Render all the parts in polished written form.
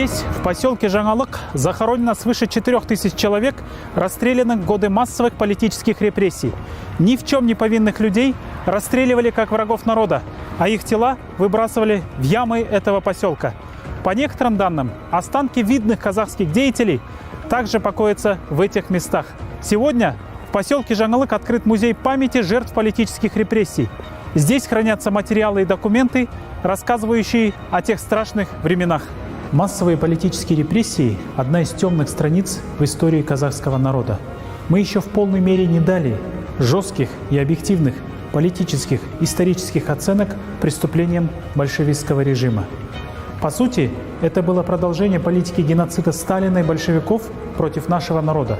Здесь, в поселке Жаңалық, захоронено свыше 4000 человек, расстрелянных в годы массовых политических репрессий. Ни в чем не повинных людей расстреливали как врагов народа, а их тела выбрасывали в ямы этого поселка. По некоторым данным, останки видных казахских деятелей также покоятся в этих местах. Сегодня в поселке Жаңалық открыт музей памяти жертв политических репрессий. Здесь хранятся материалы и документы, рассказывающие о тех страшных временах. Массовые политические репрессии – одна из темных страниц в истории казахского народа. Мы еще в полной мере не дали жестких и объективных политических, исторических оценок преступлениям большевистского режима. По сути, это было продолжение политики геноцида Сталина и большевиков против нашего народа.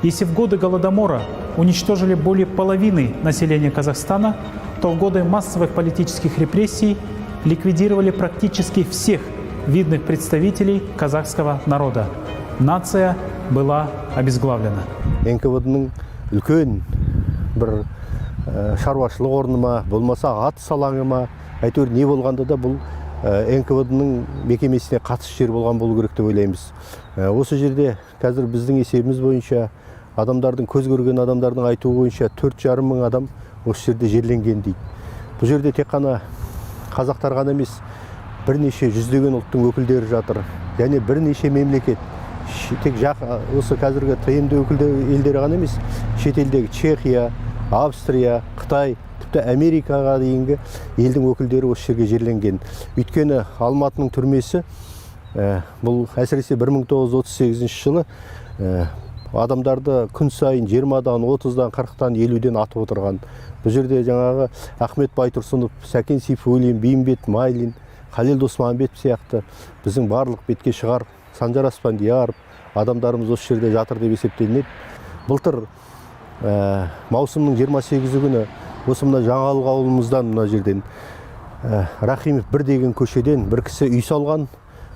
Если в годы Голодомора уничтожили более половины населения Казахстана, то в годы массовых политических репрессий ликвидировали практически всех видных представителей казахского народа. Нация была обезглавлена. НКВД-ның үлкен бір шаруашылық орны ма, болмаса атыс алаңы ма, әйтеуір не болғанда да бұл НКВД-ның мекемесіне қатысты жер болған болу керек деп ойлаймыз. Осы жерде қазір біздің есебіміз бойынша адамдардың, көз көрген адамдардың айтуы бойынша 4,5 мың адам осы жерде жерленген дейді. Бұл жерде тек қана қазақтар ғана емес, бірнеше жүздеген ұлттың өкілдері жатыр. Және бірнеше мемлекет, тек осы қазіргі тмд елдері ғана емес, шетелдегі Чехия, Австрия, Қытай, тіпті Америкаға дейінгі елдің өкілдері осы жерге жерленген. Өйткені Алматының түрмесі бұл әсіресе 1938 жылы адамдарды күн сайын 20-дан, 30-дан, 40-дан, 50-ден атып отырған. Бұл жерде жаңағы Ахмет Байтұрсынов, Сәкен Сейфуллин, Бейімбет Майлин, Халел Досманбетов сияқты біздің барлық бетке шығар Санжар Аспандияров адамдарымыз осы жерде жатыр деп есептелінеді. Былтыр маусымның 28 күні осы мына Жаңалық ауылымыздан, мына жерден Рахимов 1 деген көшеден бір кісі үй салған,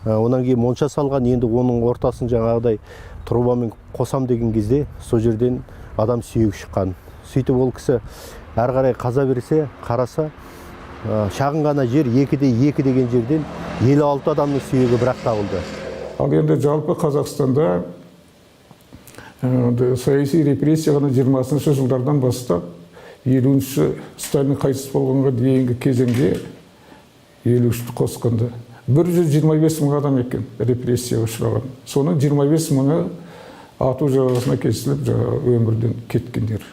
онан кейін монша салған, енді оның ортасын жаңағыдай трубамен қосам деген кезде сол жерден адам сүйегі шыққан. Сөйтіп ол кісі әрі қарай қаза берсе, қараса шағын ғана жер 2/2 деген жерден 56 адамның сүйегі бірақ табылды. Ал енді жалпы Қазақстанда саяси репрессия ғана 20-шы жылдардан бастап 50-ші Сталин қайтыс болғанға дейінгі кезеңде 53-ті қосқанда 125 мың адам екен репрессияға ұшыраған. Соның 25 мыңы ату жазасына кесіліп өмірден кеткендер.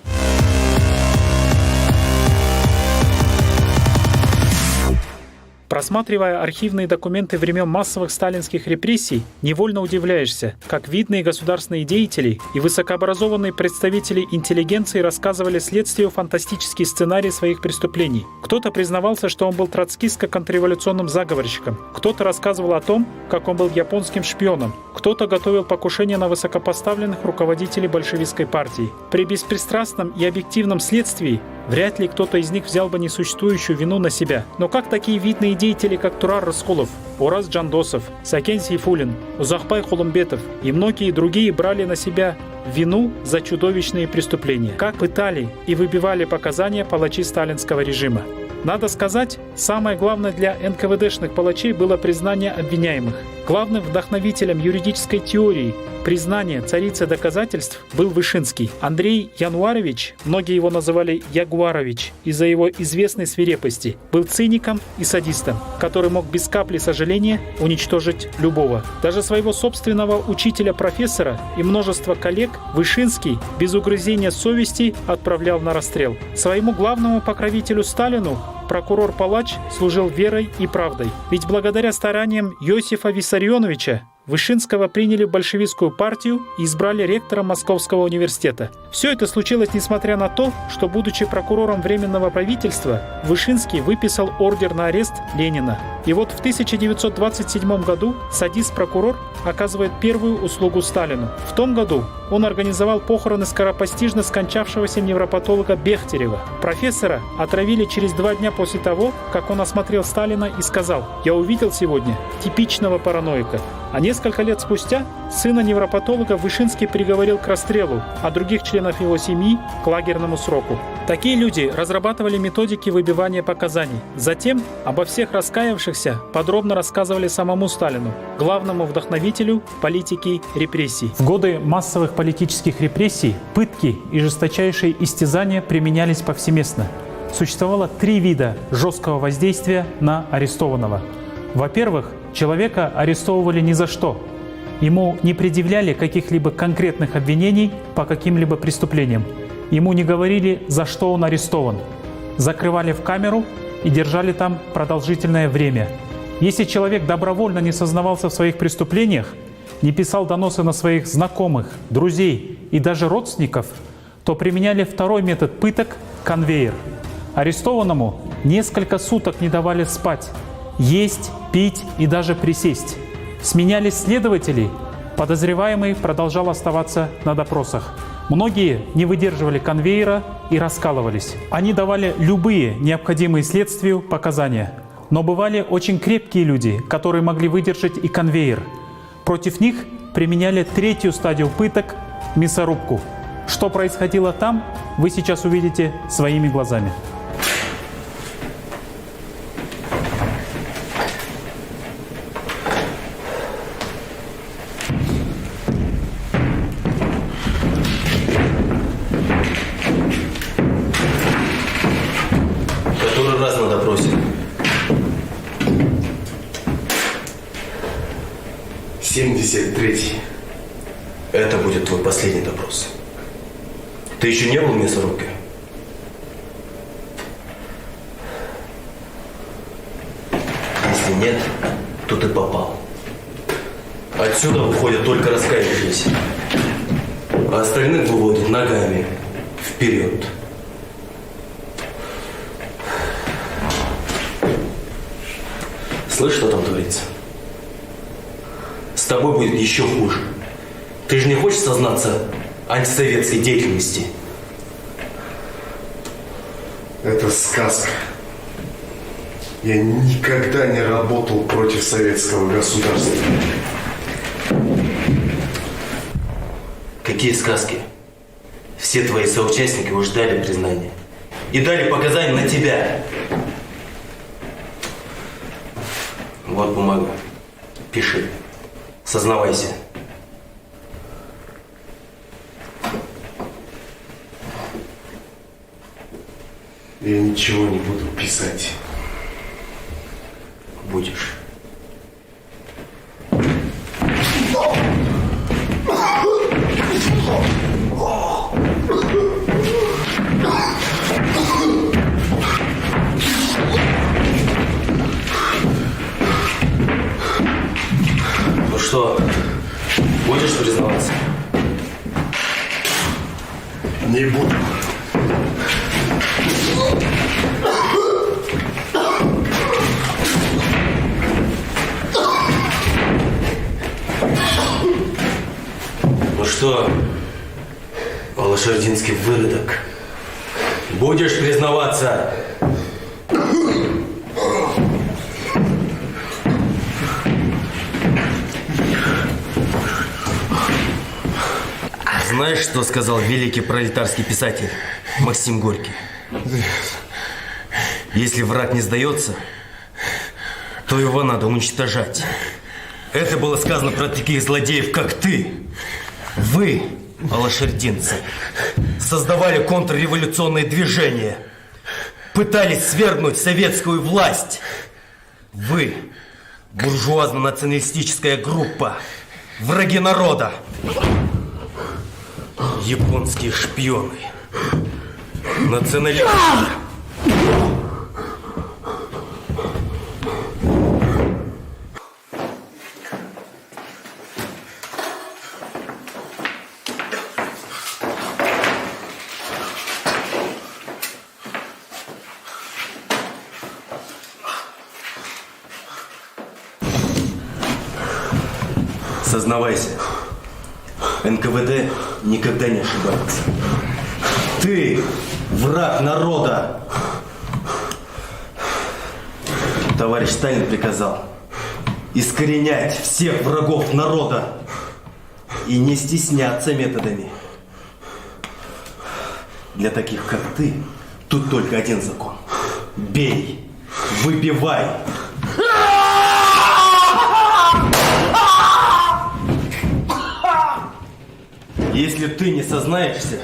Просматривая архивные документы времен массовых сталинских репрессий, невольно удивляешься, как видные государственные деятели и высокообразованные представители интеллигенции рассказывали следствию фантастический сценарий своих преступлений. Кто-то признавался, что он был троцкистско-контрреволюционным заговорщиком, кто-то рассказывал о том, как он был японским шпионом, кто-то готовил покушение на высокопоставленных руководителей большевистской партии. При беспристрастном и объективном следствии вряд ли кто-то из них взял бы несуществующую вину на себя. Но как такие видные деятели, как Турар Рысқұлов, Ораз Жандосов, Сәкен Сейфуллин, Узақбай Құлымбетов и многие другие брали на себя вину за чудовищные преступления? Как пытали и выбивали показания палачи сталинского режима? Надо сказать, самое главное для НКВДшных палачей было признание обвиняемых. Главным вдохновителем юридической теории признания царицы доказательств был Вышинский. Андрей Януарович, многие его называли Ягуарович, из-за его известной свирепости, был циником и садистом, который мог без капли сожаления уничтожить любого. Даже своего собственного учителя-профессора и множество коллег Вышинский без угрызения совести отправлял на расстрел. Своему главному покровителю Сталину прокурор-палач служил верой и правдой. Ведь благодаря стараниям Иосифа Виссарионовича Вышинского приняли в большевистскую партию и избрали ректором Московского университета. Все это случилось несмотря на то, что, будучи прокурором Временного правительства, Вышинский выписал ордер на арест Ленина. И вот в 1927 году садист-прокурор оказывает первую услугу Сталину. В том году он организовал похороны скоропостижно скончавшегося невропатолога Бехтерева. Профессора отравили через 2 дня после того, как он осмотрел Сталина и сказал: «Я увидел сегодня типичного параноика». А несколько лет спустя сына невропатолога Вышинский приговорил к расстрелу, а других членов его семьи – к лагерному сроку. Такие люди разрабатывали методики выбивания показаний. Затем обо всех раскаявшихся подробно рассказывали самому Сталину, главному вдохновителю политики репрессий. В годы массовых политических репрессий пытки и жесточайшие истязания применялись повсеместно. Существовало 3 вида жесткого воздействия на арестованного. Во-первых, человека арестовывали ни за что. Ему не предъявляли каких-либо конкретных обвинений по каким-либо преступлениям. Ему не говорили, за что он арестован. Закрывали в камеру и держали там продолжительное время. Если человек добровольно не сознавался в своих преступлениях, не писал доносы на своих знакомых, друзей и даже родственников, то применяли второй метод пыток – конвейер. Арестованному несколько суток не давали спать, есть, пить и даже присесть. Сменялись следователи, подозреваемый продолжал оставаться на допросах. Многие не выдерживали конвейера и раскалывались. Они давали любые необходимые следствию показания. Но бывали очень крепкие люди, которые могли выдержать и конвейер. Против них применяли 3-ю стадию пыток – мясорубку. Что происходило там, вы сейчас увидите своими глазами. Который раз на допросе? 73-й. Это будет твой последний допрос. Ты еще не был в мясорубке? Если нет, то ты попал. Отсюда выходят только раскаявшиеся, а остальных выводят ногами вперед. Слышь, что там творится? С тобой будет еще хуже. Ты же не хочешь сознаться антисоветской деятельности? Это сказка. Я никогда не работал против советского государства. Какие сказки? Все твои соучастники уже дали признание. И дали показания на тебя. Вот бумага. Пиши. Сознавайся. Я ничего не буду писать. Будешь. Ну что, будешь признаваться? Не буду. Ну что, Алашардинский выродок, будешь признаваться? Знаешь, что сказал великий пролетарский писатель Максим Горький? Если враг не сдается, то его надо уничтожать. Это было сказано про таких злодеев, как ты. Вы, алашардинцы, создавали контрреволюционные движения, пытались свергнуть советскую власть. Вы, буржуазно-националистическая группа, враги народа, японские шпионы, националисты. Сознавайся, НКВД никогда не ошибается. Ты враг народа. Товарищ Сталин приказал искоренять всех врагов народа и не стесняться методами. Для таких, как ты, тут только один закон. Бей, выбивай. Если ты не сознаешься,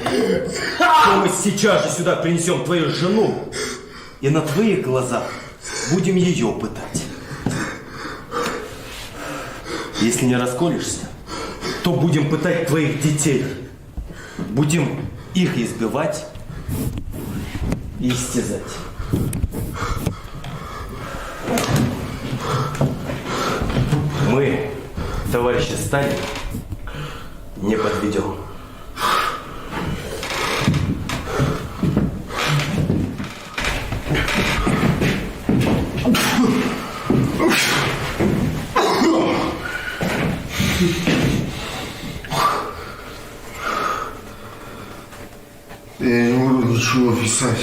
то мы сейчас же сюда принесем твою жену и на твоих глазах будем ее пытать. Если не расколешься, то будем пытать твоих детей. Будем их избивать и истязать. Мы, товарищи Сталин, не подведем. Я не могу ничего писать.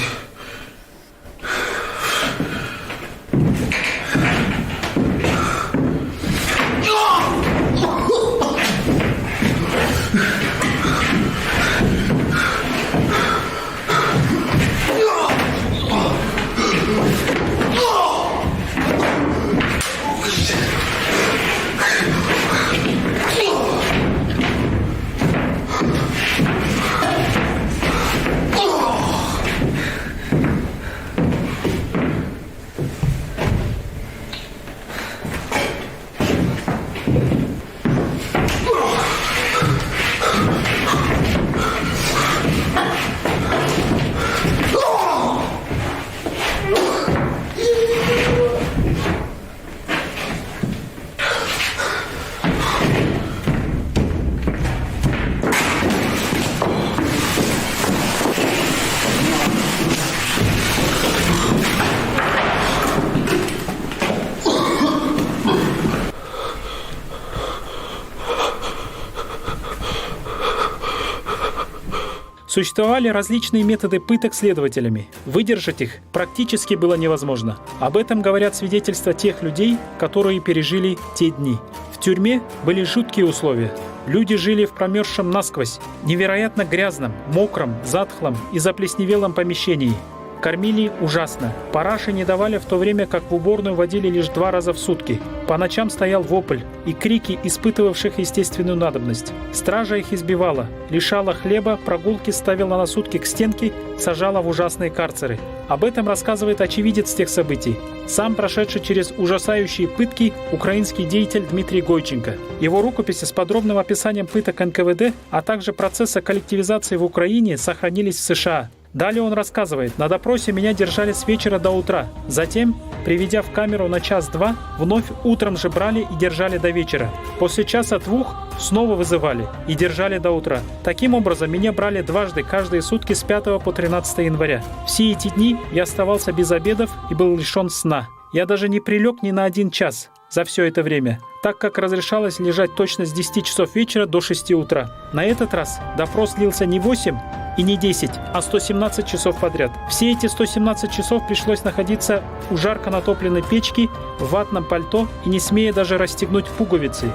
Существовали различные методы пыток следователями. Выдержать их практически было невозможно. Об этом говорят свидетельства тех людей, которые пережили те дни. В тюрьме были жуткие условия. Люди жили в промерзшем насквозь, невероятно грязном, мокром, затхлом и заплесневелом помещении. Кормили ужасно. Параши не давали, в то время как в уборную водили лишь 2 раза в сутки. По ночам стоял вопль и крики испытывавших естественную надобность. Стража их избивала, лишала хлеба, прогулки ставила на сутки к стенке, сажала в ужасные карцеры. Об этом рассказывает очевидец тех событий, сам прошедший через ужасающие пытки украинский деятель Дмитрий Гойченко. Его рукописи с подробным описанием пыток НКВД, а также процесса коллективизации в Украине сохранились в США. Далее он рассказывает: на допросе меня держали с вечера до утра. Затем, приведя в камеру на 1-2, вновь утром же брали и держали до вечера. После 1-2 снова вызывали и держали до утра. Таким образом, меня брали дважды каждые сутки с 5 по 13 января. Все эти дни я оставался без обедов и был лишен сна. Я даже не прилег ни на 1 час за все это время, так как разрешалось лежать точно с 10 часов вечера до 6 утра. На этот раз допрос длился не 8 и не 10, а 117 часов подряд. Все эти 117 часов пришлось находиться у жарко натопленной печки, в ватном пальто и не смея даже расстегнуть пуговицы.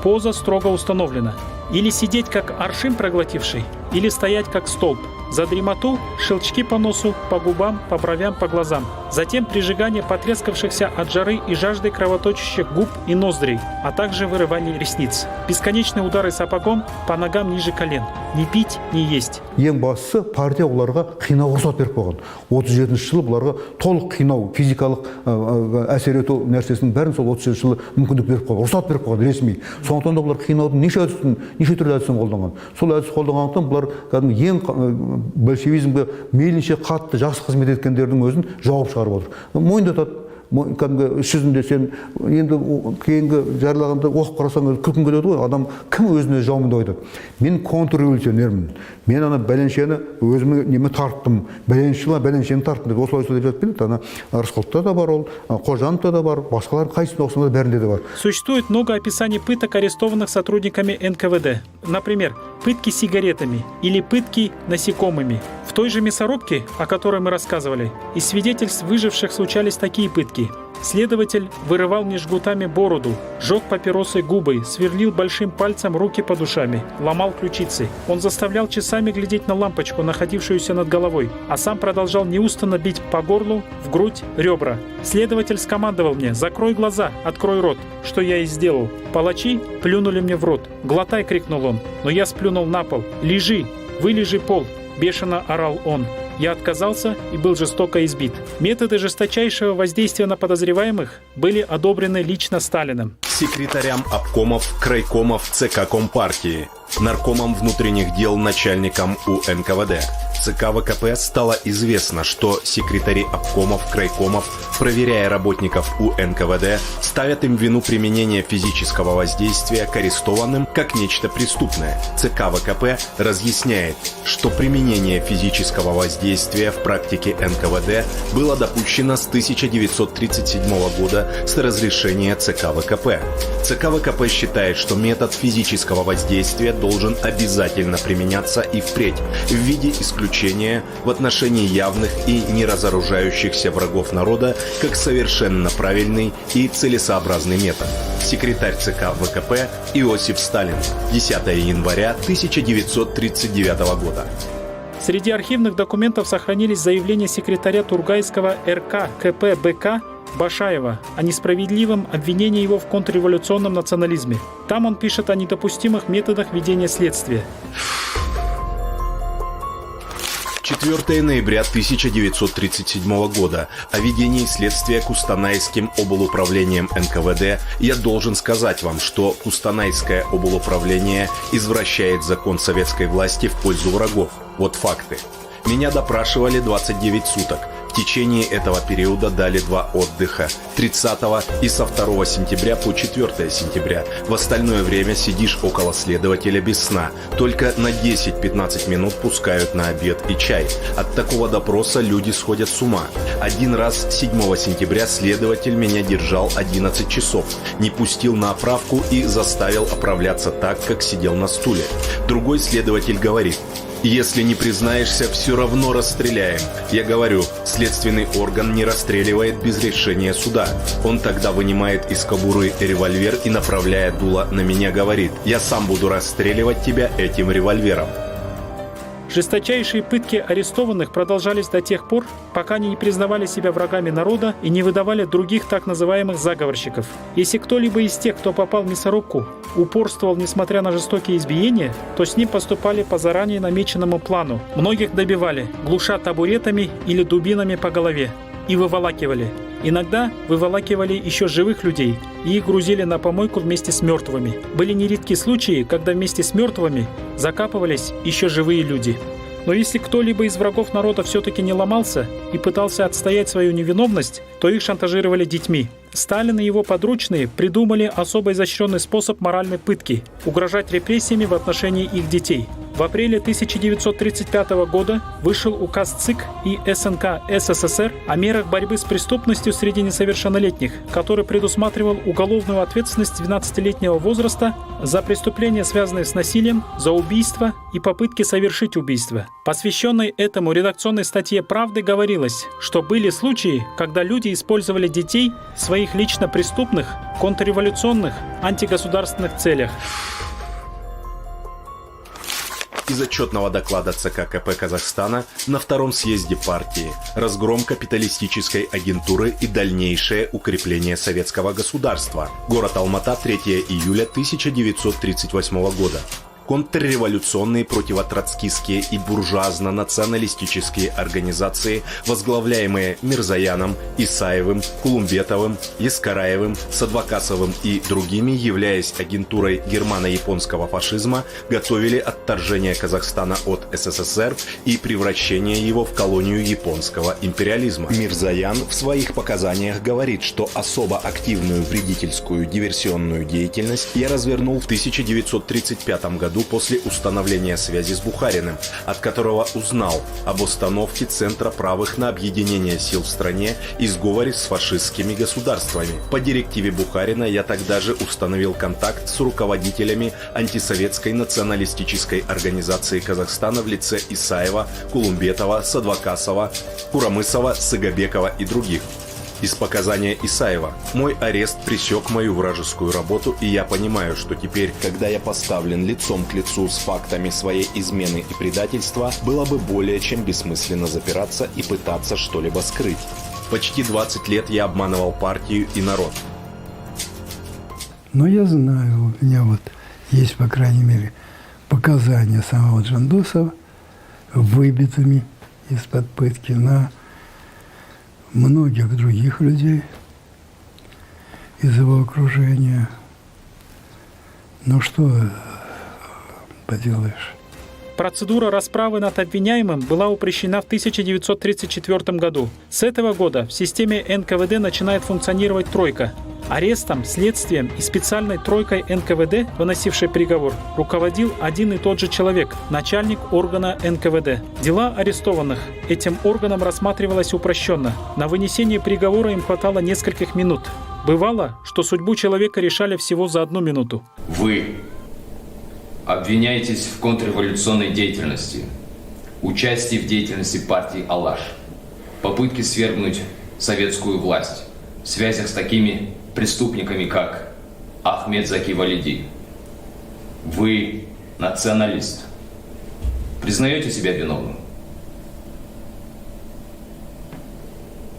Поза строго установлена. Или сидеть как аршин проглотивший, или стоять как столб. За дремоту щелчки по носу, по губам, по бровям, по глазам. Затем прижигание потрескавшихся от жары и жажды кровоточащих губ и ноздрей, а также вырывание ресниц. Бесконечные удары сапогом по ногам ниже колен. Не пить, не есть. Ең бастысы партия оларға қинау рұқсат беріп қойған. 37 жылы бұларға толық қинау, физикалық әсер ету нәрсесінің бәрін сол 37 жылы мүмкіндік беріп қойған, рұқсат беріп қойған ресми. Сондықтан да бұлар қинаудың неше түрлі әдісін қолданған. Сол әдіс қолданғандықтан бұлар кәдімгі ең большевизмге мейлінше қатты жақсы қызмет еткендердің өзін жауап шығарып отыр. Мойындатады. Кәдімгі іс жүзінде сен енді кейінгі жарлағанда оқып қарасаң күлкің келеді ғой. Адам кім өзіне жауымын деп айтады. Мен контрреволюционермін. Мен ана бәленшені өзіме неме тарттым. Бәленшені тарттым деп осылай деп жатып келеді. Ана Рысқұловта да бар ол, Қожановта да бар, басқалардың қайсысында оқысаңда бәрінде де бар. Существует много описаний пыток арестованных сотрудниками НКВД. Например, пытки сигаретами или пытки насекомыми. В той же мясорубке, о которой мы рассказывали, из свидетельств выживших случались такие пытки. Следователь вырывал мне жгутами бороду, жег папиросой губы, сверлил большим пальцем руки под ушами, ломал ключицы. Он заставлял часами глядеть на лампочку, находившуюся над головой, а сам продолжал неустанно бить по горлу, в грудь, ребра. Следователь скомандовал мне: «Закрой глаза, открой рот», что я и сделал. Палачи плюнули мне в рот. «Глотай!» — крикнул он, но я сплюнул на пол. «Лежи! Вылежи пол!» — бешено орал он. Я отказался и был жестоко избит. Методы жесточайшего воздействия на подозреваемых были одобрены лично Сталиным. Секретарям обкомов, крайкомов ЦК Компартии, наркомам внутренних дел, начальникам УНКВД. ЦК ВКП стало известно, что секретари обкомов, крайкомов, проверяя работников УНКВД, ставят им вину применения физического воздействия к арестованным как нечто преступное. ЦК ВКП разъясняет, что применение физического воздействия в практике НКВД было допущено с 1937 года с разрешения ЦК ВКП. ЦК ВКП считает, что метод физического воздействия должен обязательно применяться и впредь в виде исключения в отношении явных и неразоружающихся врагов народа как совершенно правильный и целесообразный метод. Секретарь ЦК ВКП Иосиф Сталин, 10 января 1939 года. Среди архивных документов сохранились заявления секретаря Тургайского РК КП БК Башаева о несправедливом обвинении его в контрреволюционном национализме. Там он пишет о недопустимых методах ведения следствия. 4 ноября 1937 года о ведении следствия Кустанайским облуправлением НКВД я должен сказать вам, что Кустанайское облуправление извращает закон советской власти в пользу врагов. Вот факты. Меня допрашивали 29 суток. В течение этого периода дали 2 отдыха – 30 и со 2 сентября по 4 сентября. В остальное время сидишь около следователя без сна. Только на 10-15 минут пускают на обед и чай. От такого допроса люди сходят с ума. Один раз 7 сентября следователь меня держал 11 часов, не пустил на оправку и заставил оправляться так, как сидел на стуле. Другой следователь говорит: «Если не признаешься, все равно расстреляем». Я говорю: следственный орган не расстреливает без решения суда. Он тогда вынимает из кобуры револьвер и, направляя дуло на меня, говорит: «Я сам буду расстреливать тебя этим револьвером». Жесточайшие пытки арестованных продолжались до тех пор, пока они не признавали себя врагами народа и не выдавали других так называемых заговорщиков. Если кто-либо из тех, кто попал в мясорубку, упорствовал несмотря на жестокие избиения, то с ним поступали по заранее намеченному плану. Многих добивали, глуша табуретами или дубинами по голове, и выволакивали. Иногда выволакивали еще живых людей и их грузили на помойку вместе с мертвыми. Были нередки случаи, когда вместе с мертвыми закапывались еще живые люди. Но если кто-либо из врагов народа все-таки не ломался и пытался отстоять свою невиновность, то их шантажировали детьми. Сталин и его подручные придумали особо изощренный способ моральной пытки – угрожать репрессиями в отношении их детей. В апреле 1935 года вышел указ ЦИК и СНК СССР о мерах борьбы с преступностью среди несовершеннолетних, который предусматривал уголовную ответственность 12-летнего возраста за преступления, связанные с насилием, за убийство и попытки совершить убийство. Посвященной этому редакционной статье «Правды» говорилось, что были случаи, когда люди использовали детей в своих лично преступных, контрреволюционных, антигосударственных целях. Из отчетного доклада ЦК КП Казахстана на втором съезде партии: разгром капиталистической агентуры и дальнейшее укрепление советского государства. Город Алмата, 3 июля 1938 года. Контрреволюционные противотроцкистские и буржуазно-националистические организации, возглавляемые Мирзояном, Исаевым, Кулумбетовым, Ескараевым, Садвакасовым и другими, являясь агентурой германо-японского фашизма, готовили отторжение Казахстана от СССР и превращение его в колонию японского империализма. Мирзоян в своих показаниях говорит, что особо активную вредительскую диверсионную деятельность я развернул в 1935 году после установления связи с Бухариным, от которого узнал об установке Центра правых на объединение сил в стране и сговоре с фашистскими государствами. По директиве Бухарина я тогда же установил контакт с руководителями антисоветской националистической организации Казахстана в лице Исаева, Кулумбетова, Садвакасова, Курамысова, Сыгабекова и других. Из показания Исаева. Мой арест пресек мою вражескую работу, и я понимаю, что теперь, когда я поставлен лицом к лицу с фактами своей измены и предательства, было бы более чем бессмысленно запираться и пытаться что-либо скрыть. Почти 20 лет я обманывал партию и народ. Но я знаю, у меня вот есть, по крайней мере, показания самого Джандосова, выбитыми из-под пытки на многих других людей из его окружения. Ну что поделаешь? Процедура расправы над обвиняемым была упрещена в 1934 году. С этого года в системе НКВД начинает функционировать тройка. Арестом, следствием и специальной тройкой НКВД, выносившей приговор, руководил один и тот же человек – начальник органа НКВД. Дела арестованных этим органом рассматривалось упрощенно. На вынесение приговора им хватало нескольких минут. Бывало, что судьбу человека решали всего за 1 минуту. Вы обвиняетесь в контрреволюционной деятельности, участии в деятельности партии «Алаш», попытке свергнуть советскую власть, в связях с такими преступниками, как Ахмед Заки Валиди. Вы националист. Признаете себя виновным?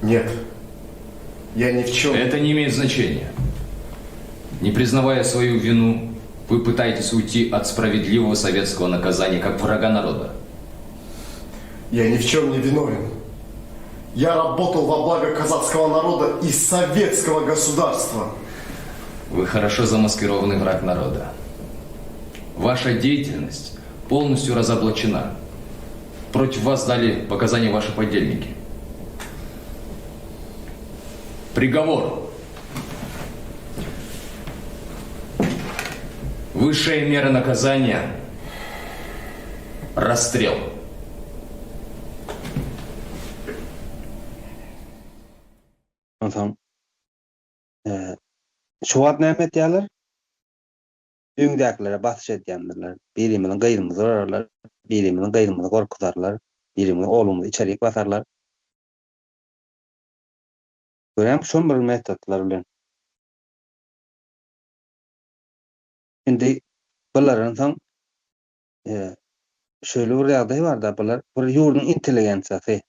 Нет. Я ни в чем. Это не имеет значения. Не признавая свою вину, вы пытаетесь уйти от справедливого советского наказания, как врага народа. Я ни в чем не виновен. Я работал во благо казахского народа и советского государства. Вы хорошо замаскированный враг народа. Ваша деятельность полностью разоблачена. Против вас дали показания ваши подельники. Приговор. Высшая мера наказания – расстрел. Şuwat näme diýerler? Öňdäkilere basış edýändirler. Birimizin gaýrymyzy örerler, birimizin gaýrymyzy gorkutarlar, birimizin olumly içerik basarlar. Görem şol bir metodlar bilen. Indi buların soň şöyle bir ýagdaý bar da bular bir ýurdun intelligensiyasy.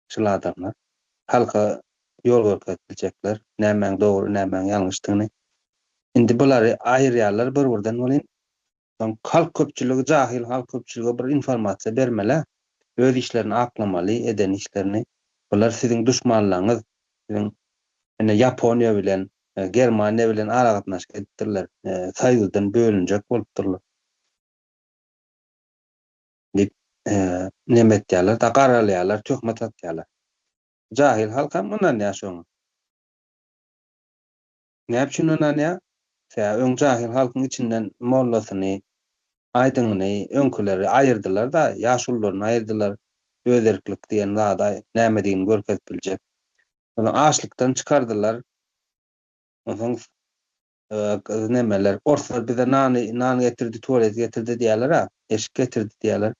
Şol adamlar halka yol görkezdirecekler. Nämeň dogry, nämeň ýalňyşdygyny. Indi bulary aýyrýarlar bir-birinden bolyn. Halk köpçüligi, jahil halk köpçüligi bir informasiýa bermeli. Öz işlerini aklamaly, eden işlerini. Bular siziň düşmanlaryňyz. Siziň Japoniýa bilen, Germaniýa bilen aragatnaşyk etdirler. Saýyzdan bölünjek bolupdurlar. Näme etýärler? Da garalýarlar, töhmet atýarlar. Jahil halkam ondan ýaşaýar. Näme üçin ondan ýa? Öň jahil halkyň içinden mollasyny, aýdyňyny, öňküleri aýyrdylar da, ýaşullaryny aýyrdylar. Özerklik diýen zada näme diýeni görkezip biljek. Onu açlykdan çykardylar. Ondan nemeler, ortalar bize nan getirdi, tuvalet getirdi diýerler ha, eşik getirdi diýerler.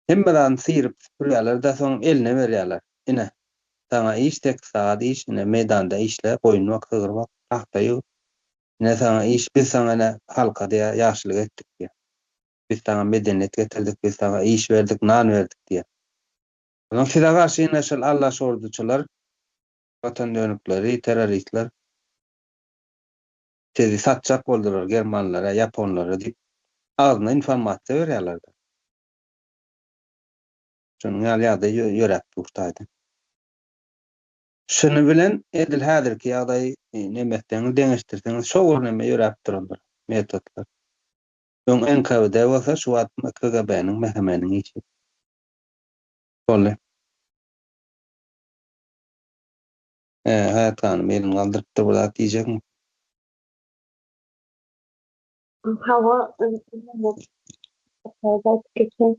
Hemmedan sıyırıp süpürýärler da soň eline berýärler. Ine sana iş tek saat iş, ine meydanda işle, koyunmak, kıgırmak, tahtayı. Ine sana iş, biz sana ne halka diye yaşlılık ettik diye. Biz sana medeniyet getirdik, biz sana iş verdik, nan verdik diye. Ondan size karşı ine şol Allah sorduçular, vatan dönükleri, teröristler, sizi satacak boldular Germanlara, Japonlara deyip ağzına informasiýa berýärler. Şunun ýaly ýörek durtaydy. Şunu bilen edil häzirki ýagdaý nemekden deňeşdirseňiz şol näme ýörek durulur metodlar. Öň NKVD bolsa şu wagt KGB'niň mehemeniň işi. Şolle. Hayat Hanım elini kaldırıp da burada diyecek mi? Hava geçen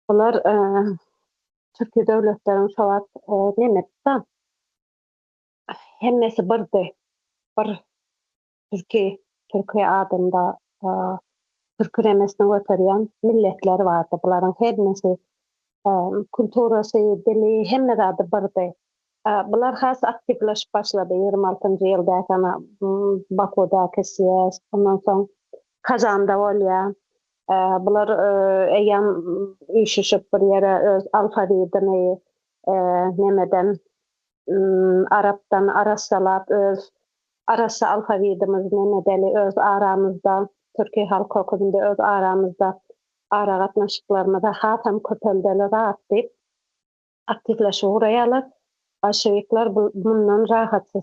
Onlar Türkiye devletlerinin şolat nemetse hemmesi birdi. Bir Türkiye adında Türk remesini götürýän milletler vardı. Buların hemmesi kulturasy, dili hemme zady birdi. Bular has aktivleşip başladı 26-njy ýyldakana Bakudaky siyas, ondan soň Kazanda bolýar. Bular eýan üşüşip bir ýere öz alfabetini nemeden Arapdan arasalap öz arasa alfabetimiz nemedeli öz aramızda Türkiye halk okulunda öz aramızda ara gatnaşyklaryna da hatam köpeldeli rahat diýip aktivleşip uraýarlar. Başyyklar bundan rahatsız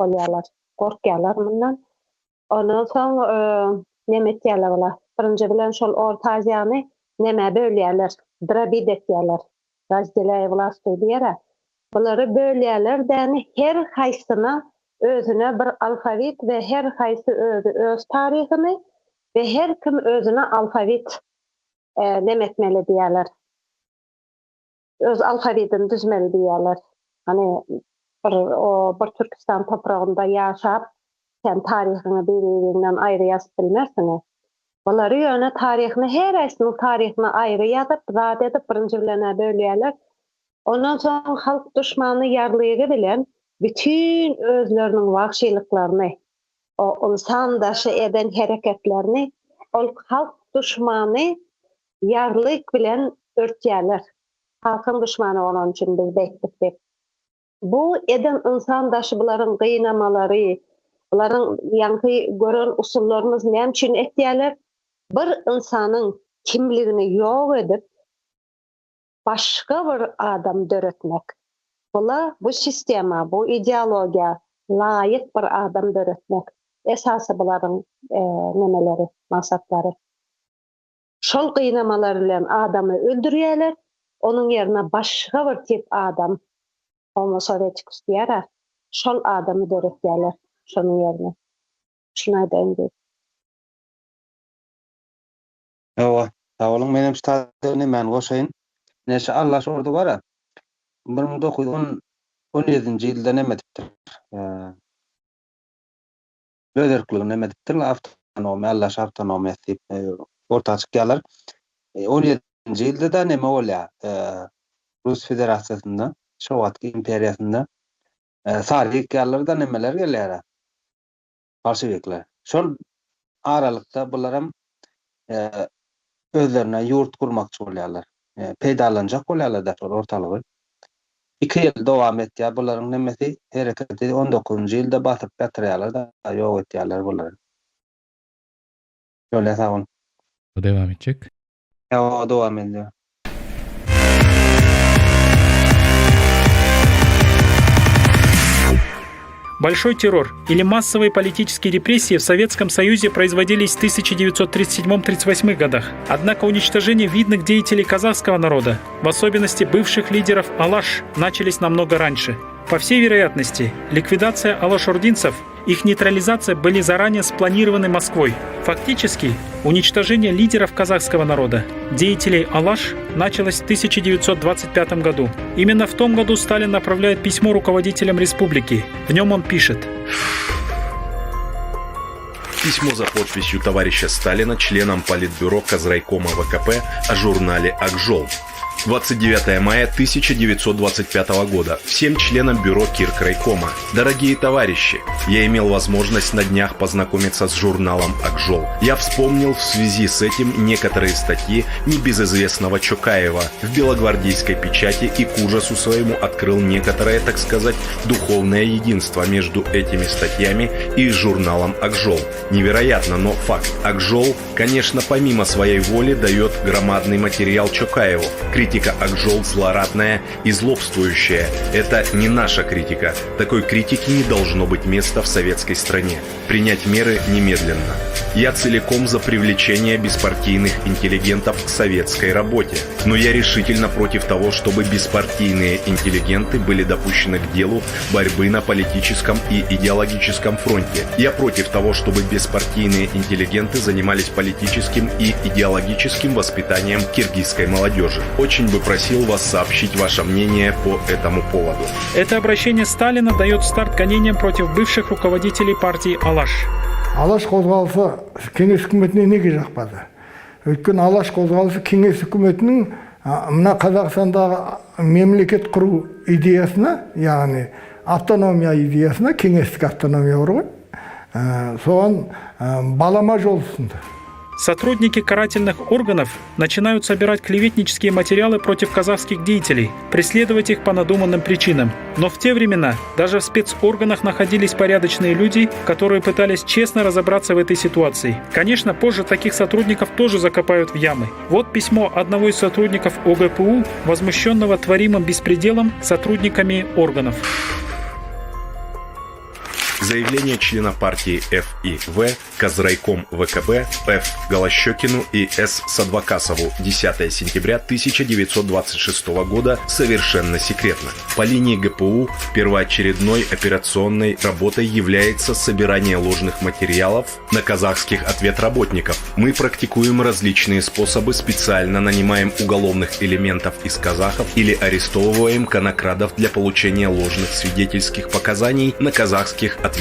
bolýarlar, gorkýarlar bundan. Ondan soň neme etýärler bular? Birinji bilen şol Orta Aziýany neme bölýärler, drabid etýärler. Razdelay vlast diýerler. Bulary bölýärler, däni her haýsyna özüne bir alfabet we her haýsy öz taryhyny we her kim özüne alfabet nemetmeli diýerler. Öz alfabetini düzmeli diýerler. Hani bir Türkistan toprağında ýaşap, sen taryhyny bir-birinden aýry ýazyp bilmersiň. Bulary ýöne taryhyny her haýsynyň taryhyny aýry ýazyp, zat edip birinji bilen bölýärler. Ondan soň halk düşmany ýarlygy bilen bütün özleriniň wagşylyklaryny, o insandaşy eden hereketlerini ol halk düşmany ýarlyk bilen örtýärler. Halkyň düşmany bolan üçin biz bekledik. Bu eden insandaşy bularyň gynnamalary, bularyň ýanky gören usullarymyz näme üçin etýärler? Bir insanyň kimligini ýok edip başga bir adam döretmek. Bu sistema, bu ideologiya laýyk bir adam döretmek. Esasy bularyň nemeleri, maksatlary. Şol gynamalar bilen adamy öldürýärler, onun ýerine başga bir tip adam, Homo sovetikus diýerler, şol adamy döretýärler, şonuň ýerine. Şunu aýdaýyn. Ewa, sağolun menem ştatyny men goşaýyn. Neşe Allah orada bara. 1917-nji ýylda neme dipdir? Böderkligini neme dipdir? Awtonomiýa, Allah awtonomiýa diýip ortaga çykýarlar. 17-nji ýylda da neme bolýar? Rus Federasiýasynda, Sowet imperiýasynda sarýyklar da nemeler gelýär? Bolşewikler. Şol aralykda bularam özlerine yurt kurmakçı bolýarlar. Peýdalanjak bolýarlar da ortalygy. 2 ýyl dowam etýär bularyň nemesi hereketi 19-njy ýylda basyp gatyrýarlar da ýok etýärler bulary. Şöyle sağolun. Devam edecek. Ýa, dowam edýär. Большой террор или массовые политические репрессии в Советском Союзе производились в 1937-1938 годах. Однако уничтожение видных деятелей казахского народа, в особенности бывших лидеров Алаш, начались намного раньше. По всей вероятности, ликвидация алашординцев, их нейтрализация были заранее спланированы Москвой. Фактически, уничтожение лидеров казахского народа, деятелей Алаш, началось в 1925 году. Именно в том году Сталин направляет письмо руководителям республики. В нем он пишет: Письмо за подписью товарища Сталина членам Политбюро Казрайкома ВКП о журнале «Акжол». 29 мая 1925 года всем членам бюро Киркрайкома. Дорогие товарищи, я имел возможность на днях познакомиться с журналом «Акжол». Я вспомнил в связи с этим некоторые статьи небезызвестного Чокаева в белогвардейской печати и к ужасу своему открыл некоторое, так сказать, духовное единство между этими статьями и журналом «Акжол». Невероятно, но факт. «Акжол», конечно, помимо своей воли дает громадный материал Чокаеву. Критика «Акжол» злорадная и злобствующая. Это не наша критика. Такой критики не должно быть места в советской стране. Принять меры немедленно. Я целиком за привлечение беспартийных интеллигентов к советской работе. Но я решительно против того, чтобы беспартийные интеллигенты были допущены к делу борьбы на политическом и идеологическом фронте. Я против того, чтобы беспартийные интеллигенты занимались политическим и идеологическим воспитанием киргизской молодежи. Очень бы просил вас сообщить ваше мнение по этому поводу. Это обращение Сталина дает старт гонениям против бывших руководителей партии Алаш. Алаш қозғалысы кеңес үкіметіне неге жақпады? Өйткені Алаш қозғалысы кеңес үкіметінің мына Қазақстандағы мемлекет құру идеясына, яғни автономия идеясына, кеңестік автономия бар ғой, соған балама жол ұсынды. Сотрудники карательных органов начинают собирать клеветнические материалы против казахских деятелей, преследовать их по надуманным причинам. Но в те времена даже в спецорганах находились порядочные люди, которые пытались честно разобраться в этой ситуации. Конечно, позже таких сотрудников тоже закопают в ямы. Вот письмо одного из сотрудников ОГПУ, возмущенного творимым беспределом сотрудниками органов. Заявление члена партии Ф и В, Казрайком ВКБ, Ф Голощекину и С Садвакасову 10 сентября 1926 года совершенно секретно. По линии ГПУ первоочередной операционной работой является собирание ложных материалов на казахских ответработников. Мы практикуем различные способы, специально нанимаем уголовных элементов из казахов или арестовываем конокрадов для получения ложных свидетельских показаний на казахских ответработников.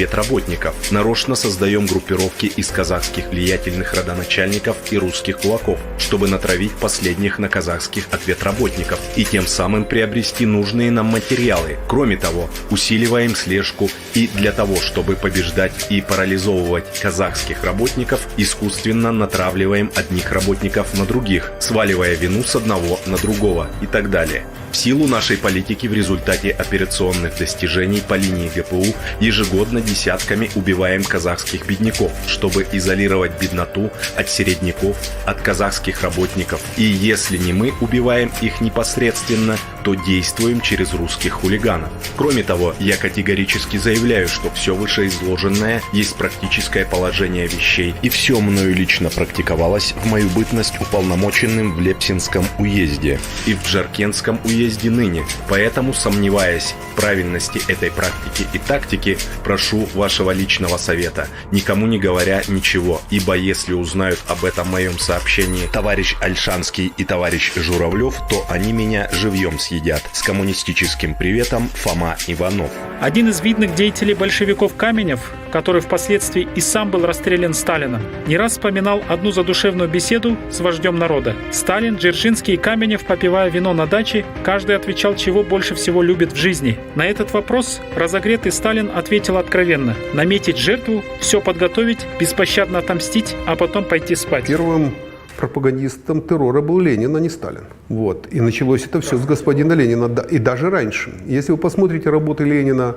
Нарочно создаем группировки из казахских влиятельных родоначальников и русских кулаков, чтобы натравить последних на казахских ответработников и тем самым приобрести нужные нам материалы. Кроме того, усиливаем слежку и для того, чтобы побеждать и парализовывать казахских работников, искусственно натравливаем одних работников на других, сваливая вину с одного на другого и так далее. В силу нашей политики в результате операционных достижений по линии ГПУ ежегодно десятками убиваем казахских бедняков, чтобы изолировать бедноту от середняков, от казахских работников. И если не мы убиваем их непосредственно, то действуем через русских хулиганов. Кроме того, я категорически заявляю, что все вышеизложенное есть практическое положение вещей, и все мною лично практиковалось в мою бытность уполномоченным в Лепсинском уезде и в Джаркентском уезде ныне. Поэтому, сомневаясь в правильности этой практики и тактики, прошу вашего личного совета, никому не говоря ничего, ибо если узнают об этом моем сообщении товарищ Альшанский и товарищ Журавлев, то они меня живьем съедят. С коммунистическим приветом, Фома Иванов. Один из видных деятелей большевиков Каменев, который впоследствии и сам был расстрелян Сталином, не раз вспоминал одну задушевную беседу с вождем народа. Сталин, Дзержинский и Каменев, попивая вино на даче, каждый отвечал, чего больше всего любит в жизни. На этот вопрос разогретый Сталин ответил откровенно: наметить жертву, все подготовить, беспощадно отомстить, а потом пойти спать. Первым пропагандистом террора был Ленин, а не Сталин. Вот. И началось это все с господина Ленина, и даже раньше. Если вы посмотрите работы Ленина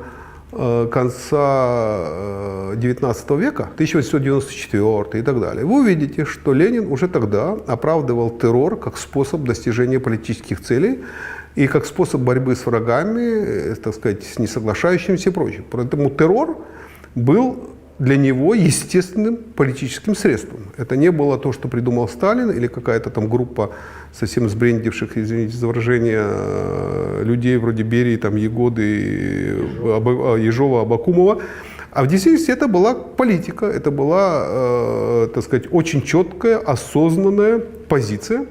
конца 19 века, 1894 и так далее, вы увидите, что Ленин уже тогда оправдывал террор как способ достижения политических целей и как способ борьбы с врагами, так сказать, с несоглашающимися и прочим. Поэтому террор был для него естественным политическим средством. Это не было то, что придумал Сталин или какая-то там группа совсем сбрендивших, извините за выражение, людей вроде Берии, там, Егоды, Ежова, Абакумова. А в действительности это была политика, это была, так сказать, очень четкая, осознанная позиция,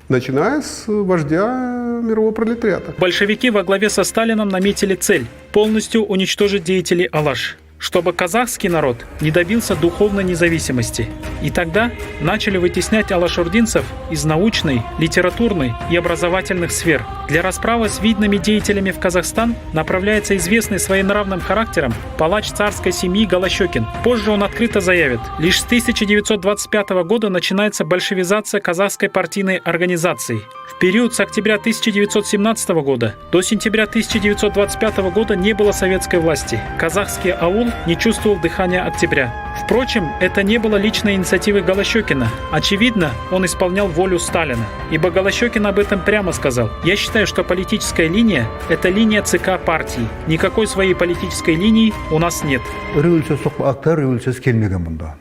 начиная с вождя мирового пролетариата. Большевики во главе со Сталином наметили цель – полностью уничтожить деятелей Алаш, чтобы казахский народ не добился духовной независимости. И тогда начали вытеснять алашординцев из научной, литературной и образовательных сфер. Для расправы с видными деятелями в Казахстан направляется известный своенравным характером палач царской семьи Голощекин. Позже он открыто заявит: лишь с 1925 года начинается большевизация казахской партийной организации. В период с октября 1917 года до сентября 1925 года не было советской власти. Казахский аул не чувствовал дыхания октября. Впрочем, это не было личной инициативой Голощекина. Очевидно, он исполнял волю Сталина. Ибо Голощекин об этом прямо сказал: «Я считаю, что политическая линия – это линия ЦК партии. Никакой своей политической линии у нас нет». Октябрь революциясы келмеген мұнда.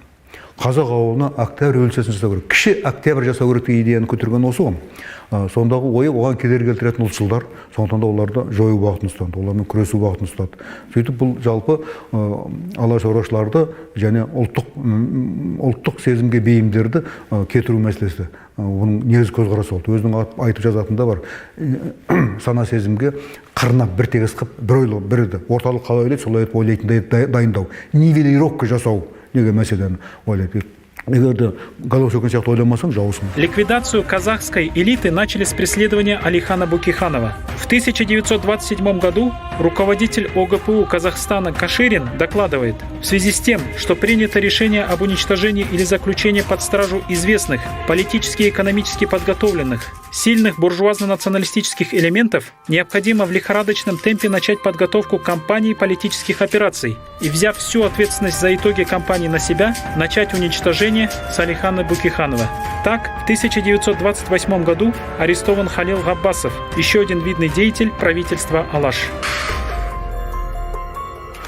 Қазақ ауылына октябрь революциясын жасау керек. Кіші октябрь жасау керек деген идеяны көтерген осы ғой. Сондағы ойы оған кедергі келтіретін ұлтшылдар, сондықтан да оларды жою бағытын ұстады, олармен күресу бағытын ұстады. Сөйтіп бұл жалпы алашорашыларды және ұлттық сезімге бейімдерді кетіру мәселесі. Оның негізгі көзқарасы болды. Өзінің айтып жазатында бар. Сана сезімге қырына бір тегіс қып, бір ойлы, бірді орталық қалай ойлайды, солай ойлайтындай дайындау. Нивелировка жасау деген мәселені ойлайды. эгерде Головчуктун сыяктуу ойламасаң жаусың. Ликвидацию казахской элиты начали с преследования Алихана Букиханова. В 1927 году руководитель ОГПУ Казахстана Каширин докладывает: в связи с тем, что принято решение об уничтожении или заключении под стражу известных, политически и экономически подготовленных, сильных буржуазно-националистических элементов, необходимо в лихорадочном темпе начать подготовку кампании политических операций и, взяв всю ответственность за итоги кампании на себя, начать уничтожение Салихана Букиханова. Так, в 1928 году арестован Халил Габбасов, еще один видный деятель правительства Алаш.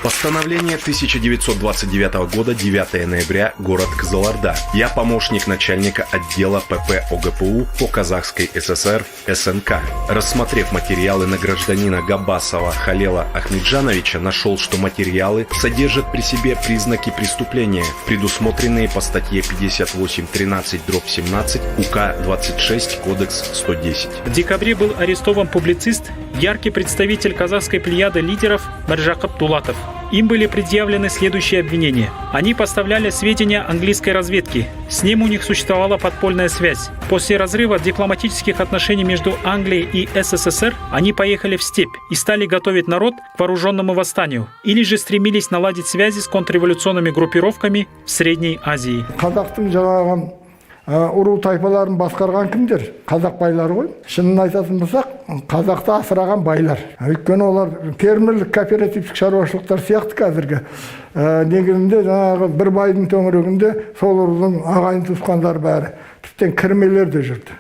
Постановление 1929 года, 9 ноября, город Кызылорда. Я помощник начальника отдела ПП ОГПУ по Казахской ССР СНК. Рассмотрев материалы на гражданина Габбасова Халела Ахмеджановича, нашел, что материалы содержат при себе признаки преступления, предусмотренные по статье 58.13/17 УК 26 Кодекс 110. В декабре был арестован публицист, яркий представитель казахской плеяды лидеров Миржакып Дулатов. Им были предъявлены следующие обвинения. Они поставляли сведения английской разведки. С ним у них существовала подпольная связь. После разрыва дипломатических отношений между Англией и СССР они поехали в степь и стали готовить народ к вооруженному восстанию. Или же стремились наладить связи с контрреволюционными группировками в Средней Азии. Уру тайпаларын басқарған кімдер? Қазақ байлары ғой. Шынын айтатын болсақ, қазақты асыраған байлар. Өйткені олар фермерлік кооперативтік шаруашылықтар сияқты қазіргі. Негізінде жаңағы бір байдың төңірегінде сол ұрудың ағайын туысқандары бәрі. Тіптен кірмелер де жүрді.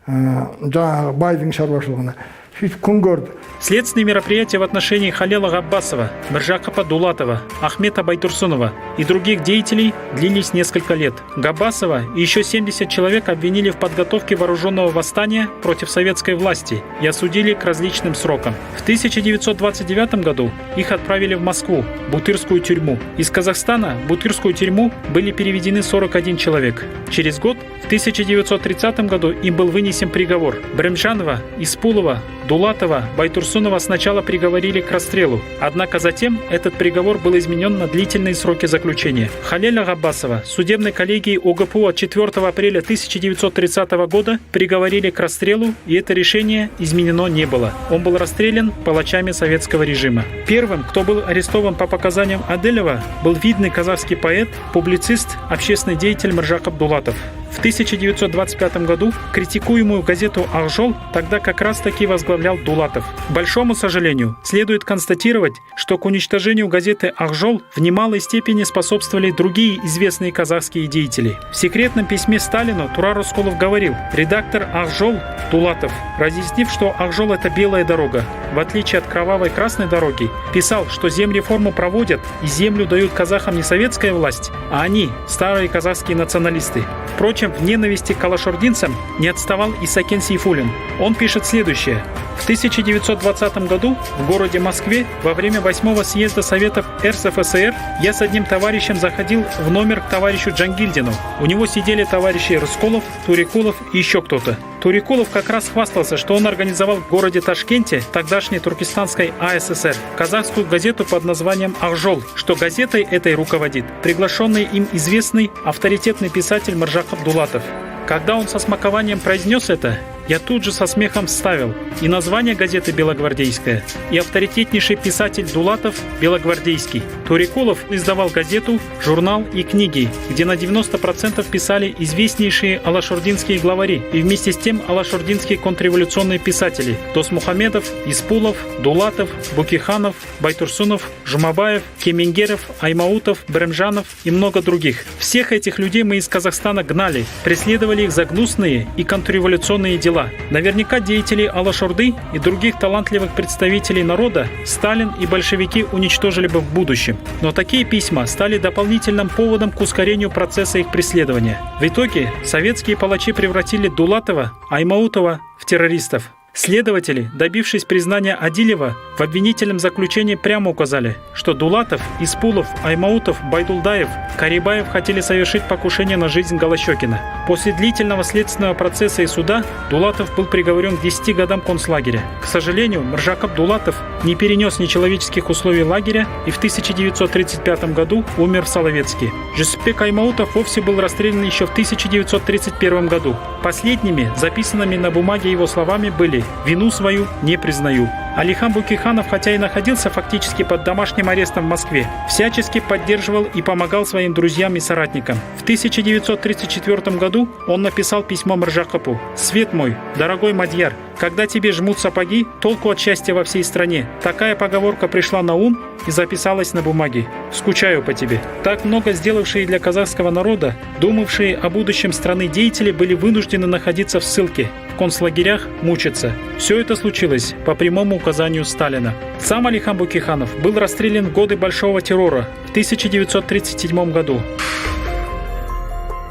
Жаңағы байдың шаруашылығына. Сөйтіп күн көрді. Следственные мероприятия в отношении Халела Габбасова, Миржакыпа Дулатова, Ахмета Байтурсунова и других деятелей длились несколько лет. Габбасова и еще 70 человек обвинили в подготовке вооруженного восстания против советской власти и осудили к различным срокам. В 1929 году их отправили в Москву, Бутырскую тюрьму. Из Казахстана в Бутырскую тюрьму были переведены 41 человек. Через год, в 1930 году, им был вынесен приговор. Бремжанова, Испулова, Дулатова, Байтурсунова сначала приговорили к расстрелу, однако затем этот приговор был изменен на длительные сроки заключения. Халеля Габбасова судебной коллегией ОГПУ от 4 апреля 1930 года приговорили к расстрелу, и это решение изменено не было. Он был расстрелян палачами советского режима. Первым, кто был арестован по показаниям Аделева, был видный казахский поэт, публицист, общественный деятель Миржакып Дулатов. В 1925 году критикуемую газету «Акжол» тогда как раз-таки возглавлял Дулатов. К большому сожалению, следует констатировать, что к уничтожению газеты «Акжол» в немалой степени способствовали другие известные казахские деятели. В секретном письме Сталину Турар Рыскулов говорил: редактор «Акжол» Дулатов, разъяснив, что «Акжол» — это белая дорога, в отличие от кровавой красной дороги, писал, что земреформу проводят и землю дают казахам не советская власть, а они, старые казахские националисты. Впрочем, в ненависти к алашординцам не отставал и Сакен Сейфуллин. Он пишет следующее. В 1920 году в городе Москве во время 8-го съезда Советов РСФСР я с одним товарищем заходил в номер к товарищу Джангильдину. У него сидели товарищи Рыскулов, Турикулов и еще кто-то. Турикулов как раз хвастался, что он организовал в городе Ташкенте, тогдашней Туркестанской АССР, казахскую газету под названием «Акжол», что газетой этой руководит приглашенный им известный авторитетный писатель Миржакып Дулатов. Когда он со смакованием произнес это, я тут же со смехом вставил и название газеты «Белогвардейская», и авторитетнейший писатель Дулатов «Белогвардейский». Турикулов издавал газету, журнал и книги, где на 90% писали известнейшие алашординские главари и вместе с тем алашординские контрреволюционные писатели: Досмухамедов, Испулов, Дулатов, Букиханов, Байтурсунов, Жумабаев, Кемингеров, Аймаутов, Бремжанов и много других. Всех этих людей мы из Казахстана гнали, преследовали их за гнусные и контрреволюционные дела. Наверняка деятелей Алашорды и других талантливых представителей народа Сталин и большевики уничтожили бы в будущем. Но такие письма стали дополнительным поводом к ускорению процесса их преследования. В итоге советские палачи превратили Дулатова, Аймаутова в террористов. Следователи, добившись признания Адилева, в обвинительном заключении прямо указали, что Дулатов, Испулов, Аймаутов, Байдулдаев, Карибаев хотели совершить покушение на жизнь Голощекина. После длительного следственного процесса и суда Дулатов был приговорен к 10 годам концлагеря. К сожалению, Мыржакап Дулатов не перенес нечеловеческих условий лагеря и в 1935 году умер в Соловецке. Жусупбек Аймаутов вовсе был расстрелян еще в 1931 году. Последними, записанными на бумаге его словами были «Вину свою не признаю». Алихан Букейханов, хотя и находился фактически под домашним арестом в Москве, всячески поддерживал и помогал своим друзьям и соратникам. В 1934 году он написал письмо Мыржакапу: «Свет мой, дорогой Мадьяр, когда тебе жмут сапоги, толку от счастья во всей стране». Такая поговорка пришла на ум и записалась на бумаге. «Скучаю по тебе». Так много сделавшие для казахского народа, думавшие о будущем страны деятели были вынуждены находиться в ссылке, в концлагерях мучиться. Все это случилось по прямому указанию Сталина. Сам Алихан Букейханов был расстрелян в годы Большого террора в 1937 году.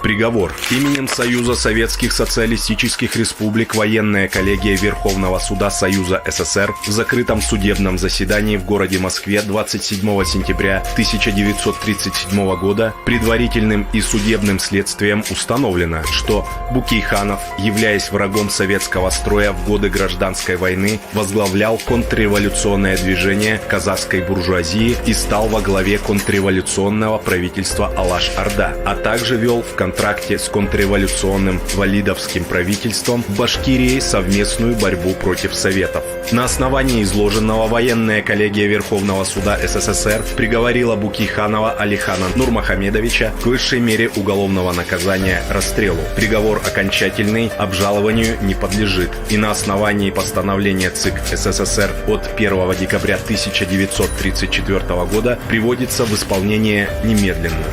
Приговор. Именем Союза Советских Социалистических Республик Военная коллегия Верховного Суда Союза СССР в закрытом судебном заседании в городе Москве 27 сентября 1937 года предварительным и судебным следствием установлено, что Букейханов, являясь врагом советского строя в годы гражданской войны, возглавлял контрреволюционное движение казахской буржуазии и стал во главе контрреволюционного правительства Алаш-Орда, а также вел в контракте с контрреволюционным валидовским правительством в Башкирии совместную борьбу против Советов. На основании изложенного военная коллегия Верховного суда СССР приговорила Букейханова Алихана Нурмухамедовича к высшей мере уголовного наказания – расстрелу. Приговор окончательный, обжалованию не подлежит. И на основании постановления ЦИК СССР от 1 декабря 1934 года приводится в исполнение немедленно.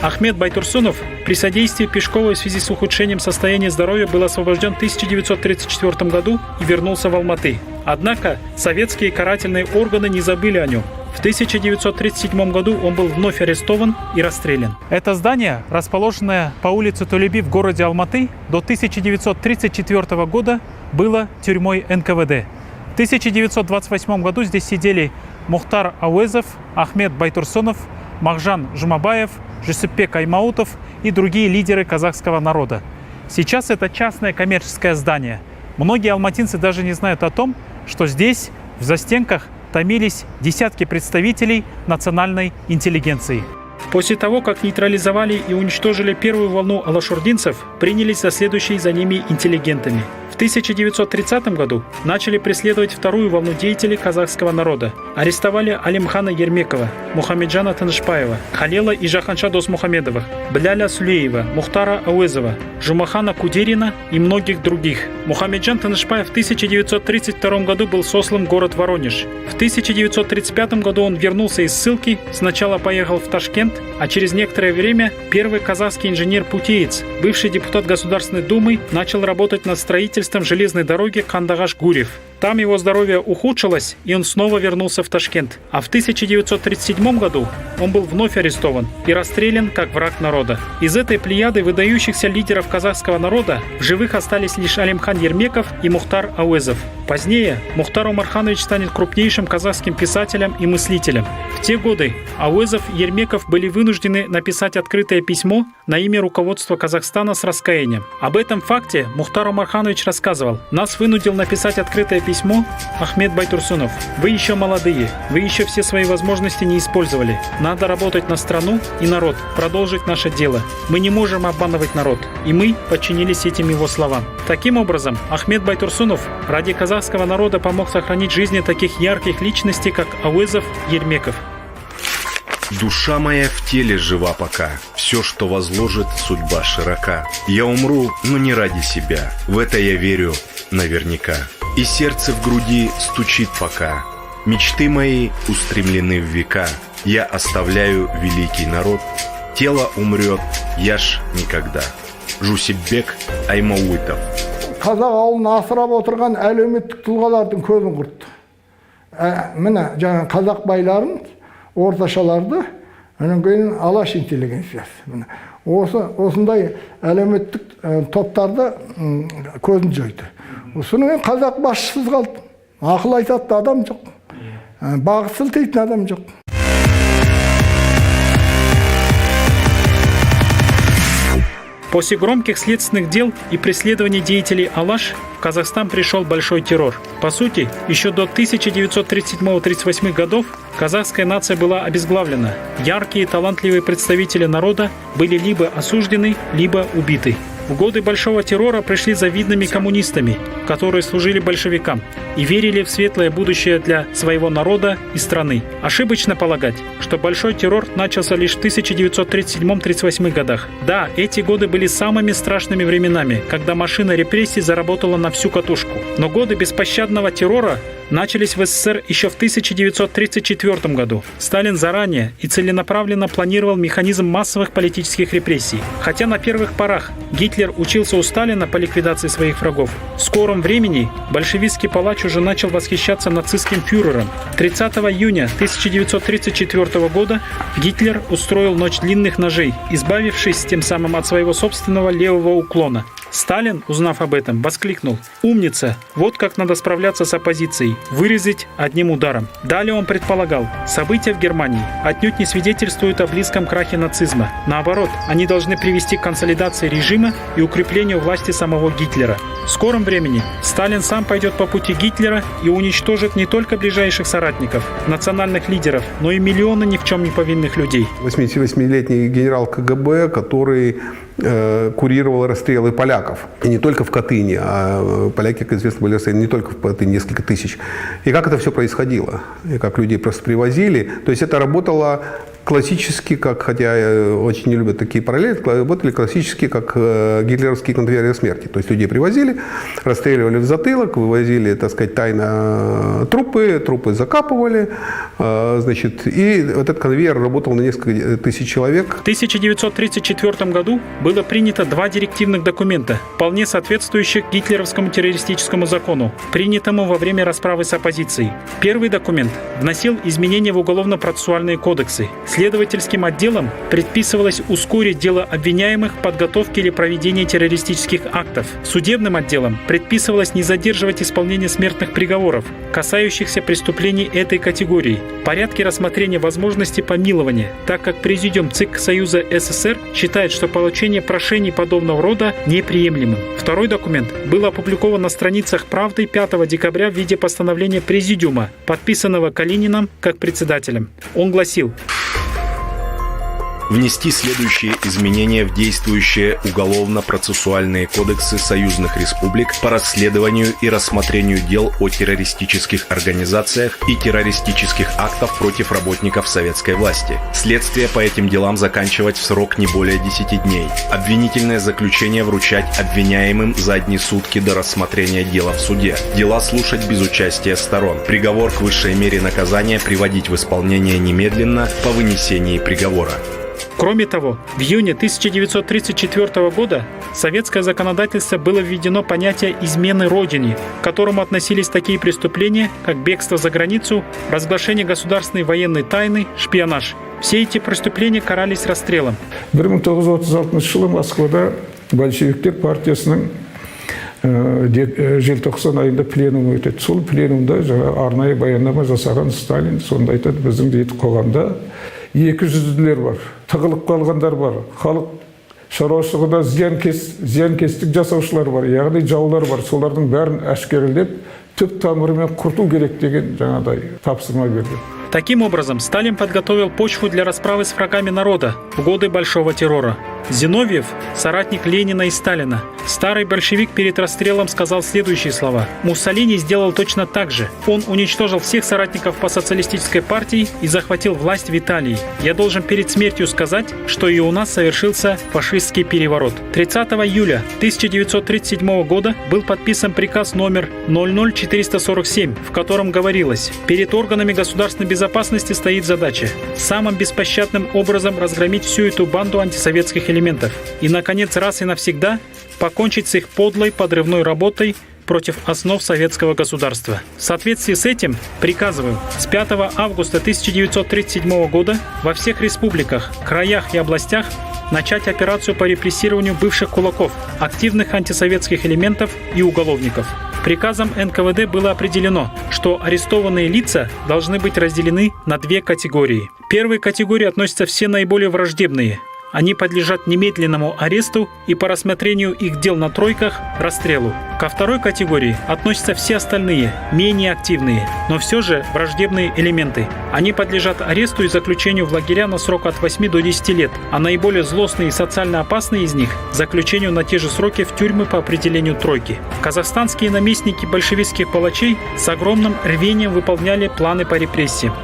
Ахмед Байтурсунов при содействии Пешкова в связи с ухудшением состояния здоровья был освобожден в 1934 году и вернулся в Алматы. Однако советские карательные органы не забыли о нем. В 1937 году он был вновь арестован и расстрелян. Это здание, расположенное по улице Толеби в городе Алматы, до 1934 года было тюрьмой НКВД. В 1928 году здесь сидели Мухтар Ауэзов, Ахмед Байтурсунов, Махжан Жумабаев, Жусупбек Аймаутов и другие лидеры казахского народа. Сейчас это частное коммерческое здание. Многие алматинцы даже не знают о том, что здесь, в застенках, томились десятки представителей национальной интеллигенции. После того, как нейтрализовали и уничтожили первую волну алашординцев, принялись за следующие за ними интеллигентами. В 1930 году начали преследовать вторую волну деятелей казахского народа. Арестовали Алимхана Ермекова, Мухамеджана Тынышпаева, Халела и Жаханша Досмухамедовых, Бляля Сулеева, Мухтара Ауэзова, Жумахана Кудерина и многих других. Мухамеджан Тынышпаев в 1932 году был сослан в город Воронеж. В 1935 году он вернулся из ссылки, сначала поехал в Ташкент, а через некоторое время первый казахский инженер-путеец, бывший депутат Государственной Думы, начал работать над строительством железной дороги Кандагаш-Гурьев. Там его здоровье ухудшилось, и он снова вернулся в Ташкент. А в 1937 году он был вновь арестован и расстрелян как враг народа. Из этой плеяды выдающихся лидеров казахского народа в живых остались лишь Алимхан Ермеков и Мухтар Ауэзов. Позднее Мухтар Омарханович станет крупнейшим казахским писателем и мыслителем. В те годы Ауэзов и Ермеков были вынуждены написать открытое письмо на имя руководства Казахстана с раскаянием. Об этом факте Мухтар Омарханович рассказывал: «Нас вынудил написать открытое письмо Ахмед Байтурсунов. Вы еще молодые, вы еще все свои возможности не использовали. Надо работать на страну и народ, продолжить наше дело. Мы не можем обманывать народ». И мы подчинились этим его словам. Таким образом, Ахмед Байтурсунов ради казахского народа помог сохранить жизни таких ярких личностей, как Ауэзов, Ермеков. Душа моя в теле жива пока, все, что возложит, судьба широка. Я умру, но не ради себя, в это я верю наверняка. И сердце в груди стучит пока, мечты мои устремлены в века. Я оставляю великий народ, тело умрет, я ж никогда. Жусупбек Аймауитов. Қазақ ауылын асырап отырған әлеуметтік тұлғалардың көзін құртты. Міне жаңа қазақ байларын, орташаларды, онан кейін алаш интеллигенциясы. Осындай әлеуметтік топтарды көзін жойды. Сонымен қазақ басшысыз қалды. Ақыл айтатын адам жоқ. Бағыт сілтейтін адам жоқ. После громких следственных дел и преследований деятелей Алаш в Казахстан пришел большой террор. По сути, еще до 1937-1938 годов казахская нация была обезглавлена. Яркие и талантливые представители народа были либо осуждены, либо убиты. В годы большого террора пришли за видными коммунистами, которые служили большевикам и верили в светлое будущее для своего народа и страны. Ошибочно полагать, что большой террор начался лишь в 1937-1938 годах. Да, эти годы были самыми страшными временами, когда машина репрессий заработала на всю катушку. Но годы беспощадного террора начались в СССР еще в 1934 году. Сталин заранее и целенаправленно планировал механизм массовых политических репрессий. Хотя на первых порах Гитлер учился у Сталина по ликвидации своих врагов, в скором времени большевистский палач уже начал восхищаться нацистским фюрером. 30 июня 1934 года Гитлер устроил ночь длинных ножей, избавившись тем самым от своего собственного левого уклона. Сталин, узнав об этом, воскликнул: «Умница! Вот как надо справляться с оппозицией. Вырезать одним ударом». Далее он предполагал: события в Германии отнюдь не свидетельствуют о близком крахе нацизма. Наоборот, они должны привести к консолидации режима и укреплению власти самого Гитлера. В скором времени Сталин сам пойдет по пути Гитлера и уничтожит не только ближайших соратников, национальных лидеров, но и миллионы ни в чем не повинных людей. 88-летний генерал КГБ, который курировал расстрелы поляков. И не только в Катыни, а поляки, как известно, были расстреляны не только в Катыни, несколько тысяч. И как это все происходило? И как людей просто привозили. То есть это работало классически, как, хотя очень не любят такие параллели, работали классически, как гитлеровские конвейеры смерти. То есть людей привозили, расстреливали в затылок, вывозили, так сказать, тайно трупы закапывали, значит, и этот конвейер работал на несколько тысяч человек. В 1934 году было принято 2 директивных документа, вполне соответствующих гитлеровскому террористическому закону, принятому во время расправы с оппозицией. Первый документ вносил изменения в уголовно-процессуальные кодексы. Следовательским отделам предписывалось ускорить дело обвиняемых в подготовке или проведении террористических актов. Судебным отделам предписывалось не задерживать исполнение смертных приговоров, касающихся преступлений этой категории, порядки рассмотрения возможности помилования, так как Президиум ЦИК Союза СССР считает, что получение прошений подобного рода неприемлемым. Второй документ был опубликован на страницах «Правды» 5 декабря в виде постановления Президиума, подписанного Калининым как председателем. Он гласил: внести следующие изменения в действующие уголовно-процессуальные кодексы союзных республик по расследованию и рассмотрению дел о террористических организациях и террористических актов против работников советской власти. Следствие по этим делам заканчивать в срок не более 10 дней. Обвинительное заключение вручать обвиняемым за одни сутки до рассмотрения дела в суде. Дела слушать без участия сторон. Приговор к высшей мере наказания приводить в исполнение немедленно по вынесении приговора. Кроме того, в июне 1934 года в советское законодательство было введено понятие «измены Родине», к которому относились такие преступления, как бегство за границу, разглашение государственной военной тайны, шпионаж. Все эти преступления карались расстрелом. 1936 жылы Москвада большевиктер партиясының желтоқсан айында пленум өтеді. Сол пленумда арнайы баяндама жасаған Сталин сонда айтады: біздің дейді қоғамда екі жүзділер бар, тығылып қалғандар бар, халық шаруашылығында зиянкестік жасаушылар бар, яғни жаулар бар. Солардың бәрін әшкерелеп, түп тамырымен құрту керек деген жаңадай тапсырма берді. Таким образом, Сталин подготовил почву для расправы с врагами народа в годы Большого террора. Зиновьев, соратник Ленина и Сталина, старый большевик, перед расстрелом сказал следующие слова: «Муссолини сделал точно так же. Он уничтожил всех соратников по социалистической партии и захватил власть в Италии. Я должен перед смертью сказать, что и у нас совершился фашистский переворот». 30 июля 1937 года был подписан приказ номер 00447, в котором говорилось: перед органами государственной безопасности стоит задача самым беспощадным образом разгромить всю эту банду антисоветских элементов и, наконец, раз и навсегда покончить с их подлой подрывной работой против основ советского государства. В соответствии с этим приказываю с 5 августа 1937 года во всех республиках, краях и областях начать операцию по репрессированию бывших кулаков, активных антисоветских элементов и уголовников. Приказом НКВД было определено, что арестованные лица должны быть разделены на две категории. К первой категории относятся все наиболее враждебные. Они подлежат немедленному аресту и по рассмотрению их дел на тройках – расстрелу. Ко второй категории относятся все остальные, менее активные, но все же враждебные элементы. Они подлежат аресту и заключению в лагеря на срок от 8 до 10 лет, а наиболее злостные и социально опасные из них – заключению на те же сроки в тюрьмы по определению тройки. Казахстанские наместники большевистских палачей с огромным рвением выполняли планы по репрессиям.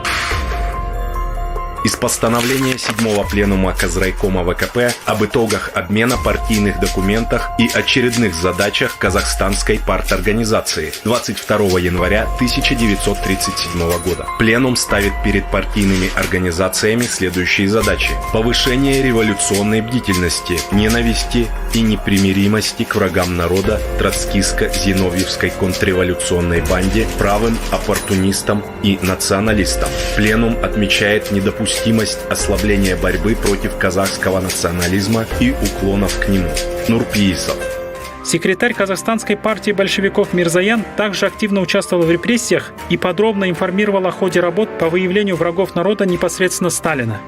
Из постановления 7-го пленума Казрайкома ВКП об итогах обмена партийных документах и очередных задачах Казахстанской парторганизации 22 января 1937 года. Пленум ставит перед партийными организациями следующие задачи: повышение революционной бдительности, ненависти и непримиримости к врагам народа, троцкистско-зиновьевской контрреволюционной банде, правым оппортунистам и националистам. Пленум отмечает недопустимость ослабления борьбы против казахского национализма и уклонов к нему. Нурпиисов. Секретарь Казахстанской партии большевиков Мирзоян также активно участвовал в репрессиях и подробно информировал о ходе работ по выявлению врагов народа непосредственно Сталина.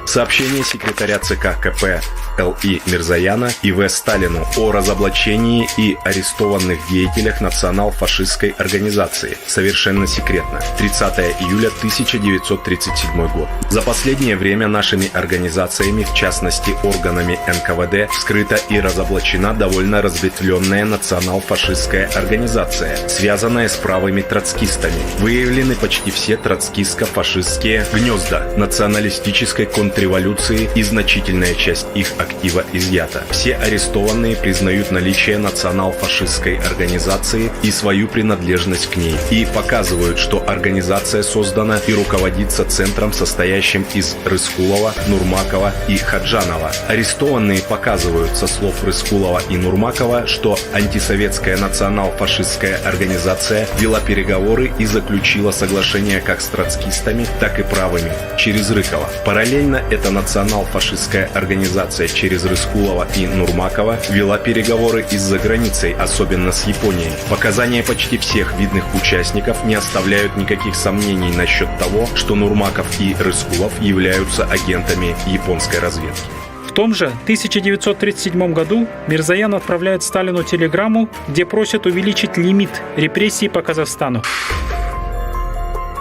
Сообщение секретаря ЦК КП Л.И. Мирзояна И.В. Сталину о разоблачении и арестованных деятелях национал-фашистской организации. Совершенно секретно. 30 июля 1937 год. За последнее время нашими организациями, в частности органами НКВД, вскрыта и разоблачена довольно разветвленная национал-фашистская организация, связанная с правыми троцкистами. Выявлены почти все троцкистско-фашистские гнезда националистической контрреволюции и значительная часть их актива изъята. Все арестованные признают наличие национал-фашистской организации и свою принадлежность к ней и показывают, что организация создана и руководится центром, состоящим из Рыскулова, Нурмакова и Хаджанова. Арестованные показывают со слов Рыскулова и Нурмакова, что антисоветская национал-фашистская организация вела переговоры и заключила соглашение как с троцкистами, так и правыми через Рыкова. Параллельно эта национал-фашистская организация через Рыскулова и Нурмакова вела переговоры и за границей, особенно с Японией. Показания почти всех видных участников не оставляют никаких сомнений насчет того, что Нурмаков и Рыскулов являются агентами японской разведки. В том же 1937 году Мирзоян отправляет Сталину телеграмму, где просит увеличить лимит репрессий по Казахстану.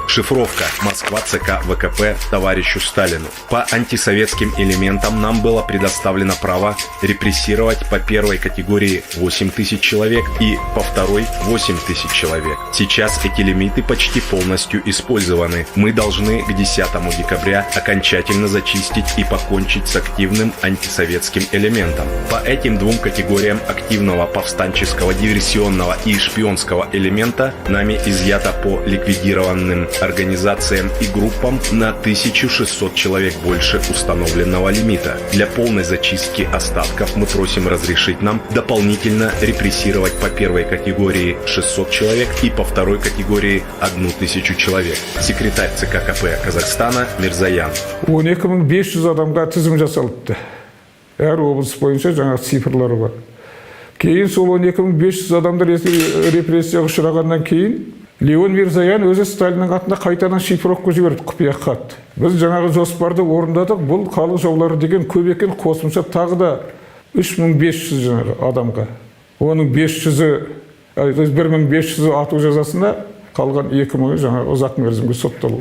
Шифровка. Москва, ЦК ВКП товарищу Сталину. По антисоветским элементам нам было предоставлено право репрессировать по первой категории 8 тысяч человек и по второй 8 тысяч человек. Сейчас эти лимиты почти полностью использованы. Мы должны к 10 декабря окончательно зачистить и покончить с активным антисоветским элементом. По этим двум категориям активного повстанческого, диверсионного и шпионского элемента нами изъято по ликвидированным организациям и группам на 1600 человек больше установленного лимита. Для полной зачистки остатков мы просим разрешить нам дополнительно репрессировать по первой категории 600 человек и по второй категории 1000 человек. Секретарь ЦК КП Казахстана Мирзоян. 12500 адамға тізім жасалыпты. Әр облыс бойынша жаңа цифрлары бар. Кейін сол 12500 адамдар репрессияға ұшырағаннан кейін Леон Мирзоян өзі Сталиннің атына қайтадан шифровка жіберді, құпия хат. Біз жаңағы жоспарды орындадық, бұл халық жаулары деген көп екен, қосымша тағы да 3500 жаңағы адамға. Оның 1500 ату жазасында қалған 2000 жаңағы ұзақ мерзімге сотталу.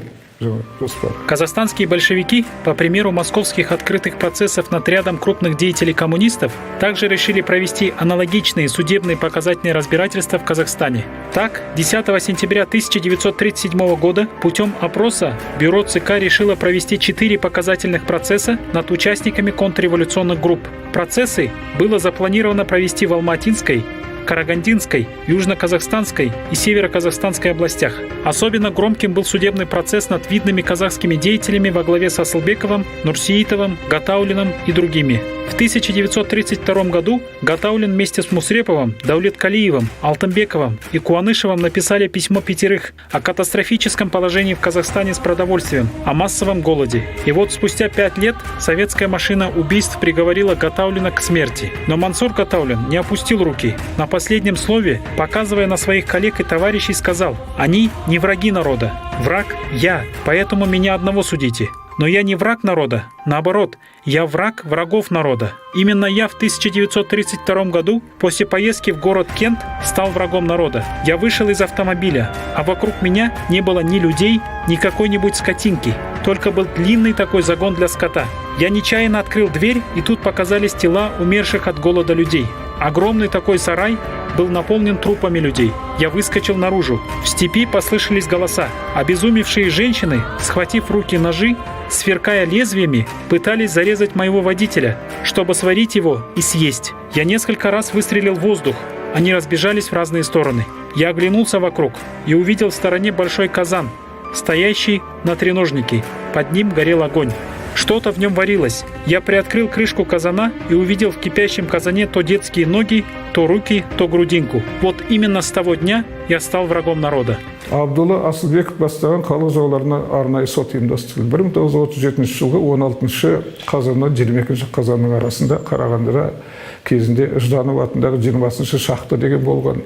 Казахстанские большевики, по примеру московских открытых процессов над рядом крупных деятелей коммунистов, также решили провести аналогичные судебные показательные разбирательства в Казахстане. Так, 10 сентября 1937 года путем опроса бюро ЦК решило провести 4 показательных процесса над участниками контрреволюционных групп. Процессы было запланировано провести в Алматинской, Карагандинской, Южно-Казахстанской и Северо-Казахстанской областях. Особенно громким был судебный процесс над видными казахскими деятелями во главе с Асылбековым, Нурсиитовым, Гатаулиным и другими. В 1932 году Гатауллин вместе с Мусреповым, Даулеткалиевым, Алтынбековым и Куанышевым написали письмо 5 о катастрофическом положении в Казахстане с продовольствием, о массовом голоде. И вот спустя 5 лет советская машина убийств приговорила Гатауллина к смерти. Но Мансур Гатауллин не опустил руки. На последнем слове, показывая на своих коллег и товарищей, сказал: «Они не враги народа. Враг – я, поэтому меня одного судите». Но я не враг народа, наоборот, я враг врагов народа. Именно я в 1932 году, после поездки в город Кент, стал врагом народа. Я вышел из автомобиля, а вокруг меня не было ни людей, ни какой-нибудь скотинки. Только был длинный такой загон для скота. Я нечаянно открыл дверь, и тут показались тела умерших от голода людей. Огромный такой сарай был наполнен трупами людей. Я выскочил наружу. В степи послышались голоса. Обезумевшие женщины, схватив в руки ножи, сверкая лезвиями, пытались зарезать моего водителя, чтобы сварить его и съесть. Я несколько раз выстрелил в воздух. Они разбежались в разные стороны. Я оглянулся вокруг и увидел в стороне большой казан, стоящий на треножнике. Под ним горел огонь. Что-то в нем варилось. Я приоткрыл крышку казана и увидел в кипящем казане то детские ноги, то руки, то грудинку. Вот именно с того дня я стал врагом народа. Абдулла Асылбеков бастаған халық жауларына арнайы сот ұйымдастырылды. 1937 жылғы 16 қазаннан 22 қазанның арасында Қарағандыда кезінде Жданов атындағы 20 шахта деген болған.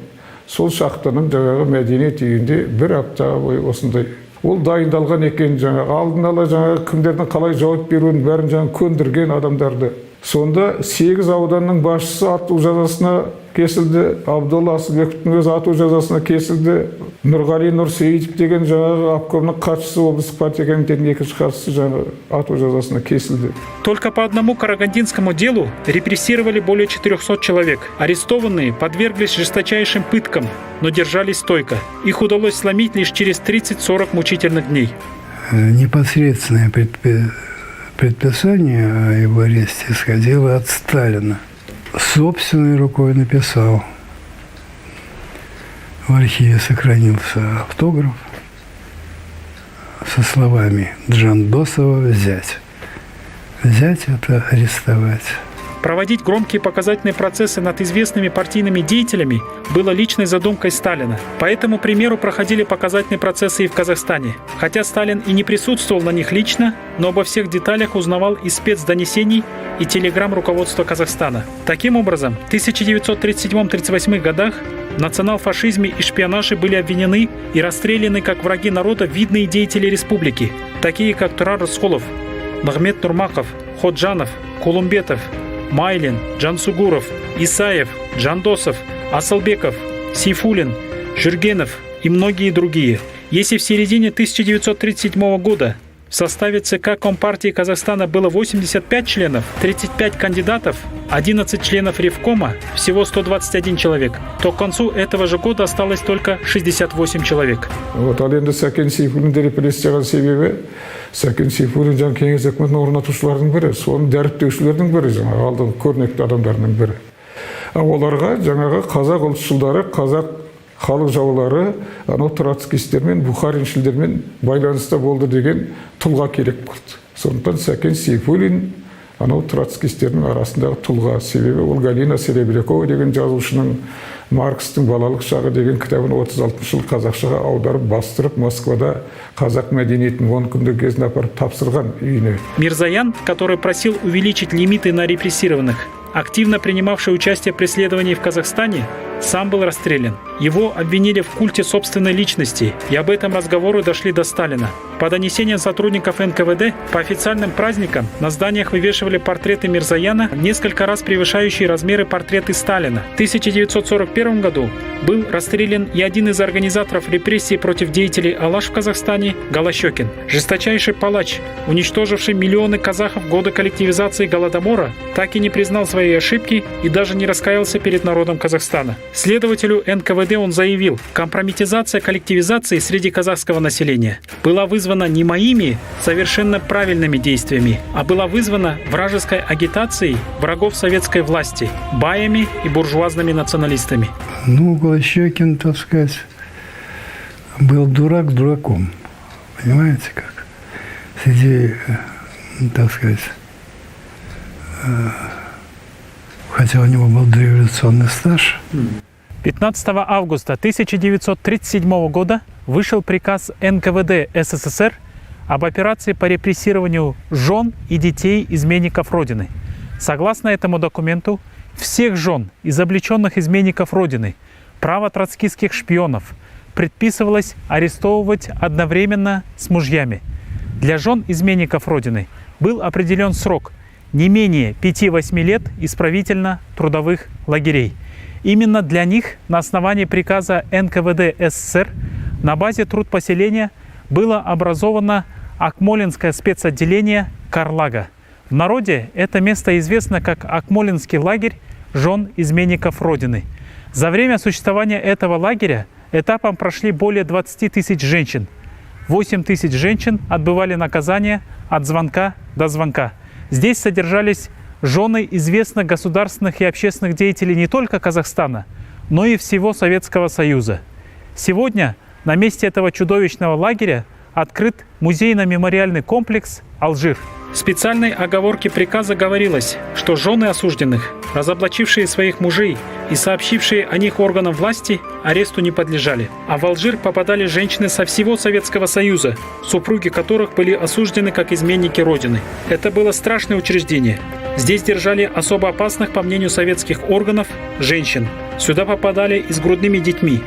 Сол шахтаның жаңағы мәдениет үйінде бір апта бойы осындай ол дайындалған екен, жаңағы алдын ала жаңағы кімдердің қалай жауап беруін бәрін жаңағы көндірген адамдарды. Сонда 8 ауданның басшысы ату жазасына кесілді, Абдулла Асылбековтың өз ату жазасына кесілді, Нұрғали Нұрсейітов деген жаңағы обкомның хатшысы, облыстық партия комитетінің екінші хатшысы жаңағы ату жазасына кесілді. Только по одному карагандинскому делу репрессировали более 400 человек. Арестованные подверглись жесточайшим пыткам, но держались стойко. Их удалось сломить лишь через 30-40 мучительных дней. Непосредственное предписание о его аресте исходило от Сталина. Собственной рукой написал. В архиве сохранился автограф со словами «Джандосова взять». Взять – это арестовать. Проводить громкие показательные процессы над известными партийными деятелями было личной задумкой Сталина. По этому примеру проходили показательные процессы и в Казахстане. Хотя Сталин и не присутствовал на них лично, но обо всех деталях узнавал из спецдонесений и телеграмм руководства Казахстана. Таким образом, в 1937-1938 годах в национал-фашизме и шпионаже были обвинены и расстреляны как враги народа видные деятели республики, такие как Турар Рысқұлов, Нығмет Нұрмақов, Ходжанов, Кулумбетов, Майлин, Джансугуров, Исаев, Джандосов, Асылбеков, Сейфуллин, Жүргенов и многие другие. Если в середине 1937 года в составе ЦК Компартии Казахстана было 85 членов, 35 кандидатов, 11 членов Ревкома, всего 121 человек, то к концу этого же года осталось только 68 человек. Вот, ал енді Сәкен Сейфуллинді репрессияға себебі, Сәкен Сейфуллин жаңа кеңес үкіметін орнатушылардың бірі, соның дәріптеушілердің бірі, жаңағы алдыңғы көрнекті адамдарының бірі. Оларға жаңағы қазақ ұлтшылдары, қазақ халық жаулары, анау троцкистермен, бухариншілдермен байланыста болды деген тұлға керек болды. Сондықтан Сәкен Сейфуллин анау троцкистердің арасындағы тұлға. Себебі ол Галина Серебрякова деген жазушының Маркстың балалық шағы деген кітабын 36 жыл қазақшаға аударып, бастырып, Москвада қазақ мәдениетін 10 күндік кезін апарып тапсырған үйіне. Мирзоян, который просил увеличить лимиты на репрессированных, активно принимавший участие в преследовании в Казахстане, сам был расстрелян. Его обвинили в культе собственной личности, и об этом разговоры дошли до Сталина. По донесениям сотрудников НКВД, по официальным праздникам на зданиях вывешивали портреты Мирзояна, несколько раз превышающие размеры портреты Сталина. В 1941 году был расстрелян и один из организаторов репрессий против деятелей Алаш в Казахстане – Голощёкин. Жесточайший палач, уничтоживший миллионы казахов в годы коллективизации Голодомора, так и не признал своей ошибки и даже не раскаялся перед народом Казахстана. Следователю НКВД он заявил, компрометизация коллективизации среди казахского населения была вызвана не моими совершенно правильными действиями, а была вызвана вражеской агитацией врагов советской власти, баями и буржуазными националистами. Ну, Голощёкин, так сказать, был дурак дураком. Понимаете как? Среди, так сказать, хотя у него был дореволюционный стаж. 15 августа 1937 года вышел приказ НКВД СССР об операции по репрессированию жен и детей изменников Родины. Согласно этому документу, всех жен изобличенных изменников Родины, право-троцкистских шпионов, предписывалось арестовывать одновременно с мужьями. Для жен изменников Родины был определен срок не менее 5-8 лет исправительно-трудовых лагерей. Именно для них на основании приказа НКВД СССР на базе трудпоселения было образовано Акмолинское спецотделение «Карлага». В народе это место известно как Акмолинский лагерь жен изменников Родины. За время существования этого лагеря этапом прошли более 20 тысяч женщин. 8 тысяч женщин отбывали наказание от звонка до звонка. Здесь содержались жены известных государственных и общественных деятелей не только Казахстана, но и всего Советского Союза. Сегодня на месте этого чудовищного лагеря открыт музейно-мемориальный комплекс «Алжир». В специальной оговорке приказа говорилось, что жены осужденных, разоблачившие своих мужей и сообщившие о них органам власти, аресту не подлежали. А в Алжир попадали женщины со всего Советского Союза, супруги которых были осуждены как изменники Родины. Это было страшное учреждение. Здесь держали особо опасных, по мнению советских органов, женщин. Сюда попадали и с грудными детьми.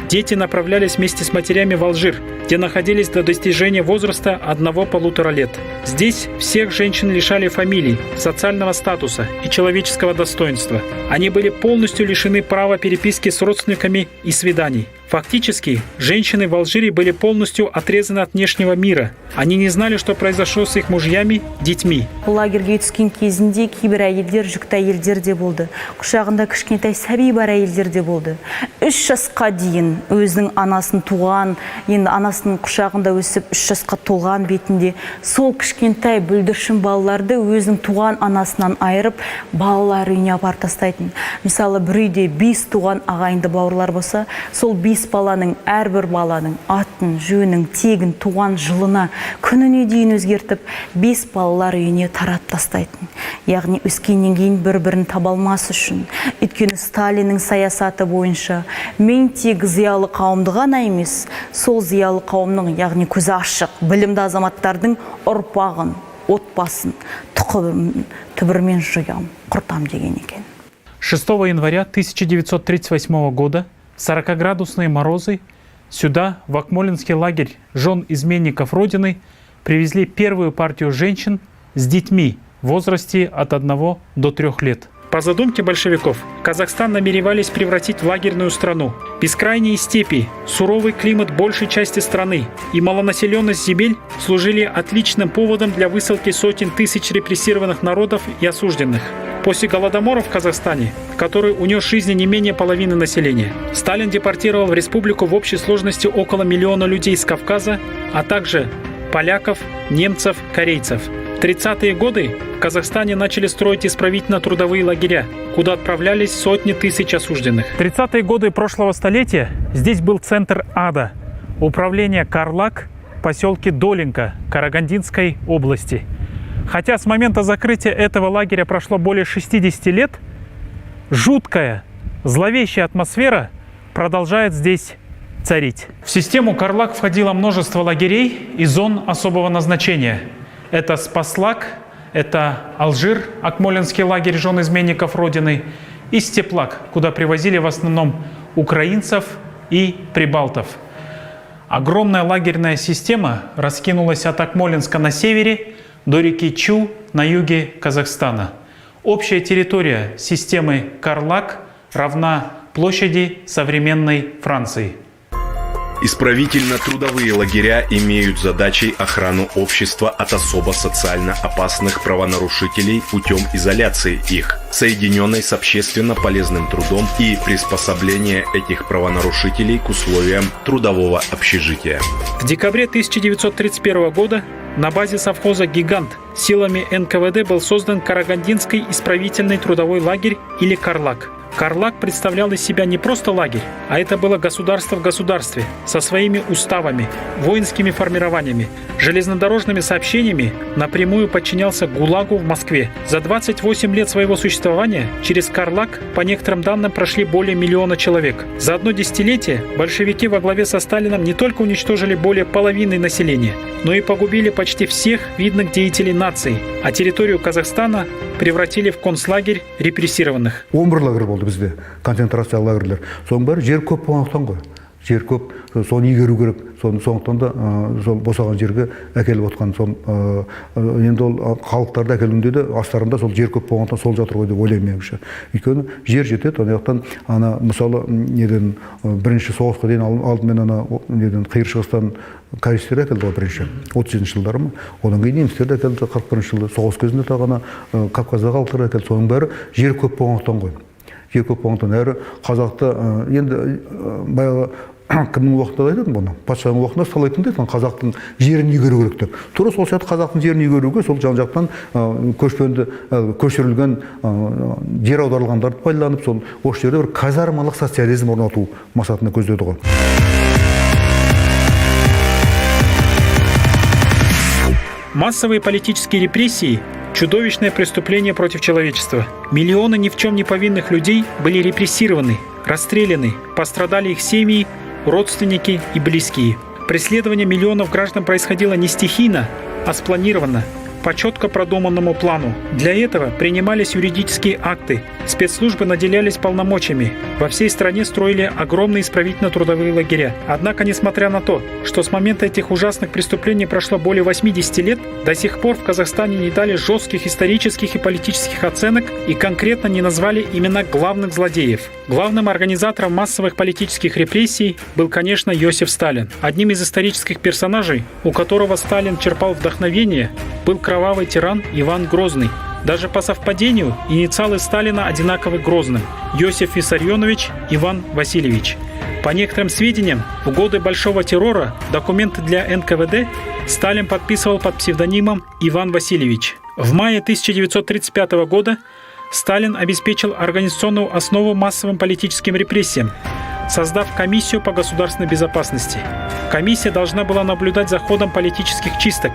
Дети направлялись вместе с матерями в Алжир, где находились до достижения возраста 1-1,5 лет. Здесь всех женщин лишали фамилий, социального статуса и человеческого достоинства. Они были полностью лишены права переписки с родственниками и свиданий. Фактически, женщины в Алжире были полностью отрезаны от внешнего мира. Они не знали, что произошло с их мужьями, детьми. Лагерге түскен кезінде кейбір әйелдер жүкті әйелдер де болды. Құшағында кішкентай сәби бар әйелдер де болды. 3 жасқа дейін өзінің анасын туған, енді анасының құшағында өсіп 3 жасқа толған бетінде сол кішкентай бүлдіршін балаларды өзінің туған анасынан айырып, балалар үйіне апарып тастайтын. Мысалы, бір үйде 5 туған ағайынды бауырлар болса, сол 5 баланың, әрбір баланың атын, жөнін, тегін, туған жылына, күніне дейін өзгертіп, 5 балалар үйіне тарап тастайтын. Яғни өскеннен кейін бір-бірін таба алмас үшін. Өйткені Сталиннің саясаты бойынша мен тек зиялы қауымды ғана емес, сол зиялы қауымның, яғни көзі ашық, білімді азаматтардың ұрпағын, отбасын, түбірмен жоям, құртам деген екен. 6 января 1938 года 40-градусные морозы сюда, в Акмолинский лагерь жен изменников Родины, привезли первую партию женщин с детьми в возрасте от 1 до 3 лет. По задумке большевиков, Казахстан намеревались превратить в лагерную страну. Бескрайние степи, суровый климат большей части страны и малонаселенность земель служили отличным поводом для высылки сотен тысяч репрессированных народов и осужденных. После Голодомора в Казахстане, который унес жизни не менее половины населения, Сталин депортировал в республику в общей сложности около 1 миллиона людей с Кавказа, а также поляков, немцев, корейцев. В 30-е годы в Казахстане начали строить исправительно-трудовые лагеря, куда отправлялись сотни тысяч осужденных. В 30-е годы прошлого столетия здесь был центр ада, управление Карлаг в поселке Долинка Карагандинской области. Хотя с момента закрытия этого лагеря прошло более 60 лет, жуткая, зловещая атмосфера продолжает здесь царить. В систему Карлаг входило множество лагерей и зон особого назначения. Это Спаслаг, это Алжир, Акмолинский лагерь жен изменников Родины, и Степлаг, куда привозили в основном украинцев и прибалтов. Огромная лагерная система раскинулась от Акмолинска на севере до реки Чу на юге Казахстана. Общая территория системы Карлаг равна площади современной Франции. Исправительно-трудовые лагеря имеют задачей охрану общества от особо социально опасных правонарушителей путем изоляции их, соединенной с общественно полезным трудом и приспособления этих правонарушителей к условиям трудового общежития. В декабре 1931 года на базе совхоза «Гигант» силами НКВД был создан Карагандинский исправительный трудовой лагерь или Карлак. Карлак представлял из себя не просто лагерь, а это было государство в государстве, со своими уставами, воинскими формированиями, железнодорожными сообщениями, напрямую подчинялся ГУЛАГу в Москве. За 28 лет своего существования через Карлак, по некоторым данным, прошли более 1 миллиона человек. За одно десятилетие большевики во главе со Сталином не только уничтожили более половины населения, но и погубили почти всех видных деятелей нации, а территорию Казахстана превратили в концлагерь репрессированных. 11 лагерь болды бізде, концентрация лагерлер. Соның бәрі жер көп болғандықтан ғой. Жер көп, соны игеру керек. Сондықтан да сол босаған жерге әкеліп отқан. Енді ол халықтарды әкелуінде де астарында сол жер көп болғандықтан сол жатыр ғой деп ойлаймын меніңше. Өйткені жер жетеді, ондақтан ана мысалы неден бірінші соғысқа дейін алдымен ана неден қиыр шығыстан кореецтер әкелді ғой бірінші 37 жылдары ма. Одан кейін немістер әкелді 41 жылы. Соғыс кезінде тағана Кавказдағы халықтар әкелді. Соның бәрі жер көп болғандықтан ғой. Жер көп болғандықтан әрі қазақты енді баяғы кімнің уақытында айтатын бұны? Патшаның уақытында стал айтатын қазақтың жерін игеру керек деп. Тура сол сияқты қазақтың жерін игеруге сол жан-жақтан көшпенді көшірілген жер аударылғандарды пайдаланып, сол осы жерде бір казармалық социализм орнату мақсатына көздеді ғой. Массовые политические репрессии – чудовищное преступление против человечества. Миллионы ни в чем не повинных людей были репрессированы, расстреляны, пострадали их семьи, родственники и близкие. Преследование миллионов граждан происходило не стихийно, а спланированно, по четко продуманному плану. Для этого принимались юридические акты, спецслужбы наделялись полномочиями. Во всей стране строили огромные исправительно-трудовые лагеря. Однако, несмотря на то, что с момента этих ужасных преступлений прошло более 80 лет, до сих пор в Казахстане не дали жестких исторических и политических оценок и конкретно не назвали имена главных злодеев. Главным организатором массовых политических репрессий был, конечно, Иосиф Сталин. Одним из исторических персонажей, у которого Сталин черпал вдохновение, был кровавый тиран Иван Грозный. Даже по совпадению инициалы Сталина одинаковы Грозным – Иосиф Виссарионович Иван Васильевич. По некоторым сведениям, в годы Большого террора документы для НКВД Сталин подписывал под псевдонимом Иван Васильевич. В мае 1935 года Сталин обеспечил организационную основу массовым политическим репрессиям, создав комиссию по государственной безопасности. Комиссия должна была наблюдать за ходом политических чисток.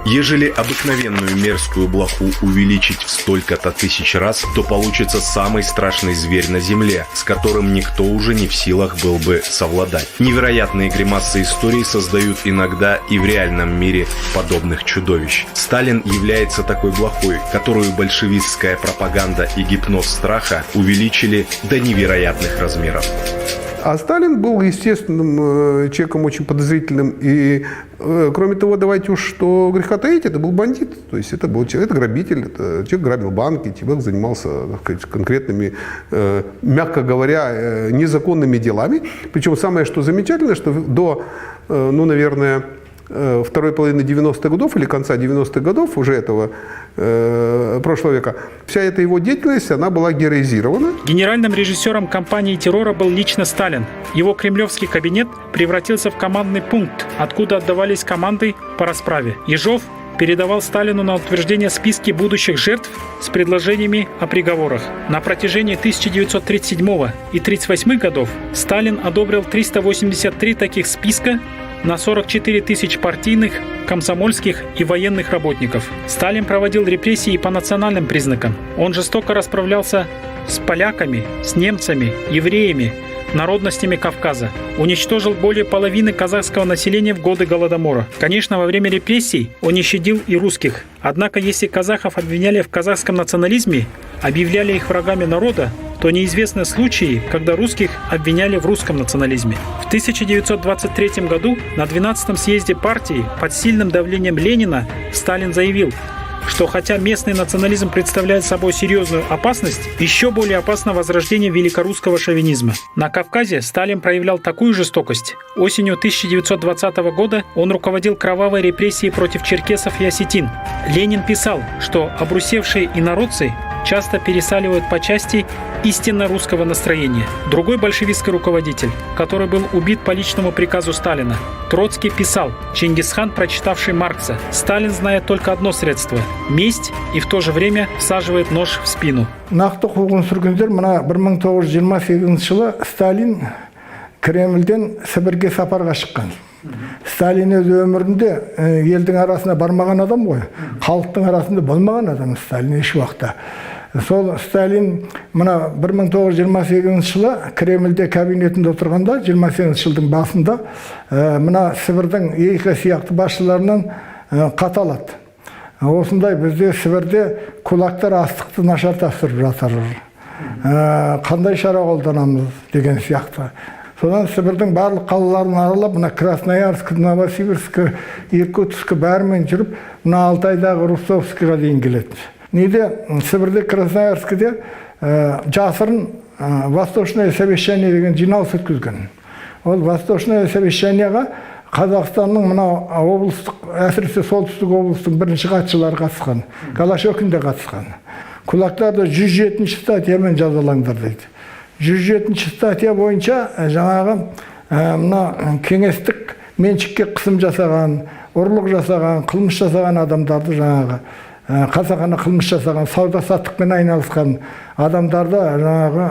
Ежели обыкновенную мерзкую блоху увеличить в столько-то тысяч раз, то получится самый страшный зверь на земле, с которым никто уже не в силах был бы совладать. Невероятные гримасы истории создают иногда и в реальном мире подобных чудовищ. Сталин является такой блохой, которую большевистская пропаганда и гипноз страха увеличили до невероятных размеров. А Сталин был естественным человеком, очень подозрительным. И, кроме того, давайте уж что греха таить, это был бандит. То есть это был человек, это грабитель, это человек грабил банки, человек занимался, так сказать, конкретными, мягко говоря, незаконными делами. Причем самое, что замечательно, что до, ну, наверное, второй половины 90-х годов или конца 90-х годов уже этого прошлого века, вся эта его деятельность, она была героизирована. Генеральным режиссером кампании террора был лично Сталин. Его кремлевский кабинет превратился в командный пункт, откуда отдавались команды по расправе. Ежов передавал Сталину на утверждение списки будущих жертв с предложениями о приговорах. На протяжении 1937 и 1938 годов Сталин одобрил 383 таких списка на 44 тысяч партийных, комсомольских и военных работников. Сталин проводил репрессии по национальным признакам. Он жестоко расправлялся с поляками, с немцами, евреями, народностями Кавказа. Уничтожил более половины казахского населения в годы Голодомора. Конечно, во время репрессий он не щадил и русских. Однако, если казахов обвиняли в казахском национализме, объявляли их врагами народа, то неизвестны случаи, когда русских обвиняли в русском национализме. В 1923 году на 12-м съезде партии под сильным давлением Ленина Сталин заявил, что хотя местный национализм представляет собой серьезную опасность, еще более опасно возрождение великорусского шовинизма. На Кавказе Сталин проявлял такую жестокость. Осенью 1920 года он руководил кровавой репрессией против черкесов и осетин. Ленин писал, что обрусевшие инородцы часто пересаливают по части истинно русского настроения. Другой большевистский руководитель, который был убит по личному приказу Сталина, Троцкий, писал: Чингисхан, прочитавший Маркса: «Сталин знает только одно средство – месть, и в то же время всаживает нож в спину». Нақты қуғын-сүргіндер мына 1928 жылы Сталин Кремльден Сібірге сапарға шыққан. Сталин өз өмірінде елдің арасында бармаған адам ғой, халықтың арасында болмаған адам Сталин еш уақытта. Сол Сталин мына 1928 жылы Кремльде кабинетінде отырғанда, 28 жылдың басында мына Сібірдің екі сияқты басшыларынан хат алады. Осындай бізде Сібірде кулактар астықты нашар тапсырып жатыр. Қандай шара қолданамыз деген сияқты. Содан Сібірдің барлық қалаларын аралап, мына Красноярск, Новосибирск, Иркутск бәрімен жүріп, мына Алтайдағы Ростовскіға дейін келеді. Неде Сібірде, Красноярскіде жасырын Восточное совещание деген жиналыс өткізген. Ол Восточное совещанияға Қазақстанның мына облыстық, әсіресе солтүстік облыстың бірінші хатшылары қатысқан, Голощекин де қатысқан. Кулактарды 107 статьямен жазалаңдар дейді. 107 статья бойынша жаңағы мына кеңестік меншікке қысым жасаған, ұрлық жасаған, қылмыс жасаған адамдарды жаңағы қасақана қылмыс жасаған, сауда-саттықпен айналысқан адамдарды жаңағы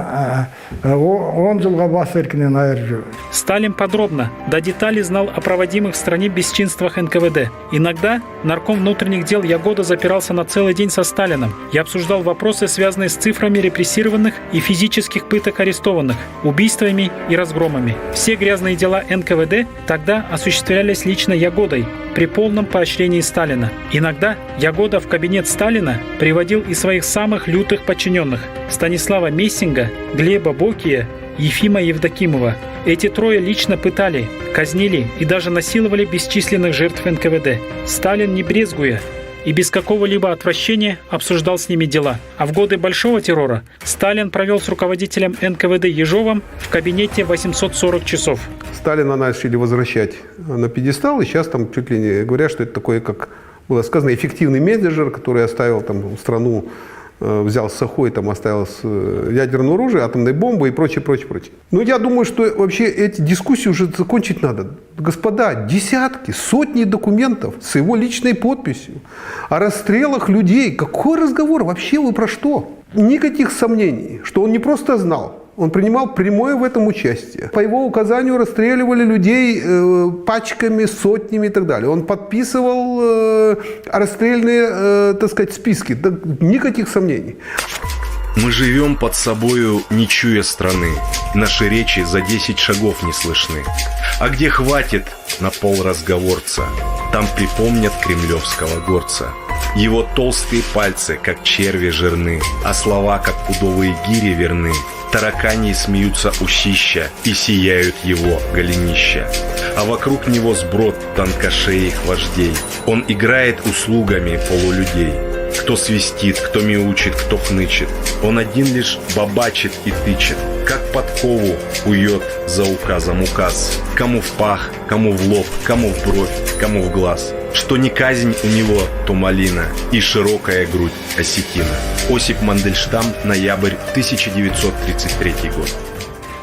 10 жылға бас еркінен айырып жіберді. Сталин подробно, до деталей знал о проводимых в стране бесчинствах НКВД. Иногда нарком внутренних дел Ягода запирался на целый день со Сталином и обсуждал вопросы, связанные с цифрами репрессированных и физических пыток арестованных, убийствами и разгромами. Все грязные дела НКВД тогда осуществлялись лично Ягодой при полном поощрении Сталина. Иногда Ягода в кабинет Сталина приводил и своих самых лютых подчиненных – Станислава Мессинга, Глеба Бокия, Ефима Евдокимова. Эти трое лично пытали, казнили и даже насиловали бесчисленных жертв НКВД. Сталин, не брезгуя и без какого-либо отвращения, обсуждал с ними дела. А в годы Большого террора Сталин провел с руководителем НКВД Ежовым в кабинете 840 часов. Сталина начали возвращать на пьедестал, и сейчас там чуть ли не говорят, что это такой, как было сказано, эффективный менеджер, который оставил там страну, взял с Сахой, там оставил ядерное оружие, атомной бомбы и прочее, прочее, прочее. Но я думаю, что вообще эти дискуссии уже закончить надо. Господа, десятки, сотни документов с его личной подписью о расстрелах людей. Какой разговор? Вообще вы про что? Никаких сомнений, что он не просто знал. Он принимал прямое в этом участие. По его указанию расстреливали людей пачками, сотнями и так далее. Он подписывал расстрельные, так сказать, списки. Да, никаких сомнений. Мы живем под собою, не чуя страны. Наши речи за 10 шагов не слышны. А где хватит на полразговорца, там припомнят кремлевского горца. Его толстые пальцы, как черви, жирны, а слова, как пудовые гири, верны. Таракани смеются усища и сияют его голенища. А вокруг него сброд тонкошеих вождей. Он играет услугами полулюдей. Кто свистит, кто мяучит, кто хнычет. Он один лишь бабачит и тычет. Как подкову кует за указом указ. Кому в пах, кому в лоб, кому в бровь, кому в глаз. Что не казнь у него, то малина и широкая грудь осетина. Осип Мандельштам, ноябрь 1933 год.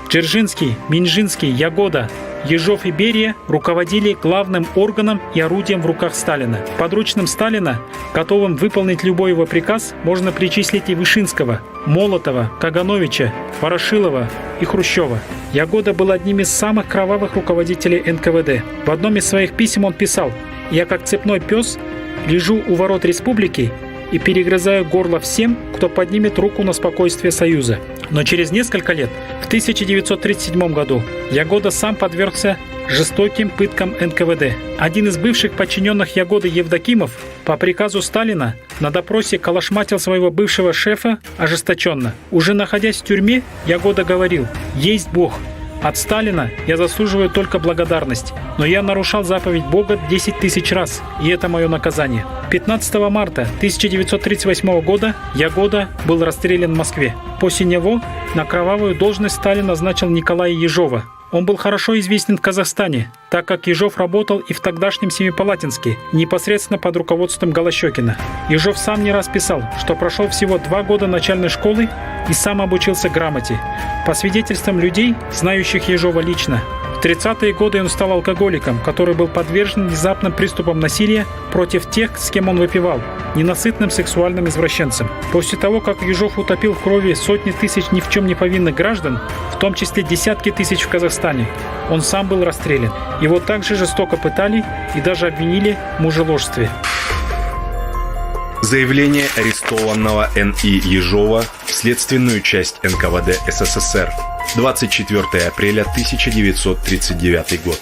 Дзержинский, Минжинский, Ягода, Ежов и Берия руководили главным органом и орудием в руках Сталина. Подручным Сталина, готовым выполнить любой его приказ, можно причислить и Вышинского, Молотова, Кагановича, Ворошилова и Хрущева. Ягода был одним из самых кровавых руководителей НКВД. В одном из своих писем он писал: «Я, как цепной пес, лежу у ворот республики и перегрызаю горло всем, кто поднимет руку на спокойствие Союза». Но через несколько лет, в 1937 году, Ягода сам подвергся жестоким пыткам НКВД. Один из бывших подчиненных Ягоды, Евдокимов, по приказу Сталина на допросе калашматил своего бывшего шефа ожесточенно. Уже находясь в тюрьме, Ягода говорил: «Есть Бог. От Сталина я заслуживаю только благодарность, но я нарушал заповедь Бога 10 тысяч раз, и это мое наказание». 15 марта 1938 года Ягода был расстрелян в Москве. После него на кровавую должность Сталин назначил Николая Ежова. Он был хорошо известен в Казахстане, так как Ежов работал и в тогдашнем Семипалатинске, непосредственно под руководством Голощёкина. Ежов сам не раз писал, что прошел всего 2 года начальной школы и сам обучился грамоте. По свидетельствам людей, знающих Ежова лично, в 30-е годы он стал алкоголиком, который был подвержен внезапным приступам насилия против тех, с кем он выпивал, ненасытным сексуальным извращенцем. После того, как Ежов утопил в крови сотни тысяч ни в чем не повинных граждан, в том числе десятки тысяч в Казахстане, он сам был расстрелян. Его также жестоко пытали и даже обвинили в мужеложстве. Заявление арестованного Н.И. Ежова в следственную часть НКВД СССР. 24 апреля 1939 год.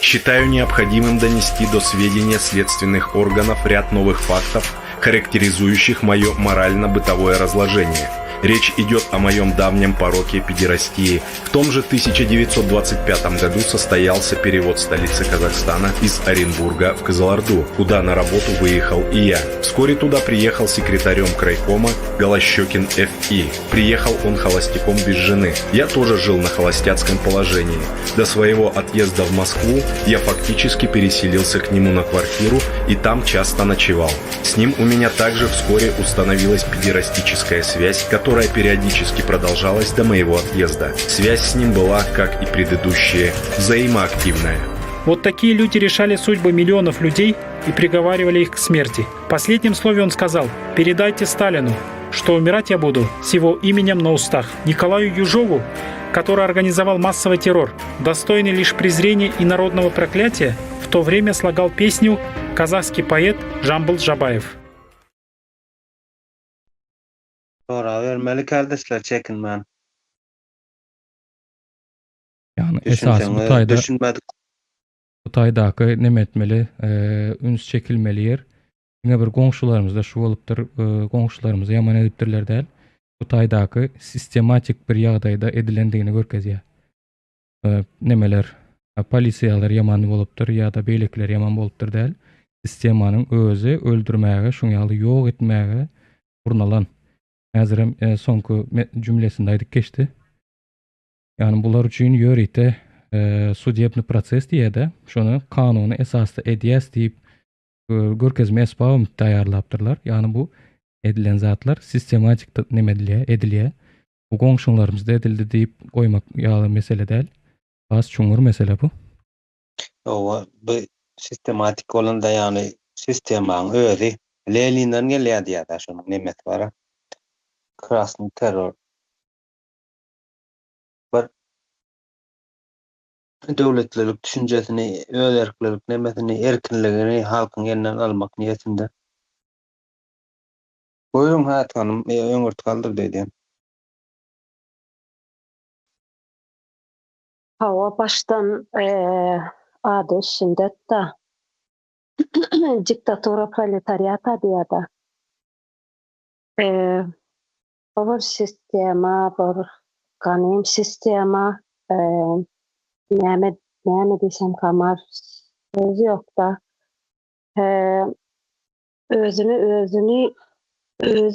Считаю необходимым донести до сведения следственных органов ряд новых фактов, характеризующих мое морально-бытовое разложение. Речь идет о моем давнем пороке педерастии. В том же 1925 году состоялся перевод столицы Казахстана из Оренбурга в Кызылорду, куда на работу выехал и я. Вскоре туда приехал секретарем крайкома Голощёкин Ф.И. Приехал он холостяком без жены. Я тоже жил на холостяцком положении. До своего отъезда в Москву я фактически переселился к нему на квартиру и там часто ночевал. С ним у меня также вскоре установилась педерастическая связь, которая периодически продолжалась до моего отъезда. Связь с ним была, как и предыдущие, взаимоактивная. Вот такие люди решали судьбы миллионов людей и приговаривали их к смерти. В последнем слове он сказал: «Передайте Сталину, что умирать я буду с его именем на устах». Николаю Ежову, который организовал массовый террор, достойный лишь презрения и народного проклятия, в то время слагал песню казахский поэт Жамбыл Жабаев. Vermeli kardeşler çekinmen. Yani esas bu taydaki nemetmeli, üns çekilmeli yer. Yine bir goňşularymyz da şu bolupdyr, goňşularymyz ýaman edipdirler däl. Bu taýdaky sistematik bir ýagdaýda edilendigini görkezýär. Nemeler, polisiýalar ýaman bolupdyr ýa-da beýlekler ýaman bolupdyr däl. Sistemanyň özü öldürmäge, şuňaly ýok etmäge urnalan. Häzirem soňky jümlesinde aýdyp geçdi. Yani bular üçin ýörite судебный процесс diýede, şonu kanuny esasda edýäs diýip görkezme esbabym taýýarlapdyrlar. Yani bu edilen zatlar sistematik edilýär. Bu goňşularymyzda edildi diýip goýmak ýaly mesele däl. Bas çuňur mesele bu. Bu sistematik olan da yani sistemaň özü Leninden gelýär diýär şonu nemet bar. Krasny terror. Bir döwletlilik düşünjesini, öýerklilik nemetini, erkinligini halkyň elinden almak niýetinde. Goýun hatanyň öňürt kaldyr diýdim. Hava baştan adı şiddet da diktatura proletariata diýär. Bir sistema, bir kanem sistema, näme desem kamar özü yok da özünü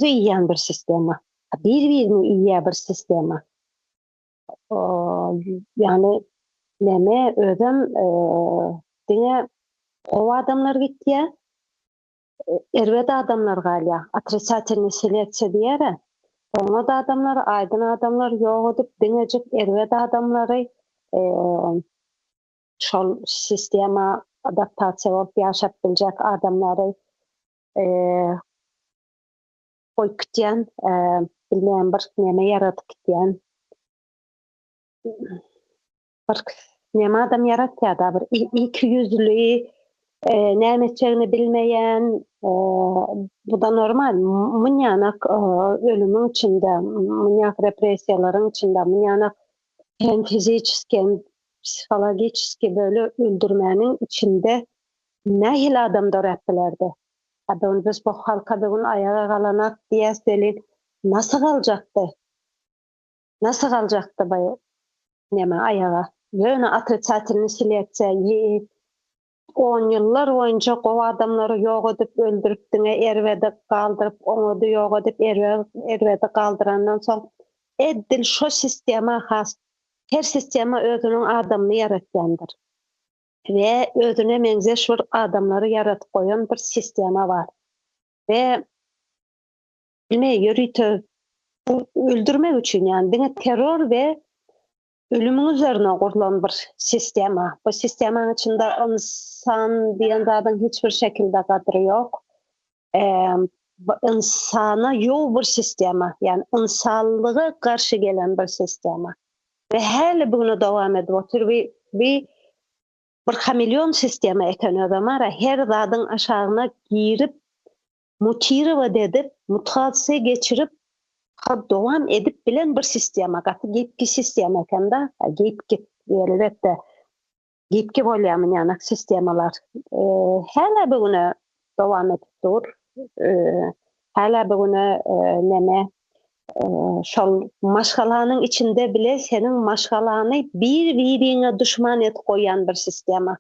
yiyen bir sistema. Bir-birini yiyen bir sistema. Yani näme özüm diňe o adamlar gitdi. Erwede adamlar galya. Отрицательный селекция diýär. Ona da adamlar, aydın adamlar ýok edip, diňejik erwede adamlary şol sistema adaptasiýa bolup ýaşap biljek adamlary goýup gitýän, bilmeýän bir näme ýaratyp gitýän. Bir näme adam yaratýar da bir iki yüzlü, näme etjegini bilmeýän, bu da normal. Munyanak ölümün içinde, munyak represiýalaryň içinde, munyanak hem fiziski hem psikologiki böyle öldürmenin içinde nähil adamlar etdilerdi. Adam biz bu halka bugün ayağa kalanak diýäseli nasıl kalacaktı? Nasıl kalacaktı bu näme ayağa? Ýöne отрицательный селекция 10 ýyllar boýunça gowy adamlary ýok edip öldürüp diňe erwede galdyryp, onu da ýok edip erwede galdyrandan soň eddil şo sistema has Her sistema özünün adamını yaratgandyr. Ve özüne menzeş bir adamları yaratıp koyan bir sistema var. Ve yürütü öldürmek üçün yani dine terör ve ölümün üzerine kurulan bir sistema. Bu sistemanın içinde insan diyen zaten hiçbir şekilde kadri yok. İnsana yol bir sistema. Yani insanlığa karşı gelen bir sistema. Ve her bunu devam ediyor. Bir kamilyon sistema ekonomi var. Her zadın aşağına girip motive edip, mutasiye geçirip devam edip bilen bir sistema. Gipki sistema ekanda, gipki elbette gipki bolýan yani sistemalar. Hala bunu devam edip dur. Hala bunu neme şol maşgalanyň içinde bile senin maşgalany bir-birine düşman edip koyan bir sistema.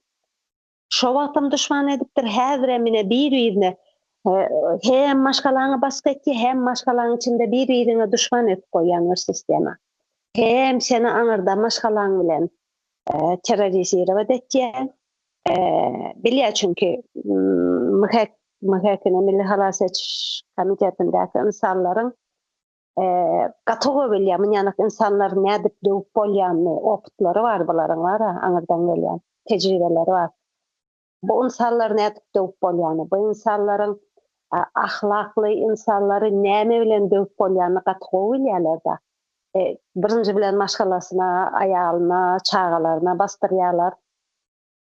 Şo wagtym düşman edipdir, häzir emine bir-birine hem maşgalany basketdi, hem maşgalanyň içinde bir-birine düşman edip koyan bir sistema. Hem seni aňyrda maşgalaň bilen terrorizire edetdi. Bilýär çünki Muhakeme Milli Halas Etiş Komitetindäki insanlaryň gatygy bilýär, ýani insanlar nädip döwüp bolýany opytlary var bularyň var, aňyrdan gelýän tejribeleri var. Bu insanlar nädip döwüp bolýany, bu insanlaryň ahlakly insanlary näme bilen döwüp bolýany gatygy bilýärler da. Birinji bilen maşgalasyna, aýalyna, çağalaryna bastyrýarlar.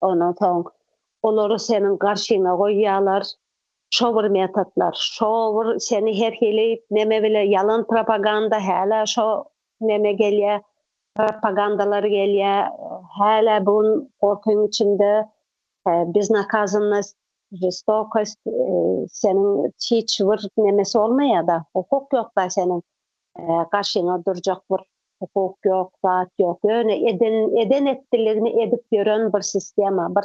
Ondan soň olary senin garşyna goýýarlar. Şo bir metodlar, şo bir seni her hili neme bile yalan propaganda, hala şo neme gelýär, propagandalar gelýär, hala bun korkuň içinde biz nakazynys, жестокость, senin hiç bir nemesi olmaýar da, hukuk ýok da senin karşyna durjak bir hukuk ýok, zat ýok. Eden etdiligini edip ýören bir sistema, bir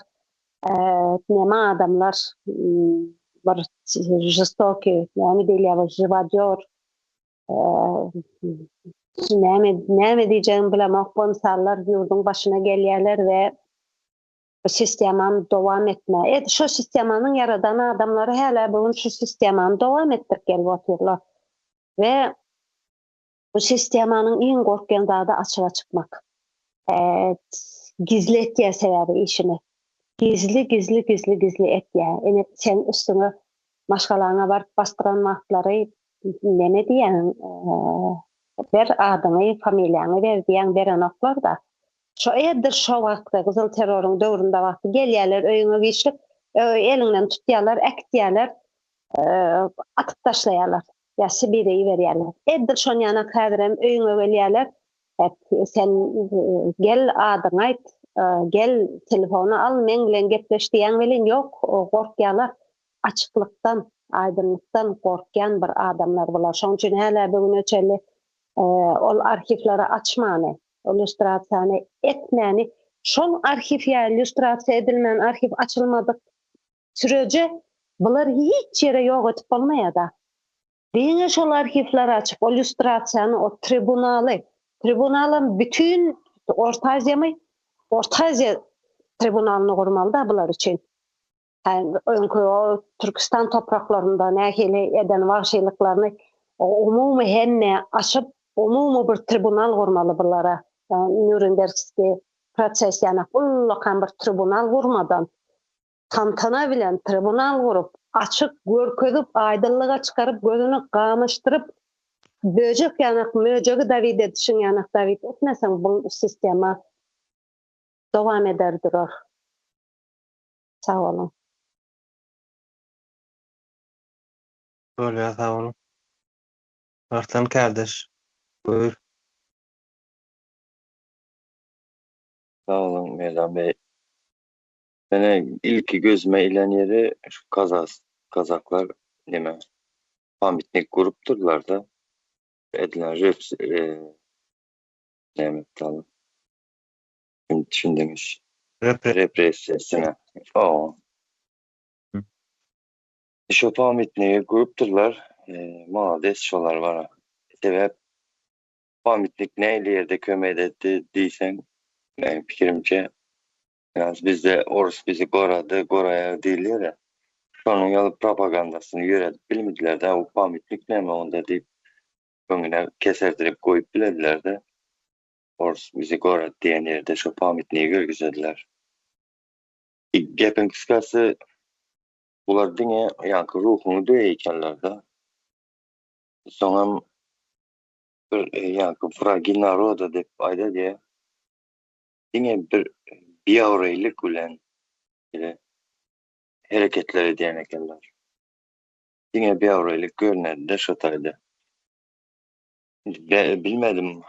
neme adamlar bir жестокий, yani bilýär, живодёр, näme diýeceğimi bilemok, bu insanlar ýurdun başyna gelýärler we bu sistemany dowam etme. Şu sistemanyň yaradan adamlary hala bu şu sistemany dowam etdirip gelip oturlar. Ve bu sistemanyň iň gorkýan zady açyğa çykmak. Gizletýär sebebi işini. Gizli etýär. Ene sen üstüňe maşgalaňa barıp bastıran wagtlary neme diýen? Bir adyny, familiýany berdiň berenoklar da. Şo edir şo wagtda gyzyl terrorun döwründe wagty gelýärler, öýüňe geçip elinden tutýarlar, äktýärler, atyp taşlaýarlar. Ya Sibiriýa berýärler. Edir şo ýana häzirem öýüňe gelýärler. Sen gel adyň aýt, gel telefonu al, men bilen gepleşdiýän bilen ýok, gorkýarlar. Açıklıktan, aydınlıktan korkyan bir adamlar bular. Şoň üçin hala bugün öçeli ol arhivleri açmany, illüstrasiýany etmäni, şol arhiv ýa illüstrasiýa edilmän arhiv açylmadyk sürece bular hiç ýere ýok etip bolmaýar da. Diňe şol arhivleri açyp, illüstrasiýany, o tribunalyn bütün Orta Aziýa tribunalyny gurmaly da bular üçin. Öňkü o Türkistan topraklarında nähili eden wagşylyklaryny umumy hemme açyp, umumy bir tribunal gurmaly bulara. Nürnbergski proses ýani ullakan bir tribunal gurmadan, tantana bilen tribunal gurup, açyk görkezip, aýdynlyga çykaryp, gözüni gamaşdyryp, böjek ýanak möjegi David edişiň ýanak David etmeseň bu sistema dowam ederdir. Sağ olun. Öyle sağ olun. Artan kardeş. Buyur. Sağ olun Meydan Bey. Bana ilk gözüme ilen yeri şu Kazaklar neme pamitnik grupturlar da edilen neme talı. Düşündüğümüz represiyasına. O. Şu pamitnik grupturlar. Malades şolar var. Sebep pamitlik neyle yerde kömek etti diysen, benim fikrimce, yani bizde Orus bizi koradı, koraya değiller ya. Sonun yalı propagandasını yöretip bilmediler de o pamitlik ne mi onda deyip önüne keserdirip koyup bilediler de Orus bizi koradı diyen yerde şu pamitliği görgüzediler. Gepin kıskası bular dine yankı ruhunu döyeykenler de sonra bir yankı fragil naroda deyip ayda diye dine bir avraylık ulen hareketleri diyen ekenler. Dine bir avraylık görünedi de şataydı. Bilmedim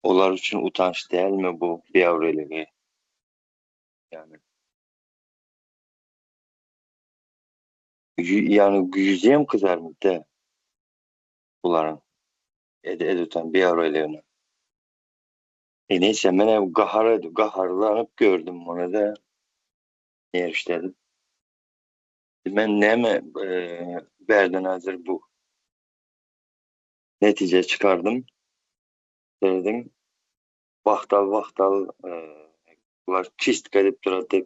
onlar için utanç değil mi bu bir avraylığı? Yani yüzeyim kızar mı de bunların edüten bir avrayılığını. Neyse ben hep gaharlanıp gördüm onu da ne işledim. Ben ne mi verden hazır bu netice çıkardım. Dedim vaktal bunlar çist edip duradı.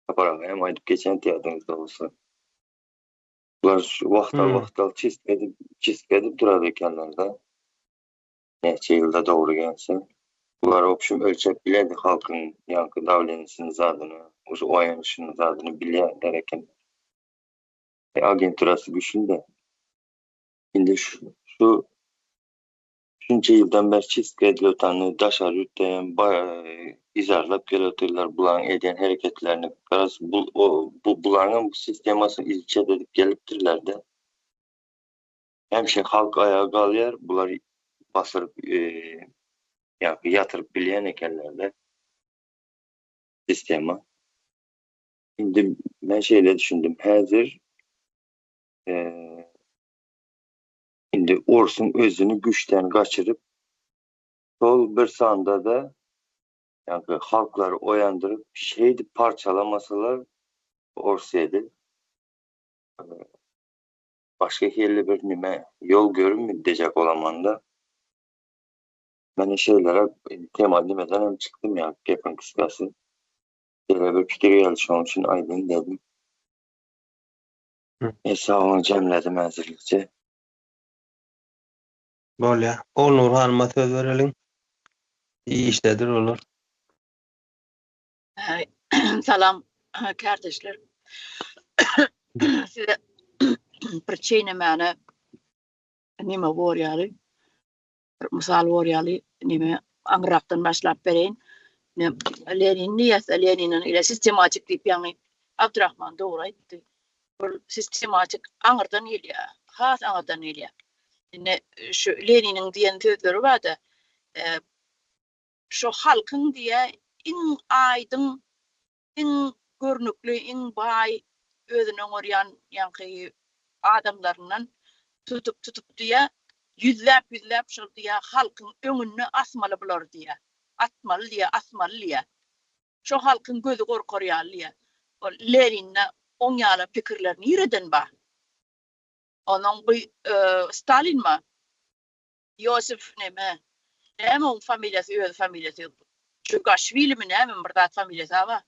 Yaparak hem ayıp geçen tiyatronuzda olsa. Bunlar vaktal çist edip duradı kenarda. Neyse yılda doğru gelsin. Bunlar opşum ölçep biledi halkın yankı davlenişinin zadını, o ayanışının zadını bilye derken. Agenturası güçlü de. Şimdi şunca yıldan beri çizgi edilotanı daşar yürütleyen izarlap geliyorlar bulan eden hareketlerini. Bulanın bu sistemasını izcet edip geliptirler de. Hem halk ayağa kalıyor, bunlar basırıp yatırıp bileyen ekenlerde sistema. Şimdi ben şeyle düşündüm. Hazır şimdi Orsun özünü güçten kaçırıp sol bir sanda da yani halkları oyandırıp şeydi parçalamasalar Orsu'ydı. Başka yerli bir nime yol görünmeyecek olamanda. Ben şeylere tema demeden hem çıktım ya gepin kıskası. Böyle bir fikir geldi şu an için aydın dedim. Hesabını cemledim hazırlıkça. Böyle. Olur Hanım'a söz verelim. İyi iştedir olur. Salam kardeşler. Size prичина mene nime var yani. Misal var yani nime angraqtan başlap bereyin. Lenin Lenin'in ile sistematik deyip yani Abdurrahman doğru etti. Bu sistematik anırdan ilya. Has anırdan ilya. Yani şu Lenin'in diyen sözleri var da şu halkın diye in aydın, in görnüklü, in bay özüne oryan yankı adamlarından tutup diye yüzlep şu diye halkın önünü asmalı bulur diye. Asmalı diye. Şu halkın gözü korkuyor diye. O Lenin'le on yağlı fikirlerini yürüdün ba. Onun bu Stalin mi? Yosif ne mi? Ne mi onun familyası, öz familyası? Çukaşvili mi ne mi burada familyası ama?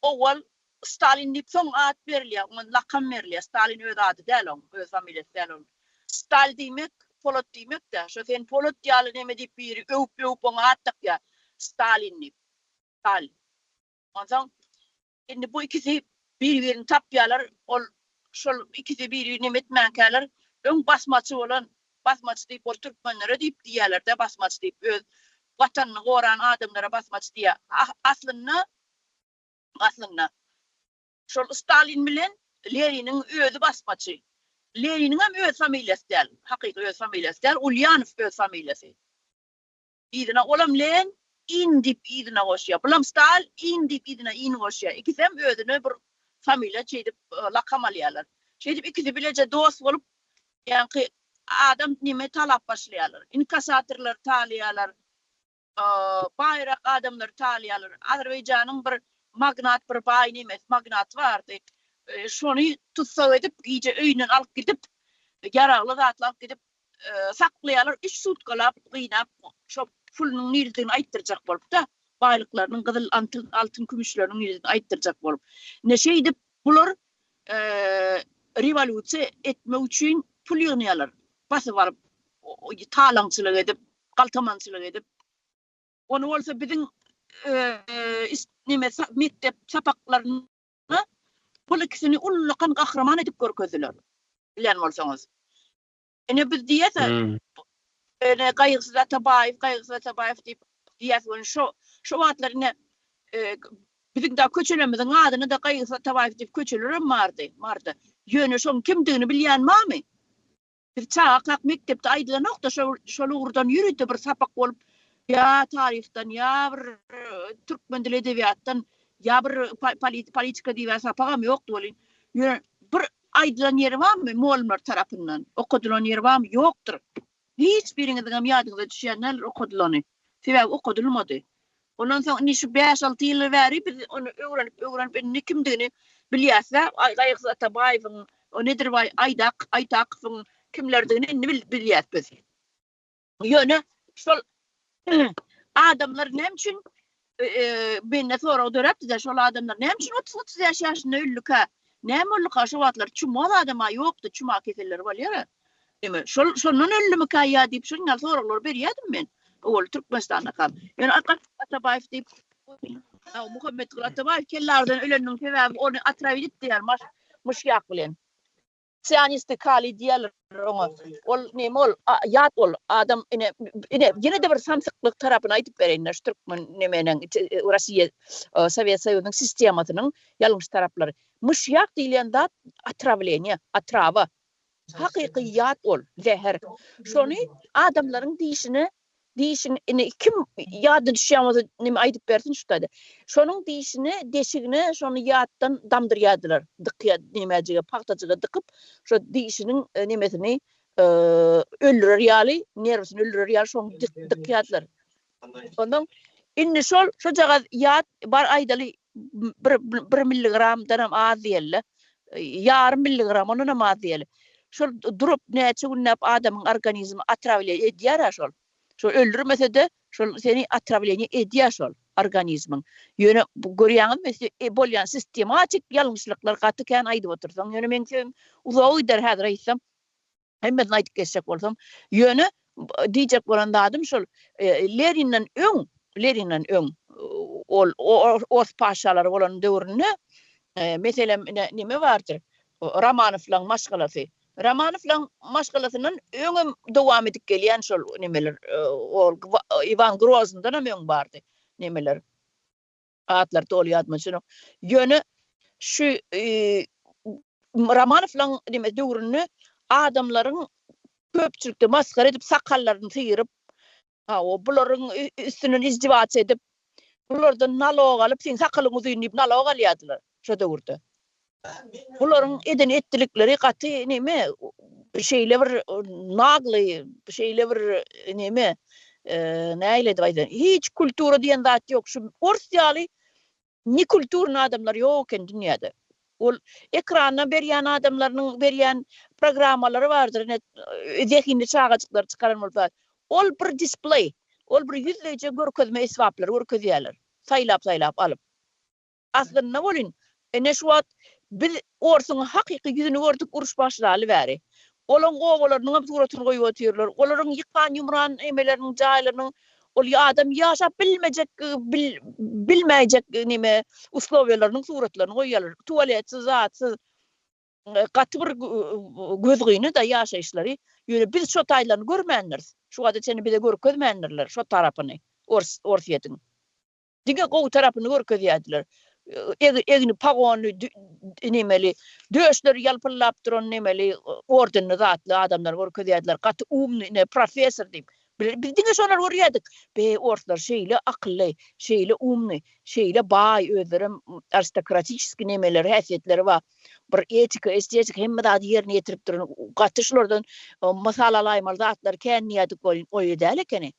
O Stalin nip son ad verliyor, onun lakam verliyor. Stalin öz adı değil onun, öz familyası değil onun. Stalin demek, Polat demek de. Şu sen Polat diyalı ne mi deyip biri öp ona attık ya. Stalin nip. Stalin. Ondan şimdi bu ikisi birbirini tapyalar, şu ikisi birbirini metmenkeler, ön basmaçı olan, basmaçı deyip o Türkmenlere deyip diyorlar da basmaçı deyip öz vatanını koran adamlara basmaçı diye. Aslında şu Stalin bilen Lenin'in özü basmaçı. Lenin'in hem öz familyası değil. Hakiki öz familyası değil. Ulyanov öz familyası. İdina olam Lenin indip idina hoşya. Bulam Stalin indip idina in hoşya. İkisi hem özünü bir familya çeydip lakam alıyorlar. Çeydip ikisi bilece dost olup yani adam nime talap başlıyorlar. İnkasatırlar taliyalar. Bayrak adamlar taliyalar. Azerbaycan'ın bir magnat bir bay nimet magnat vardı. Şunu tutsa edip iyice öyünün alıp gidip yararlı zatlar gidip saklayalar 3 sutkalap kıynap şu pulunun nirdini ayttıracak bolup da baylıklarının kızıl altın gümüşlerinin nirdini ayttıracak bolup ne şeydi bular revolüsiya etme üçün pul yığınayalar basıp varıp talancılık edip kaltamançılık edip onu olsa bizim mektep sapaklarını bu ikisini ullukan kahraman edip görkezdiler bilen bolsaňyz. Ene biz diýese ene Gaýyksız Atabaýew diýip diýýär şu wagtlar ene bizim da köçelemizin adyny da Gaýyksız Atabaýew diýip köçeler mardy. Ýöne şoň kimdigini bilýän mami? Bir çağak mektepde aýdylan nokta şol urdan ýürüdi bir sapak bolup ya tarihten ya bir Türkmen dili edebiyattan ya bir politika diýip sapagam ýokdy bolin. Ýöne bir aýdylan ýeri barmy muallimler tarapyndan? Okudylan ýeri barmy? Ýokdur. Hiç biriňizden ýadyňyza düşýänler okudylany. Sebäbi okudylmady. Ondan soň niş 5-6 ýyl bäri biz onu öwrenip kimdigini bilýärse Gaýyksız Atabaýewiň o nedir way Aýtakowyň kimlerdigini bilýär biz. Ýöne şol adamlar näme üçin ben sonra döräpdi şol adamlar näme üçin 30 ýaşynda öllüka näme öllüka şu wagtlar çumal adama ýokdy çuma keseller bolýar. Deme şondan öllümi kaýa diýip şoňa soralar berýärdim men. Ol Türkmenistanda kal. Yani Atabaýew diýip Muhammed Atabaýew kellerden öleniň sebäbi onu atraw etdiler muşyak bilen. Siyonist kali diýerler ona. Ol näme ol ýat ol adam ine de bir samsyklyk tarapyna aýdyp berenler Türkmen nemenen Russiýa Sowet Soýuzynyň sistematynyň ýalňyş taraplary. Muşyak diýilen zat atrawa. Hakyky ýat ol zäher. Şonu adamlaryň diýişini kim ýadyna düşýärmese näme aýdyp bersin şutada. Şonuň deşigini şonu ýatdan damdyrýardylar. Dykýa nämäjige paxtaçyga dykyp şo diýişiniň nämesini öldürer ýaly, nerwsini öldürer ýaly şonu dykýardylar. Ondan inni şo jaga ýat bar aýdaly 1 milligramdan hem az diýerler. Yarım milligram ondan hem az diýerler. Şol durup näçe günnäp adamyň organizmi atrawle edýär şol. Şol öldürmese de şol seni atrawlenie edýär şol organizmiň. Ýöne görýäňiz mesle bolýan sistematik ýalňyşlyklar gatykän aýdyp otursaň, ýöne men uzagy der häzir aýtsam, hemme aýdyp geçjek bolsam, ýöne diýjek bolanda adam şol Leninden öň ol os paşalary bolan döwründe meselem näme bardyr? Romanowlaň maşgalasy. Romanowlaň maşgalasynyň öňe dowam edip gelýän şol nemeler ol Ivan Groznydan hem öň bardy. Nemeler atlar toly ýadmaşyny. Ýöne şu Romanowlaň neme döwründe adamlaryň köpçülikde maskara edip sakallaryny syýryp o bularyň üstünden izdivaç edip bulardan nalog alyp sen sakalyň uzynyp nalog alýardylar şo döwürde. Bularyň eden etdilikleri gaty neme şeýle bir nagly şeýle bir neme näile diýdi. Hiç kultura diýen zat ýok. Şu orsiýaly ni kulturny adamlar ýok eken dünýäde. Ol ekrandan berýän adamlaryň berýän programmalary bardyr. Zehinde çağaçyklar çykaran bolsa, ol bir display, ol bir ýüzleje görkezme esbaplar görkezýärler. Saýlap alyp. Aslynda bolin ene şu wagt biz orsuň hakyky ýüzüni gördük uruş başlaly bäri. Olaň gowalarynyň hem suratyny goýup oturýarlar. Olaryň ýykan ýumran emeleriniň jaýlarynyň ol adam ýaşap bilmejek nime uslowiýalarynyň suratlaryny goýýarlar. Tualetsiz, zatsyz gaty bir gözgüýni da ýaşaýşlary. Ýöne biz şo taýlany görmändir. Şu wagtda seni bile görkezmändirler şo tarapyny. Orsiýetiň. Diňe gowy tarapyny görkezýärdiler. Egni pagony nemeli döşler ýalpylap duran nemeli ordenli zatly adamlar görkezýärdiler. Gaty umny professor diýip biz diňe şolar görýärdik. Orslar şeýle akylly, şeýle umny, şeýle baý özlerim aristokratiski nemeler, häsiýetleri bar. Bir etika, estetik hemme zat ýerine ýetirip duran gaty şolardan masalalar zatlar känniýetip goýýar ekeni.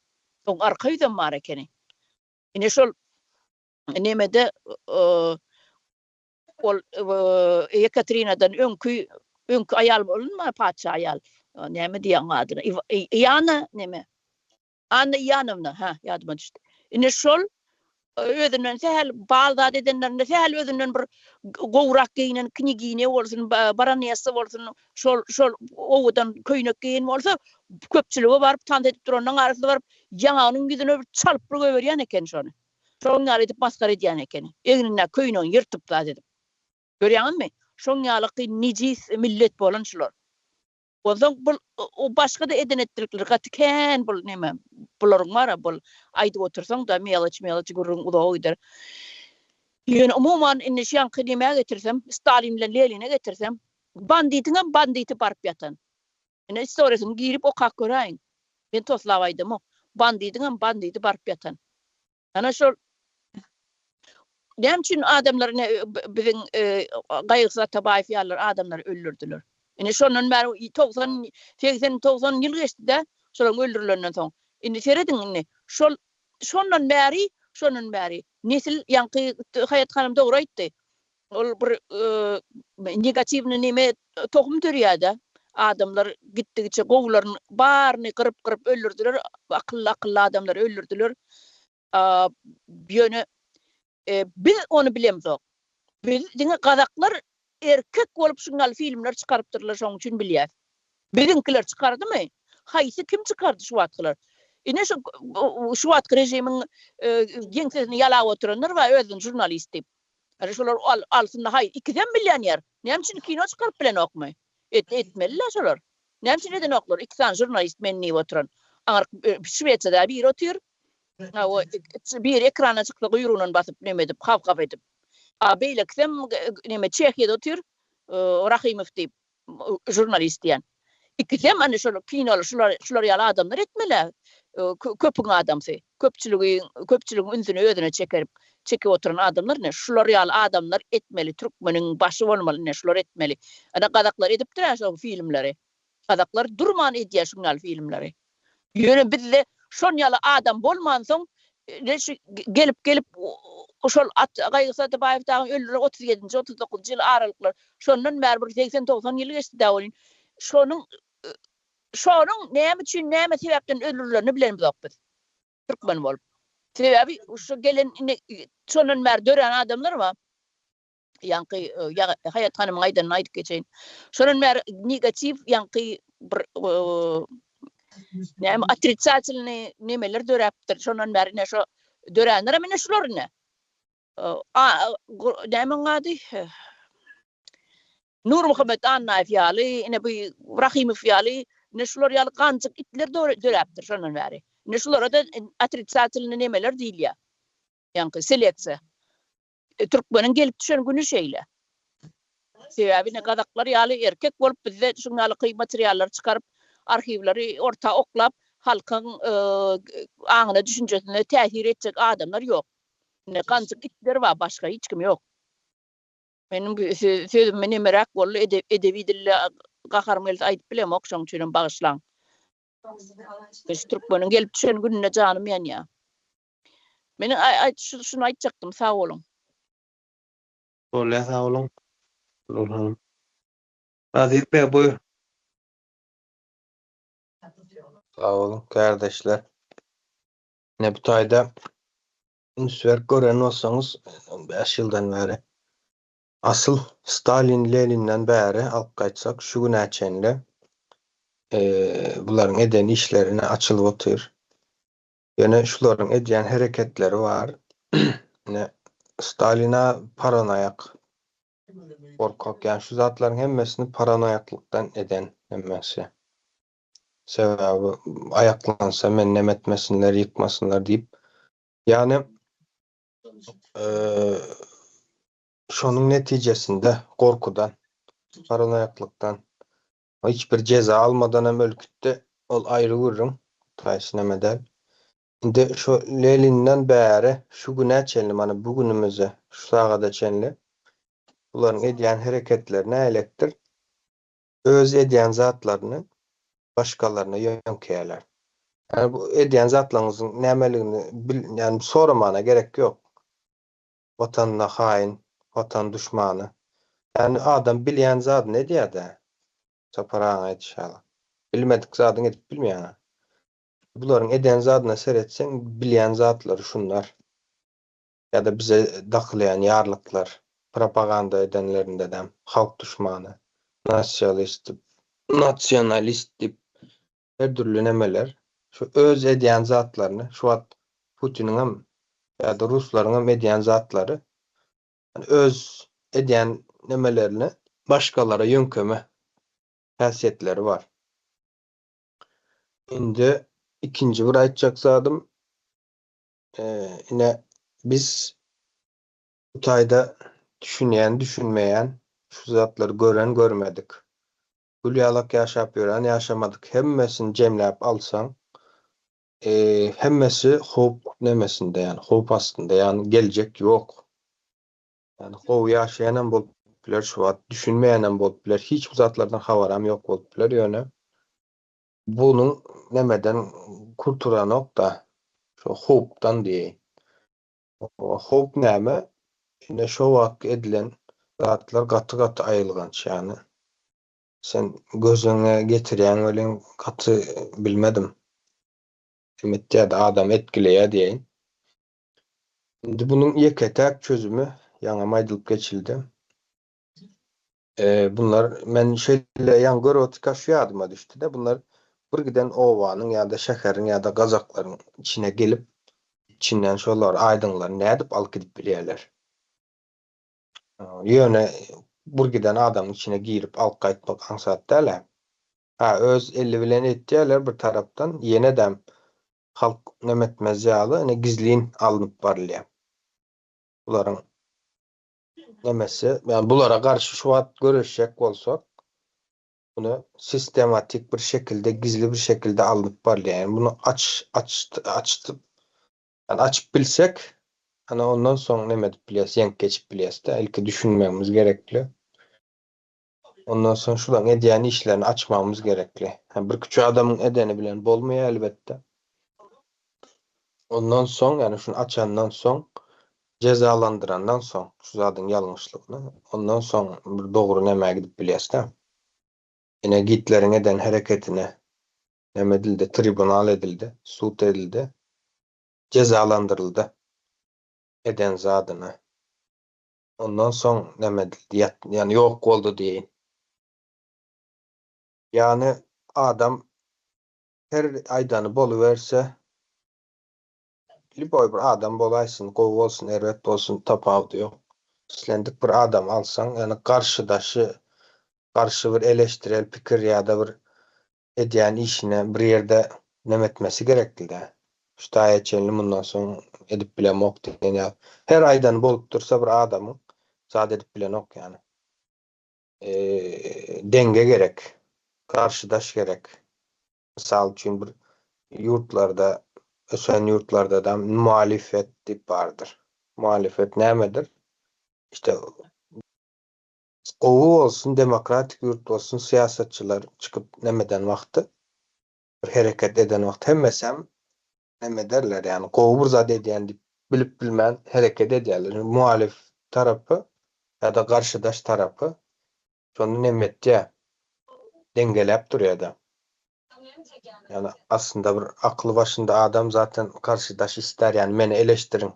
Oň arka ýüzden bar ekeni. Ine şol nemede ol Ekaterina'dan öňkü Önkü ayal bolunma paça ayal. Näme diýen adyna? Ýana näme? Anna Ýanowna, ha, ýadyma düşdi. Ine şol özünden sähäl balzat edenlerinde sähäl özünden bir gowrak giyinen, knigine bolsun, baraniyası bolsun, şol owudan köýnek giyin bolsa, köpçüligi barıp tant edip duranyň arasynda barıp ýaňanyň ýüzüne bir çalyp bir göberýän eken şonu. Şoň ýaly edip maskara edýän eken. Eňinden köýnegi ýyrtyp zat edip. Görýäňizmi? Şoň ýaly nijis millet bolan şular. Ozaň o başga da eden etdirikleri gatken bol näme? Bularyň bara bol aýdyp otursaň da melaç görüň uda oýdar. Ýöne umuman indi şan kydymä getirsem, Stalin bilen Lenin'e getirsem, banditiňem banditi barıp ýatan. Ene historiýasyny girip okak göräýin. Ben toslawaýdym o. Banditiňem banditi barıp ýatan. Ana şol näme üçin adamlar biziň Gaýgysy Atabaýew ýalar adamlar öldürdiler. Ine şondan bäri 80-90 ýyl geçdi-de, şolaň öldürilenden soň. Indi seredin şondan bäri nesil ýanky Hayat Hanım dogry aýtdy. Ol bir negativni näme tohum törýärdi. Adamlar gitdigiçe gowlaryny baryny kırıp öldürdüler. Akylly adamlar öldürdüler. Ýöne biz onu bilemzok. Biz diňe gazaklar erkek bolup şungal filmler çykarypdyrlar şoň üçin bilýär. Biziňkiler çykardymy? Haýsy kim çykardy şu wagtlar? Ine şu wagt rejimiň geňsesini ýalap oturanlar we özüň jurnalist diýip. Şolar alsynda haý 2 milyoner. Näme üçin kino çykaryp bilen okmy? Etmeliler şolar. Näme üçin eden oklar? 2 tane jurnalist menni oturan. Aňar Şwetsiyada bir otur. O bir ekrana çykdy guyrugyny basyp näme edip, hap edip. Beýle kem näme Çekiýada otur, Rahimov diýip jurnalist diýen. Ikisem ana şol kinolar şular ýaly adamlar etmeler. Köpüň adamsy. Köpçüligiň ünsüni özüne çekip oturan adamlar ne? Şular ýaly adamlar etmeli. Türkmeniň başy bolmaly ne? Şular etmeli. Ana gazaklar edipdir şol filmleri. Gazaklar durman edýär şuňal filmleri. Ýöne bizde şon ýaly adam bolman soň gelip şol Gaýgysy Atabaýew dagы öldürer 37-nji 39-njy ýyl aralyklar. Şondan bäri bir 80-90 ýyl geçdi däwolyn. Şonuň näme üçin näme sebäpden öldürilerini bilenmizok biz. Türkmen bolup. Sebebi şu gelen şondan bäri dören adamlar var. Ýanky Hayat Hanymyň aýdan aýdyp geçeýin. Şondan bäri negativ ýanky bir näme отрицательный nemeler döräpdir. Şondan bäri ne şo dörenler mene şular ne? Näme gady? Nur Muhammed Annaýew ýaly, ine bu Rahimov ýaly, ne şular ýaly gançyk itler döräpdir şondan bäri. Ne şulara da отрицательный nemeler diýilýär. Ýanky seleksiýa. Türkmeniň gelip düşen güni şeýle. Sebebi ne gazaklar ýaly erkek bolup bizde şuňaly materiallar çykaryp arhivleri orta oklap halkyň aňyna düşünjesine täsir etjek adamlar ýok. Ne gançyk itler var, başga hiç kim ýok. Benim sözüm meni merak boldy edebi dille gaharmel aýdyp bilem okşoň üçin bagyşlaň. Biz Türkmeniň gelip düşen gününe janym ýa. Meni şunu aýtjakdym, sag bolun. Hola, sag bolun. Nurhan. Aziz bey buyur. Sağ olun kardeşler. Ne bu tayda ünsver gören olsanız 5 yıldan beri asıl Stalin Lenin'den beri alıp kaçsak şu gün açenle bunların eden işlerine açılıp otur. Yani şuların eden hareketleri var. Ne Stalin'a paranoyak korkak, yani şu zatların hemmesini paranoyaklıktan eden hemmesi. Sebebi ayaklansa mennem etmesinler, yıkmasınlar deyip yani şunun neticesinde korkudan, paranoyaklıktan hiçbir ceza almadan hem ülkütte ol ayrı vururum taşınemeden. Şimdi şu Lenin'den beri şu güne çenli, hani bugünümüze şu sağada çenli bunların ediyen hareketlerine elektir öz ediyen zatlarını başkalarına yönkeyeler. Yani bu ediyen zatlarınızın nemeliğini yani sormana gerek yok. Vatanına hain, vatan düşmanı. Yani adam bilen zat ne diye de Saparağına etişala. Bilmedik zadın edip bilmeyen. Buların eden zadına seyretsen bilen zatları şunlar. Ya da bize daklayan yarlıklar. Propaganda edenlerinde de halk düşmanı. Nasyonalist dip her türlü nemeler. Şu öz ediyen zatlarını, şu an Putin'in hem ya da Rusların hem ediyen zatları yani öz ediyen nemelerini başkalara yönköme hasiyetleri var. Şimdi ikinci bir aytacak zadım yine biz bu tayda düşünmeyen, şu zatları gören görmedik. Hülyalak yaşap gören yaşamadık. Hemmesini cemlep alsan hemmesi hop nemesinde yani hop aslında yani gelecek yok. Yani hop yaşayanan bolup biler şu an düşünmeyenem bolup biler. Hiç bu zatlardan havaram yok bolup biler yöne. Bunun nemeden kurtulan nokta şu hop'tan diye. O hop neme yine şu vak edilen zatlar katı katı ayılgan yani. Sen gözüne getiren öyle katı bilmedim. Demet ya da adam etkileye diyeyin. Şimdi bunun yeketek çözümü yana aydılıp geçildi. Bunlar men şeyle yan görotika şu yadıma düştü de bunlar bir giden ovanın ya da şekerin ya da gazakların içine gelip içinden şolar aydınlar ne edip alıp gidip bilirler. Yöne bir giden adamın içine girip alıp kayıtmak ansat derler. Öz eli bilen ettiler bir taraftan yine de halk nemetmez yağlı ne gizliğin alınıp varlıyor. Buların nemesi yani bulara karşı şu an görüşecek olsak bunu sistematik bir şekilde gizli bir şekilde alınıp varlıyor. Yani bunu açtıp yani açıp bilsek hani ondan sonra nemet biliyaz yank geçip biliyaz da ilk düşünmemiz gerekli. Ondan sonra şuradan ediyen işlerini açmamız gerekli. Yani bir küçük adamın edeni bilen bolmuyor elbette. Ondan sonra yani şunu açandan sonra cezalandırandan sonra şu zatın yanlışlığını ondan sonra bir doğru nemeye gidip biliyaz da. Yine Hitler'in eden hareketine nemedildi, tribunal edildi, suut edildi, cezalandırıldı eden zadına. Ondan sonra nemedildi, yani yok oldu diye. Yani adam her aydanı boluverse liboy bir adam bolaysın, kov olsun, ervet olsun, tapav diyor. Silendik bir adam alsan, yani karşı bir eleştirel fikir ya da bir ediyen işine bir yerde nemetmesi gerekli de. İşte ayetçenli bundan sonra edip bilen ok diyen ya. Her aydan bolup dursa bir adamın sadece edip bilen ok yani. Denge gerek. Karşıdaş gerek. Misal için bir yurtlarda ösen yurtlarda da muhalefet tip vardır. Muhalefet nemedir? İşte ovu olsun, demokratik yurt olsun, siyasetçiler çıkıp nemeden vakti bir hareket eden vakti hemmesem neme derler yani kovu zade ediyen bilip bilmen hareket ederler. Muhalif tarafı ya da karşıdaş tarafı şunu nemetçe dengelep duruyor da. Yani aslında bir aklı başında adam zaten karşıdaş ister yani beni eleştirin.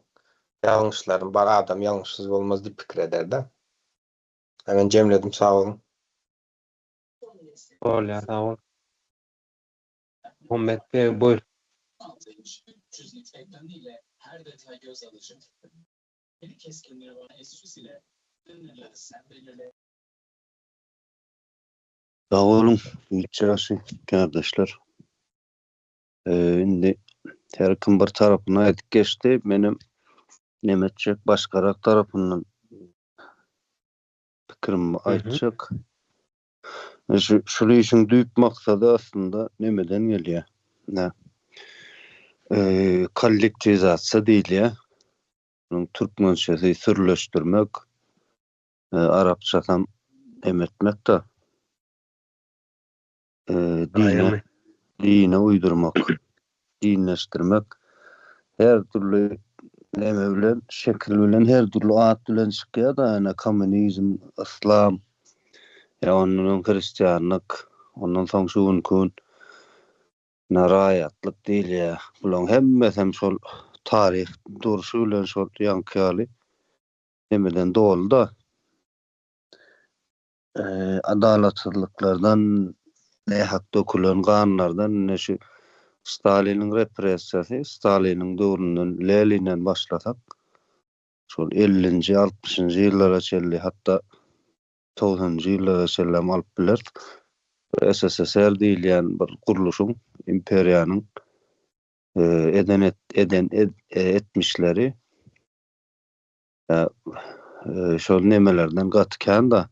Yanlışlarım var adam yanlışsız olmaz diye fikir eder de. Hemen cemledim sağ olun. Sağ ol. Muhammed Bey buyur. Sağ olun, içerisi kardeşler. Şimdi her kim bir tarafına etip geçti. Benim Nemetçek başkarak tarafından fikrimi aytacak. Şu işin büyük maksadı aslında nemeden geliyor. Ne? Kollektivizasyon değil ya. Bunun Türkmençesi sürleştirmek, Arapçadan emetmek de dine uydurmak, dinleştirmek, her türlü neme bilen, şekil bilen, her türlü ad bilen çıkıyor da yani komünizm, İslam, Onun Hristiyanlyk, ondan soň şunkun narayatlyk diýilýär. Bulan hemmesem şol tarih duruşy bilen şol ýankyly nemeden dolu da. Adalatsızlıklardan, nähak dökülen ganlardan, şu Stalinin repressiýasy, Stalinin döwründen Leninen başlasak, şol 50-nji, 60-njy ýyllara çelli, hatda 90-njy ýyllara çellem alyp biler. SSSR diýilýän bir guruluşyň, imperiýanyň etmişleri şol nemelerden gatykän da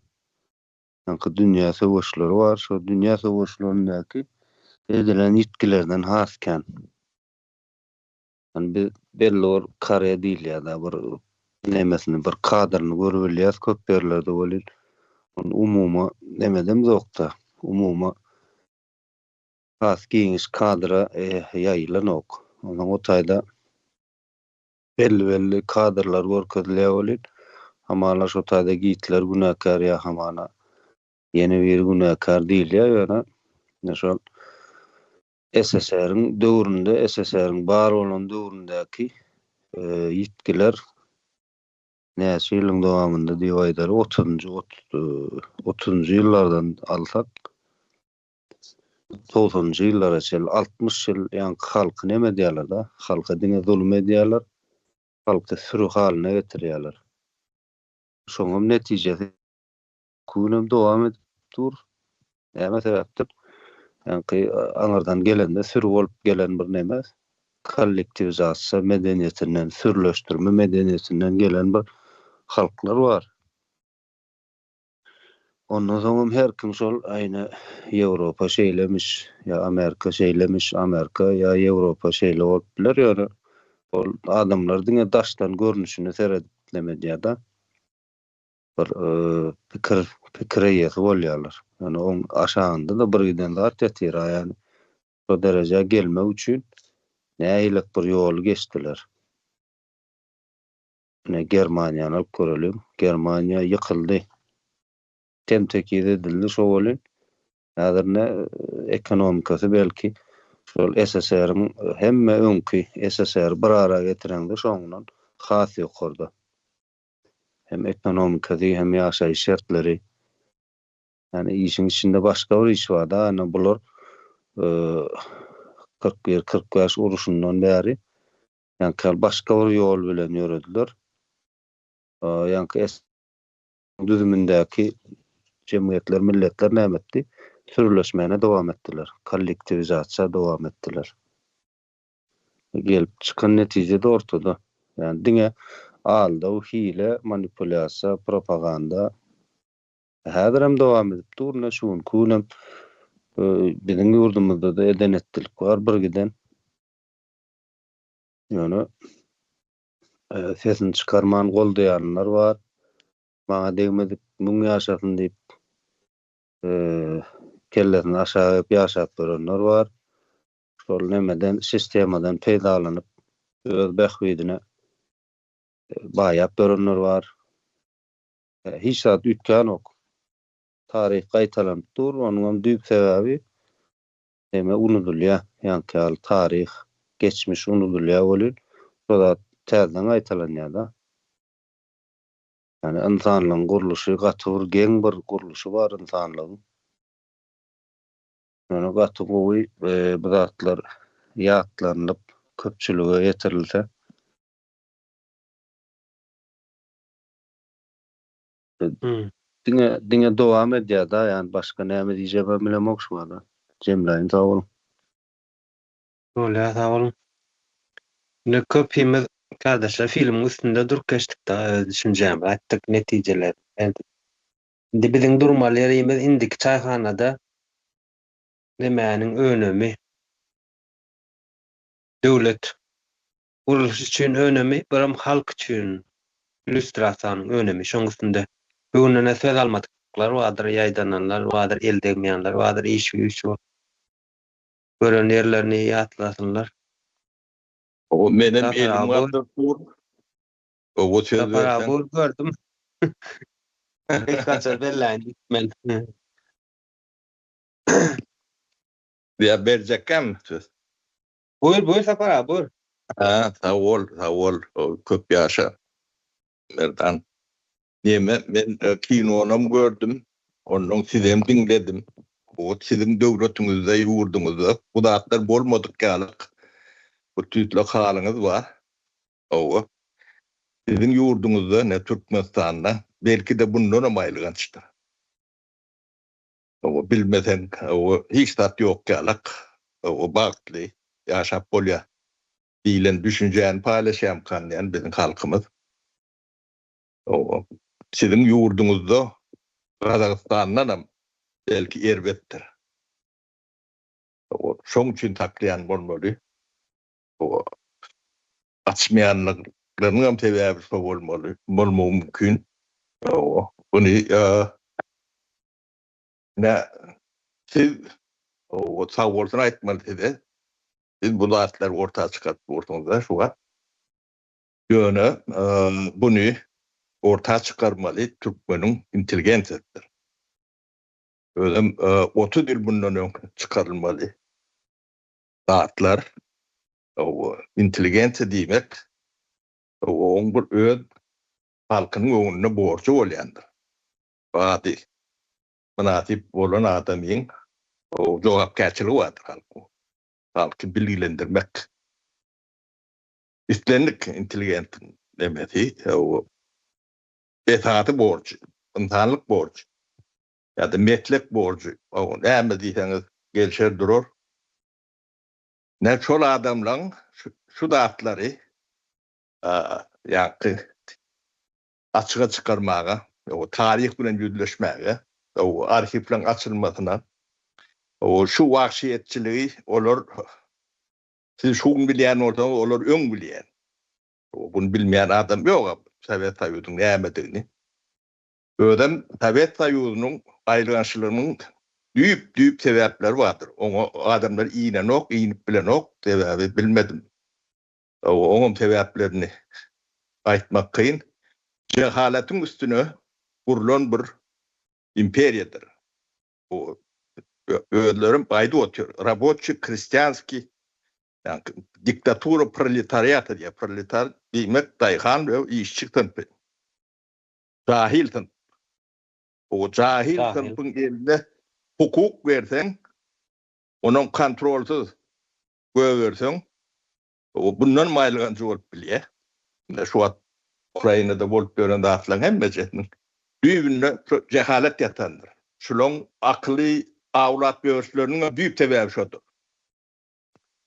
ýa-ni dünýä söwüşleri bar. Şol dünýä söwüşlerindäki edilen ýitkilerden hasken. Yani belli bir kare diýilýär da bir nemesini, bir kadryny görüp bilýär, köp ýerlerde bolýar. Umumy nemedem zokda. Umumy has giňiş kadra ýaýylan ok. Onuň o taýda belli kadrlar görkezilýär bolýar. Hamala şo taýda giýitler günäkär ýa hamana ýene bir günäkär diýilýär ýöne. Şol SSR'ın döwründe, SSR'ın bar bolan döwründäki ýitkiler näçe ýylyň dowamında diýip aýdar 30-njy ýyllardan alsak 90-njy ýyllara çel 60 ýyl ýa-ni halky neme diýerler da? Halka diňe zulm edýärler. Halky sürü halyna getirýärler. Şoňam netijesi kunam dowam edip dur. Näme sebäpdir? Yani anardan gelende sürü bolup gelen bir neme kollektivizasiýa medeniýetinden, sürleşdirme medeniýetinden gelen bir halklar var. Ondan soň her kim şol aýny Ýewropa şeýlemiş, ýa Amerika şeýlemiş, Amerika ýa Ýewropa şeýle bolup biler ýöne. Ol adamlar diňe daşdan görnüşini serediplemedýär da. Bir pikir ýeti bolýarlar. Yani on aşağında da bir giden zat ýetir ýani. O derejä gelmek üçin näýlik bir ýol geçdiler. Ne Germaniýany alyp görelim. Germaniýa ýykyldy. Temtekid edildi şo bolýan. Häzir ne ekonomikasy belki şol SSR'ın hemme öňki SSR bir ara getirendi şoňdan has ýokurdy. Hem ekonomikasy hem ýaşaýyş şertleri. Yani işin içinde başka bir iş var da, yani bular 41-45 uruşundan beri yani başka bir yol bilen yürüdüler. Yani düzümündeki cemiyetler, milletler ne etti? Sürüleşmeye devam ettiler. Kollektivizasiya devam ettiler. Gelip çıkan netice de ortada. Yani dine alda o hile, manipülasya, propaganda häzirem dowam edip durna şuň kunam bizim ýurdumyzda da edenetlik var bir giden. Ýöne sesini çykarman goldaýanlar var. Maňa degmedip muň ýaşasyn diýip kellesini aşağı ýaşap berenler var. Şol nemeden sistemadan peýdalanyp öz behwidine baýap berenler var. Hiç zat ütkan ok. Tarih gaýtalanıp dur, onuň düýp sebäbi unudulýar. Ýani tarih, geçmiş unudulýar bolýar. Şoda täzeden gaýtalanýar da. Yani insanlygyň guruluşy gaty bir geň bir guruluşy bar insanlygyň. Ýöne gaty gowy bu zatlar ýatlanyp köpçülige ýetirilse Dine dowam edýär da, yani başka näme diýjegim bilemok şu anda. Jemleýin sag bolun. Öyle sağ olun. Ne köpimiz kardeşler filmin üstünde dur geçtik da düşüneceğim. Attık neticeler. Indi bizim durmalarımız indik çayhanada demenin önemi devlet kuruluş için önemi birim halk için illüstrasyonun önemi şoň üstünde. Bugün söz almadıklar vardır, yaydananlar vardır, el değmeyenler vardır, iş var. Gören yerlerini yatlasınlar. O menem elim vardır dur. O söz versen. Gördüm. Hiç kaçar belleğin men. Ya verecekkem söz. Buyur Sapar abi buyur. Ha, sağ ol. O, köp yaşa. Merdan. Neme men kinonam gördüm. Onun sizem dinledim. O sizin devletinizde yurdunuzda. Bu da atlar bolmadık galık. Bu tütlü halınız var. O sizin yurdunuzda ne Türkmenistan'da belki de bundan amaylıgançtır. O bilmesen o hiç tat yok galık. O baktlı yaşap bolya. Dilen düşünceğini paylaşayım kanlayan bizim halkımız. O sizin yurdunuzda Kazakistan'dan da belki erbettir. O şoň üçin taklayan bolmaly. O açmayanlyklaryň hem sebäbi şo bolmaly. Bolmagy mümkin. O bunu ne siz o sağolsun aýtmaly. Siz bu zatlar ortağa çıkartıp ortaňyzda şu var. Ýöne bunu ortağa çıkarmaly Türkmeniň intelligensiyasidir. Özüm 30 yıl bundan öňe çıkarılmaly. Zatlar o intelligensiya diýmek o bir öz halkynyň öňüne borçy bolýandyr. Bady münasip bolan adamyň o jogapkärçiligi bardyr halky bilgilendirmek. Üstlenlik intelligent demeti o esasy borç, insanlyk borç. Ya da metlek borcu. O näme diýseňiz gelşer durur. Ne çol adamlaň şu datlary ýa-ni açyga çykarmaga, o taryh bilen ýüzleşmäge, o arhivleň açylmasyna, o şu wagşyetçiligi olar siz şuň bilýän bolsaňyz olar öň bilýän. O bunu bilmeýän adam ýok. Sowet Soýuzynyň nämedigini. Ödem Sowet Soýuzynyň aýrylýanyşylygynyň düýp sebäpleri bardyr. Oňa adamlar iýnenok, iýnip bilenok sebäbi bilmedim. Oňam sebäplerini aýtmak kyn. Jehalatyň üstüne kurulan bir imperiýadyr. O özlerim baýda otur. Rabotçy, kristianski, yani diktatura proletariata diye proletar diýmek daýhan we işçi tynpy. Jahil tynp. O jahil tynpyň elinde hukuk berseň, onuň kontrolsuz göwerseň, o bundan maýlygançy bolup bilýär. Şu wagt Ukrainada bolup gören datlaryň hemmejesiniň düýbünde jehalet ýatandyr. Şulaň akly awlat görsleriniň düýp sebäbi şodur.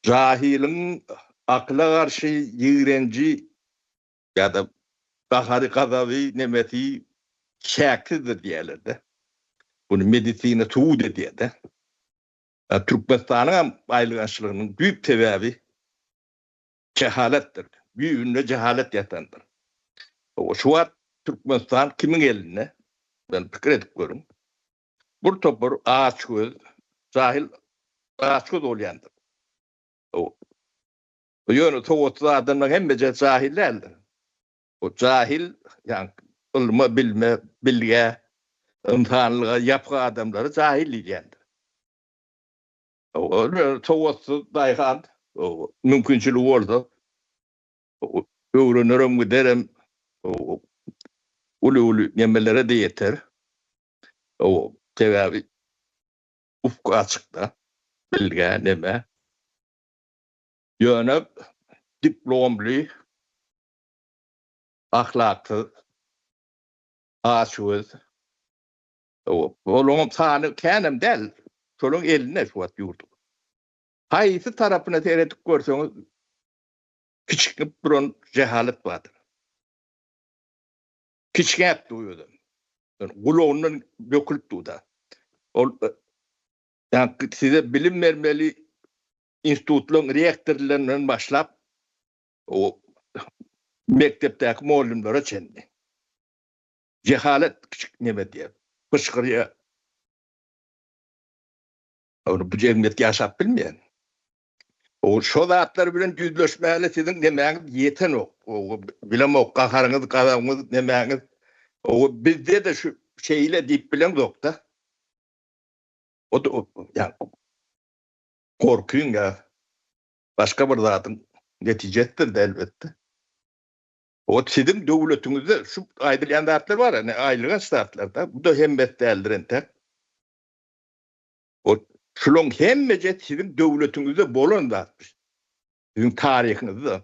Jahiliň akla garşy ýigrenji ýa-da gahary gazawy nemeti şäklidir diýerler. Bunu medisina tuğ diýerler. Türkmenistanyň aýrylýançylygynyň düýp sebäbi cehaletdir. Büyüğünde cehalet yatandır. O şu an Türkmenistan kimin eline? Ben fikir edip görüm. Bu topur ağaç göz, cahil ağaç göz olyandır. O yönü toğutlu adamlar hemmece cahillerdir. O cahil, yani ilme, bilme, bilge, imtihanlığa, yapı adamları cahil diyendir. O toğutlu dayhan, o mümkünçülüğü oldu. O öğrenirim giderim, o ulu yemelere de yeter. O sebebi ufku açıkta, bilge, neme. Yönü diplomlu, ahlaklı, aşığız. Oğlum tanı kendim del, şolun eline şu at yurdu. Haysi tarafına seyretip görseniz, küçük bir cehalet vardır. Küçük duyuyordu. Kulağından dökülüp duyuyordu. Yani size bilim vermeli institutların reaktörlerinden başlayıp o mektepteki muallimlere çendi. Cehalet küçük neme diye. Fışkırıya. Onu bu cemiyet yaşap bilmeyen. O şu zatlar bilen yüzleşmeli sizin demeğiniz yeten o. O bilem o kaharınız, kazanınız demeğiniz. O bizde de şu şeyle deyip bilen yok da. O da yani korkuyun ya. Başka bir zatın neticesidir de elbette. O sizin devletinizde şu ayrılan dertler var ya, ne ayrılan startlarda. Bu da hemmet değildirin tek. O şulon hemmece sizin devletinizde bolon dağıtmış. Sizin tarihinizde.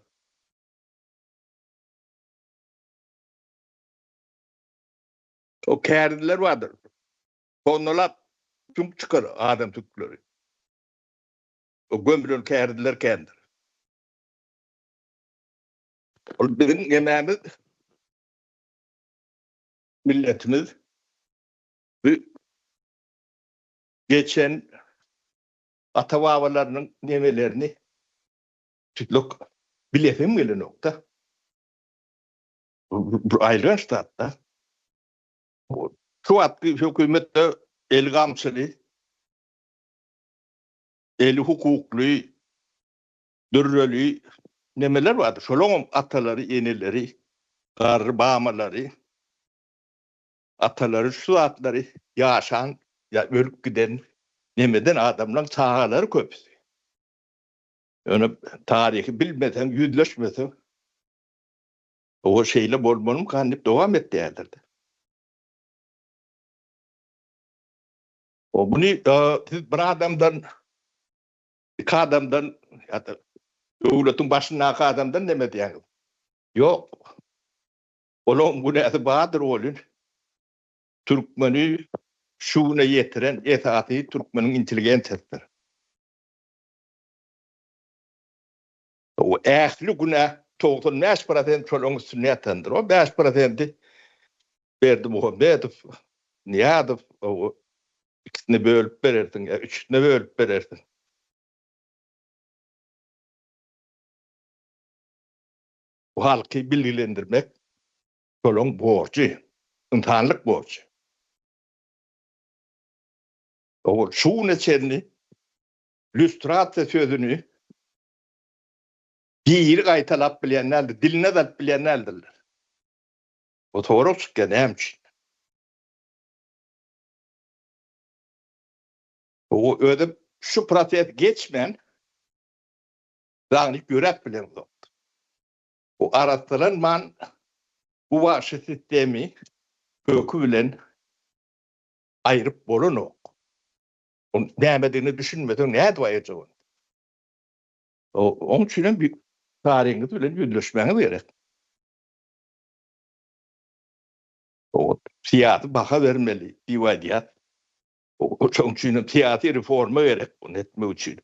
O kârdiler vardır. Konular tüm çıkar adam tutkuları. O gömülün kârdiler kendir. O bizim yemeğimiz, milletimiz ve geçen atavalarının nemelerini tütlük biletim gelen nokta. Bu ayrılan statta. Şu atlı hükümette el gamsılı, el hukuklu, dürrölü nemeler vardı. Şolong ataları, yenileri, garbamaları, ataları, şu atları yaşan, ya ölüp giden nemeden adamların sahaları köpüsü. Yani tarihi bilmeden, yüzleşmeden o şeyle bolmanım kanip devam etti yerlerde. O bunu siz bir adamdan, iki adamdan ya da devletin başındaki adamdan demedi yani. Yok. Onun bu ne bahadır olun. Türkmen'i şuna yetiren esası Türkmen'in inteligensidir. O ehli günah 95% çolun sünnetendir. O 5% Berdi Muhammedov, Niyadov, o ikisini bölüp verirsin, üçüne bölüp verirsin. Bu halkı bilgilendirmek çolun borcu, insanlık borcu. O şuna çenni, lüstratse sözünü bir kaytalap bilenlerdir, diline de bilenlerdirler. O doğru çıkken hemçin. O öyle şu proses geçmeyen dağınık görek bilen oldu. O araştıran man bu vahşi sistemi kökü bilen ayırıp bolun o. Onun demediğini düşünmeden ne edvayacak onu? Onun için bir tarihiniz bilen yüzleşmeniz gerek. O siyasi baka vermeli, divadiyat. O için siyasi reforma gerek bunu etmek için.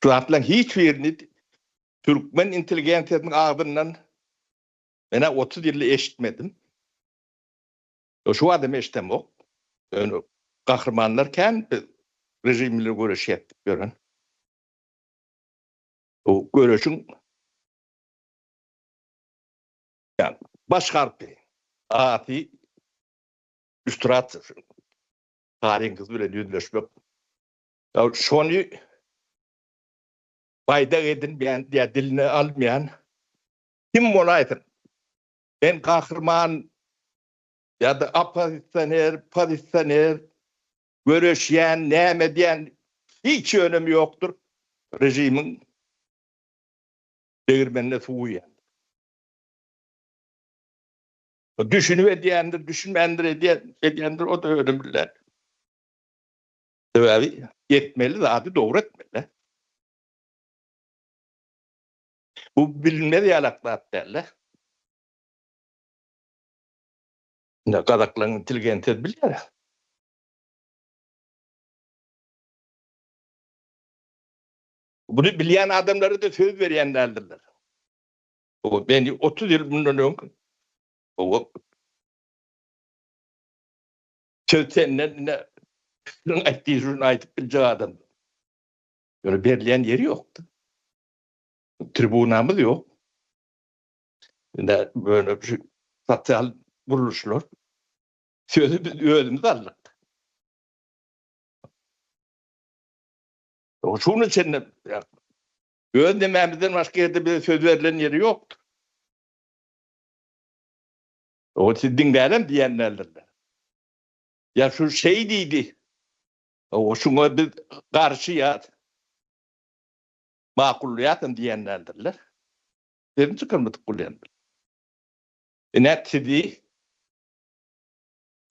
Şu atlan hiçbirini Türkmen inteligensiyetin ağzından ben 30 yılda eşitmedim. Şu adam eşitem o. Yani kahramanlarken rejimle görüş yaptık gören. O görüşün yani baş harfi ati üstrat tarihin kız bile yüzleşmek. Ya şunu fayda edin ben diye diline almayan kim olaydı? Ben kahraman ya da apazistaner, görüşen, ne diyen hiç önemi yoktur. Rejimin değirmenine soğuyan. Düşünüp ediyendir, düşünmendir ediyendir, o da önemliler. Tabii yetmeli, daha doğru etmeli. Bu bilinmez yalaklar derler. Ne kadakların inteligensiz bilir. Bunu bilen adamları da söz verenlerdirler. O beni 30 yıl bundan önce o söz seninle ne aytıp bileceği adam. Böyle belirleyen yeri yoktu. Tribunamız yok. Böyle bir sosyal vuruluşlar. Sözümüzü aldık. O şunun için öğrenmemizden başka yerde bir söz verilen yeri yoktu. O dinleyelim diyenlerdir. Ya şu şey deydi. O şuna bir karşıyat. Makulliyatın diyenlerdirler. Dedim çıkırmadık kuleyendir. Neticede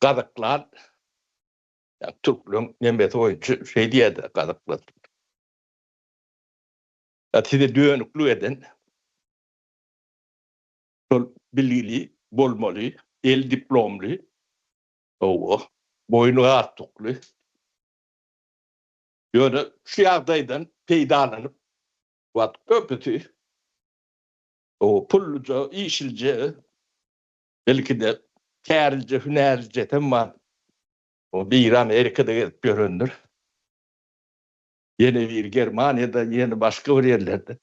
kadıklar yani Türk'ün Mehmet oyuncu şey diyedi kadıklar. Neticede dönüklü eden bilgili, bolmalı, el diplomlu, boynu artıklı. Yani şu yağdaydan peydalanıp köpütü, pulluca, işilce, belki de kârilce, hünerce tamam. O bir Amerika'da görünür. Yeni bir Germanya'da, yeni başka bir yerlerde.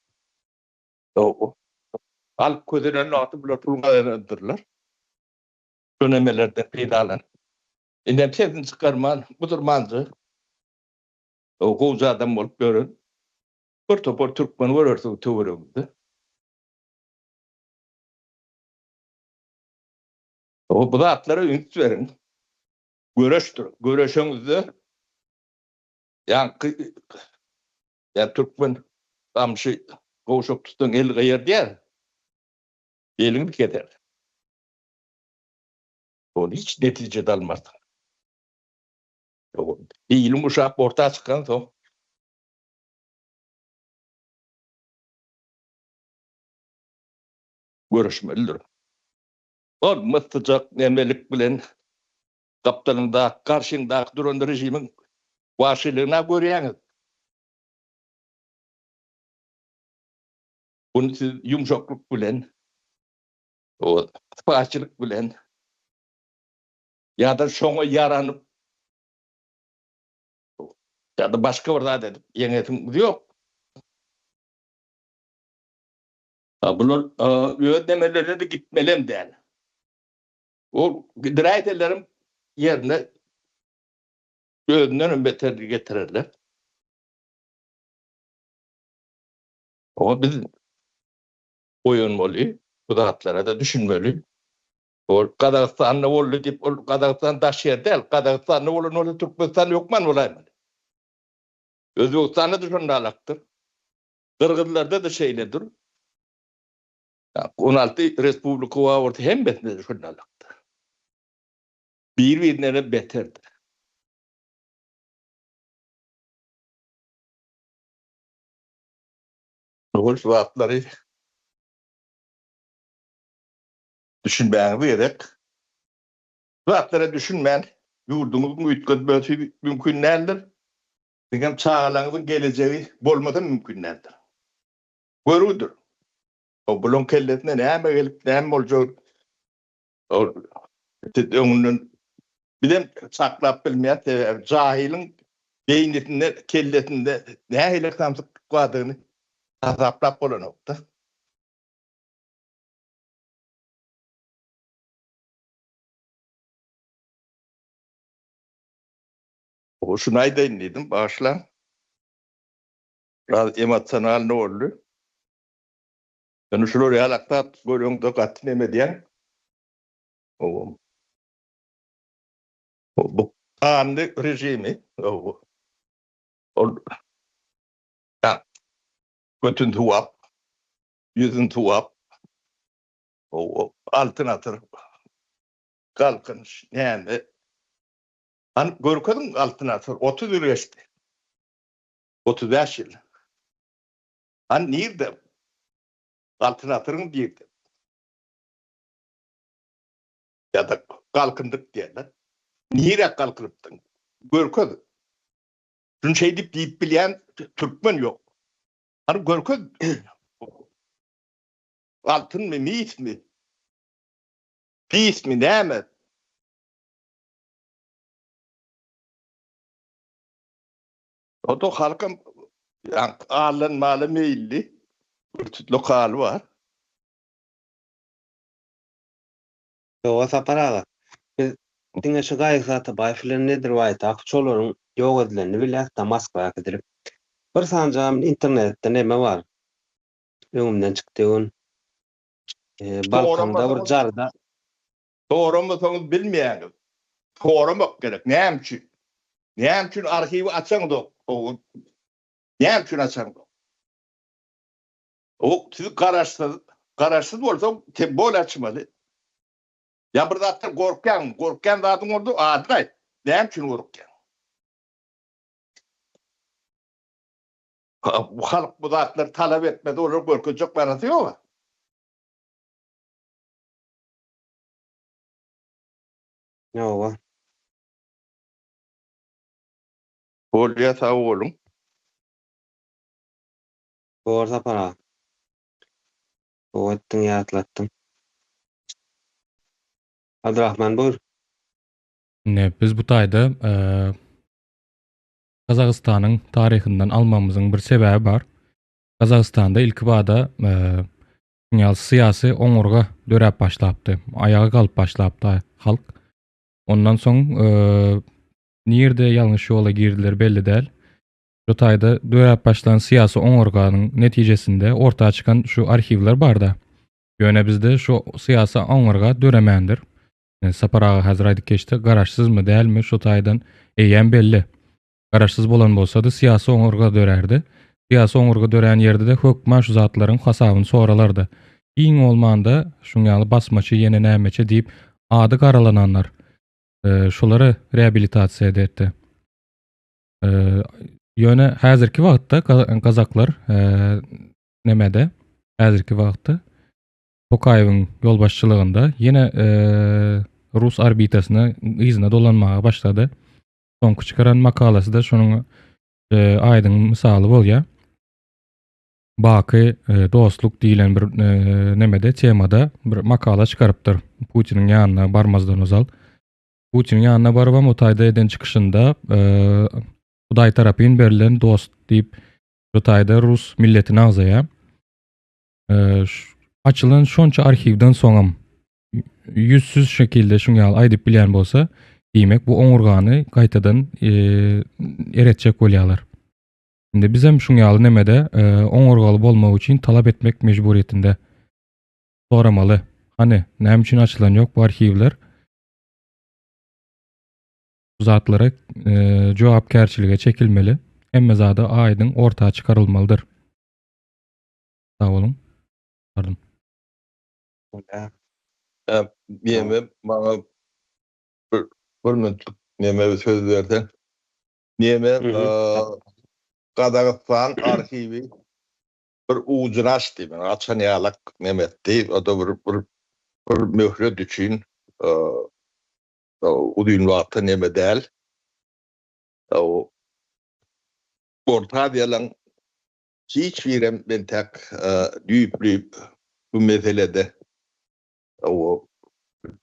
Halk közüne atıp bulunmalarındırlar. Dönemelerden peydalanıp. İnem sevdin çıkarman, budur manzı. O koğucu adam olup görün. Bir topor Türkmen var örtü tüvürümdü. Bu da atlara ünit verin. Görüştür. Görüşünüzde yani Türkmen amşı koğuşuk tutun el gayır diyer. Elini bir keder. Onu hiç neticede almaz. Bir ilim uşak ortaya çıkan o. Görüşmelidir. Olmasıcak nemelik bilen kaptanında, karşında duran rejimin vahşilığına görüyorsunuz. Bunu siz yumuşaklık bilen, o fahşilik bilen, ya da şuna yaranıp, ya da başka bir adet yenetim yok. Bunun ödemelerine de gitmeliyim değil. O dirayetlerim yerine gözünden beterli getirirler. Ama biz oyunmalı, bu dağıtlara da düşünmeli. O Kazakistan'da oldu deyip, o Kazakistan taşıya değil, Kazakistan'da oldu, Türkmenistan yok man olayım. Özbekistan'da da şunda alaktır. Kırgızlarda da şeyledir. 16 Respublika var orta hem betinde de şunda alaktır. Birbirine beterdir. O vaatları düşünmeyeni vererek, vaatlara düşünmeyen yurdumuzun ütkötmesi mümkün değildir. Çünkü çağlarınızın geleceği bolmadan mümkün değildir. Görüdür. O bulun kelletine ne gelip ne olacak? Onun bir de saklap bilmeyen cahilin beyninde, kelletinde ne hele samsık kaldığını hesaplap olan nokta. O şunayı da dinledim başla. Biraz emosyonel ne oldu? Yani şunu realakta görüyorum da katılma diyen. Bu anlık rejimi ya götün tuhaf, yüzün tuhaf, altın atır, kalkınış, yani hani görkadın altın atır, 30 yıl geçti, 35 yıl. Hani nerede altın atırın değildi. Ya da kalkındık diyorlar. Niye kalkınıptın? Görkadın. Şunu şey deyip bilen Türkmen yok. Hani görkadın. Altın mı, mis mi? Pis mi, ne mi? O da halkın yani ağırlan malı meyilli. Lokal var. O saparaga. Dinge şu gayet zatı bayfilen nedir vayet akçoların yok edilenini bile Moskva'ya gidilip. Bir sancağım internette neme var. Önümden çıktığın Balkan'da bir jarda Sorammasanız bilmeýäňiz. Soramak gerek. Näme üçin arhiwi açaňyz? Näme üçin açaňyz? O siz garaşsız bolsa bol açmaly. Ya bir zatlar gorkkan zatyň orada adyň. Näme üçin gorkkan? Bu halk bu zatlar talap etmedi, olar gorkajak barasy ýok. Ýok. Bolýa sag bolun. Doğru para. O ettin ýatlattın. Abdurrahman buyur. Biz bu taýda Kazakstanyň taryhyndan almamyzyň bir sebäbi bar. Kazakstanda ilk bada syýasy oňurga dörep başlapdy. Ayağa galyp başlapdy halk. Ondan soň nirde ýalňyş ýola girdiler belli däl. Şu taýda dörep başlan syýasy oňurganyň netijesinde ortağa çykan şu arhiwler barda. Ýöne bizde şu syýasy oňurga döremändir. Saparaga häzir aýdyp geçdi. Garaşsyzmy dälmi şu taýdan eýen belli. Garaşsyz bolan bolsa da syýasy oňurga dörerdi. Syýasy oňurga dören ýerde de hökman şu zatlaryň hasabyny soralardy. Iň bolmanda şuňaly basmaçy ýene nämeçe diýip ady garalananlar şolary reabilitasiýa etdi. Ýöne häzirki wagtda kazaklar nemede häzirki wagtda Tokayewiň ýolbaşçylygynda ýene Rus orbitasyna yzyna dolanmaga başlady. Soňky çykaran makalasy da şonuň aýdyň misaly bolýar. Baky dostluk diýilen bir nemede temada bir makala çykarypdyr. Putiniň ýanyna barmazdan ozal. Putiniň ýanyna barabam o taýda eden çykyşynda Hudaý tarapyn berilen dost diýip şu taýda Rus milletini agzaýar. Açylan şonça arhiwden soňam yüzsüz şekilde şuňaly aýdyp bilýän bolsa, diýmek bu oňurgany gaýtadan eretjek bolýarlar. Indi biz hem şuňaly nemede oňurgaly bolmak üçin talap etmek mejburiýetinde soramaly. Hani näme üçin açylan ýok bu arhiwler? Bu zatlara jogapkärçilige çekilmeli. Emme zada aýdyň ortağa çykarylmalydyr. Sag bolun. Pardon. Neme bana bir minutlyk neme söz berdi. Neme Kazakistan arhiwi bir ucraş diýip açan ýalak nemetdi. O da bir möhret üçin udyn wagtda neme däl. Orta diýilen hiç birem ben tek düýüp bu meselede o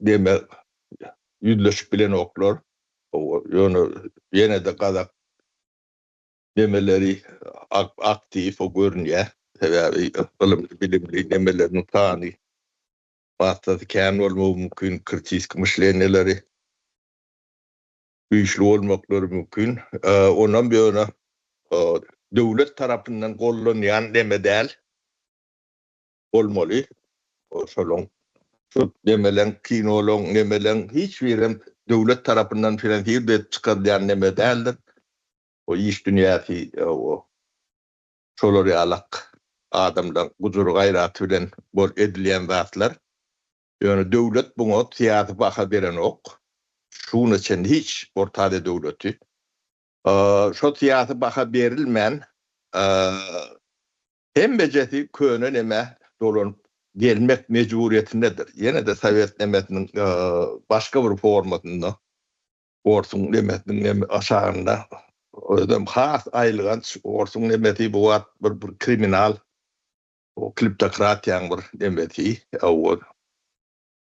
deme yüzleşip bilen oklar o ýöne de Kazak demeleri aktif o görünýär. Sebäbi bilimli demelerini tany başlasy kän bolmagy mümkin, kritik myślenleri güýçli bolmaklary mümkin. Ondan böwre döwlet tarapyndan gollanýan deme däl bolmaly. O şolong şu demelen kinoloň nemelen hiç birem döwlet tarapyndan finansiýe çykylýan neme däldir. O iş dünýäsi o şolary alak adamlar gujur gaýraty bilen bol edilýän zatlar. Ýöne döwlet buňa syýasy baha beren ok. Şuň üçin hiç ortada döwleti şo syýasy baha berilmän hem bejesi köne neme dolanyp gelmek mecburiyetindedir. Yine de Sovet nemetinin başka bir formatında orsun nemetinin aşağında ödem has aýylgan orsun nemeti bu bir kriminal o kleptokratiýaň bir nemeti o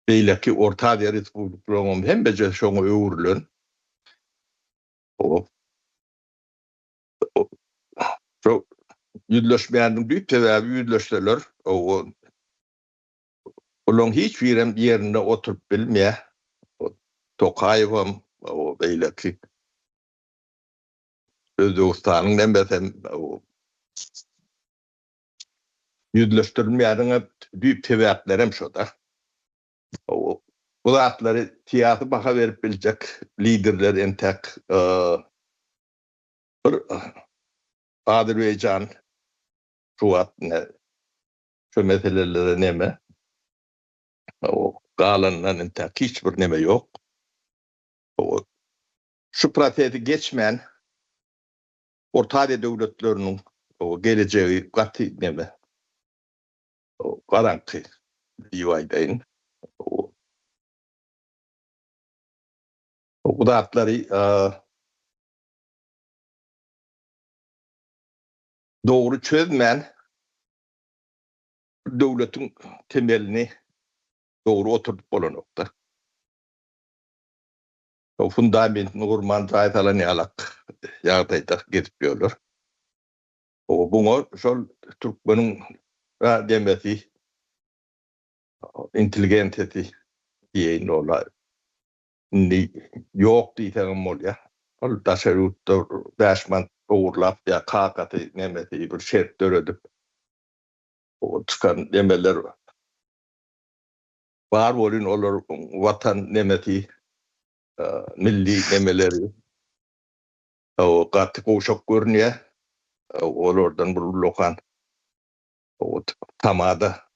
beýleki Orta Aziýa Respublikasynyň hem beje şoňa öwrülen o şu yüzleşmeýändiň büyük sebäbi yüzleşseler o Olong hiç birem yerinde oturup bilmeye. Tokayevam o beyleki. Özbekistan'ın nembesem o yüzleştirilmeyen büyük tevekklerim şoda. O bu zatları tiyatı baka verip bilecek liderler entek bir Azerbaycan Şuat ne şu meseleleri neme o galanların entek hiçbir neme yok. O şu pratiği geçmeyen Orta devletlerinin o geleceği katı neme o garanti divaydayın. O zatları doğru çözmeyen devletin temelini doğru oturtup olan nokta. O fundamentini kurman zaytalan yalak yağdayda getiriyorlar. O bunu şol Türkmenin demeti intelligenteti diyeyin ola ni yok diyeceğim ol ya. Ol taşeruttur daşman uğurlap ya kakatı nemeti bir şert dörödüp o çıkan demeler var olun olur vatan nemeti milli nemeleri o katı koşak görünüyor oradan bir lokan o tamada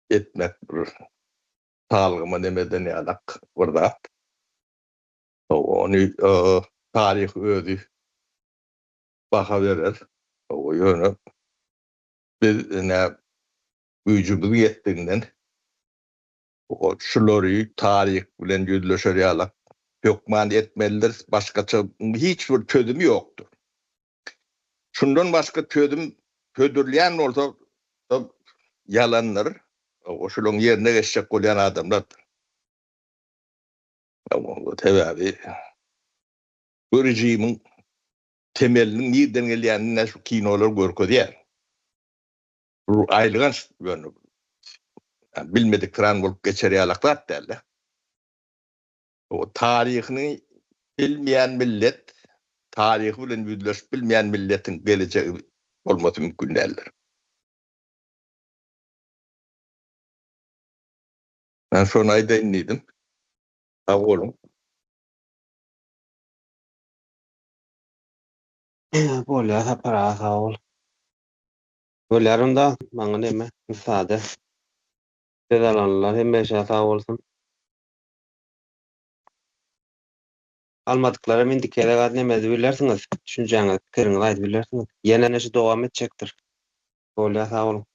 etmek bir sağlığıma nemeden yalak burada onu tarih ödü baka verir o yönü biz ne gücümüz yettiğinden o şuları tarih bilen yüzleşer yalak yokman etmelidir başka hiçbir çözümü yoktur. Şundan başka çözürleyen olsa yalanlar o şunun yerine geçecek olan adamlar o tabi bu rejimin temelinin nereden geldiğini şu kinolar görkö diye ayrılgan yönü bilmedik tren bulup geçer yalaklar derler. O tarihini bilmeyen millet tarihi bilen yüzleş bilmeyen milletin geleceği olması mümkün değildir. Ben şu ayda inliydim. Sağ olun. Bolya para sağ ol. Bollarım da bana neme müsaade. Sedalanlar hem sağ olsun. Almadıklarım indikere kad nemedi bilirsiniz. Düşünceğiniz, fikrinizi aytып bilersiniz. Yine neşe devam edecektir. Bolya sağ olun.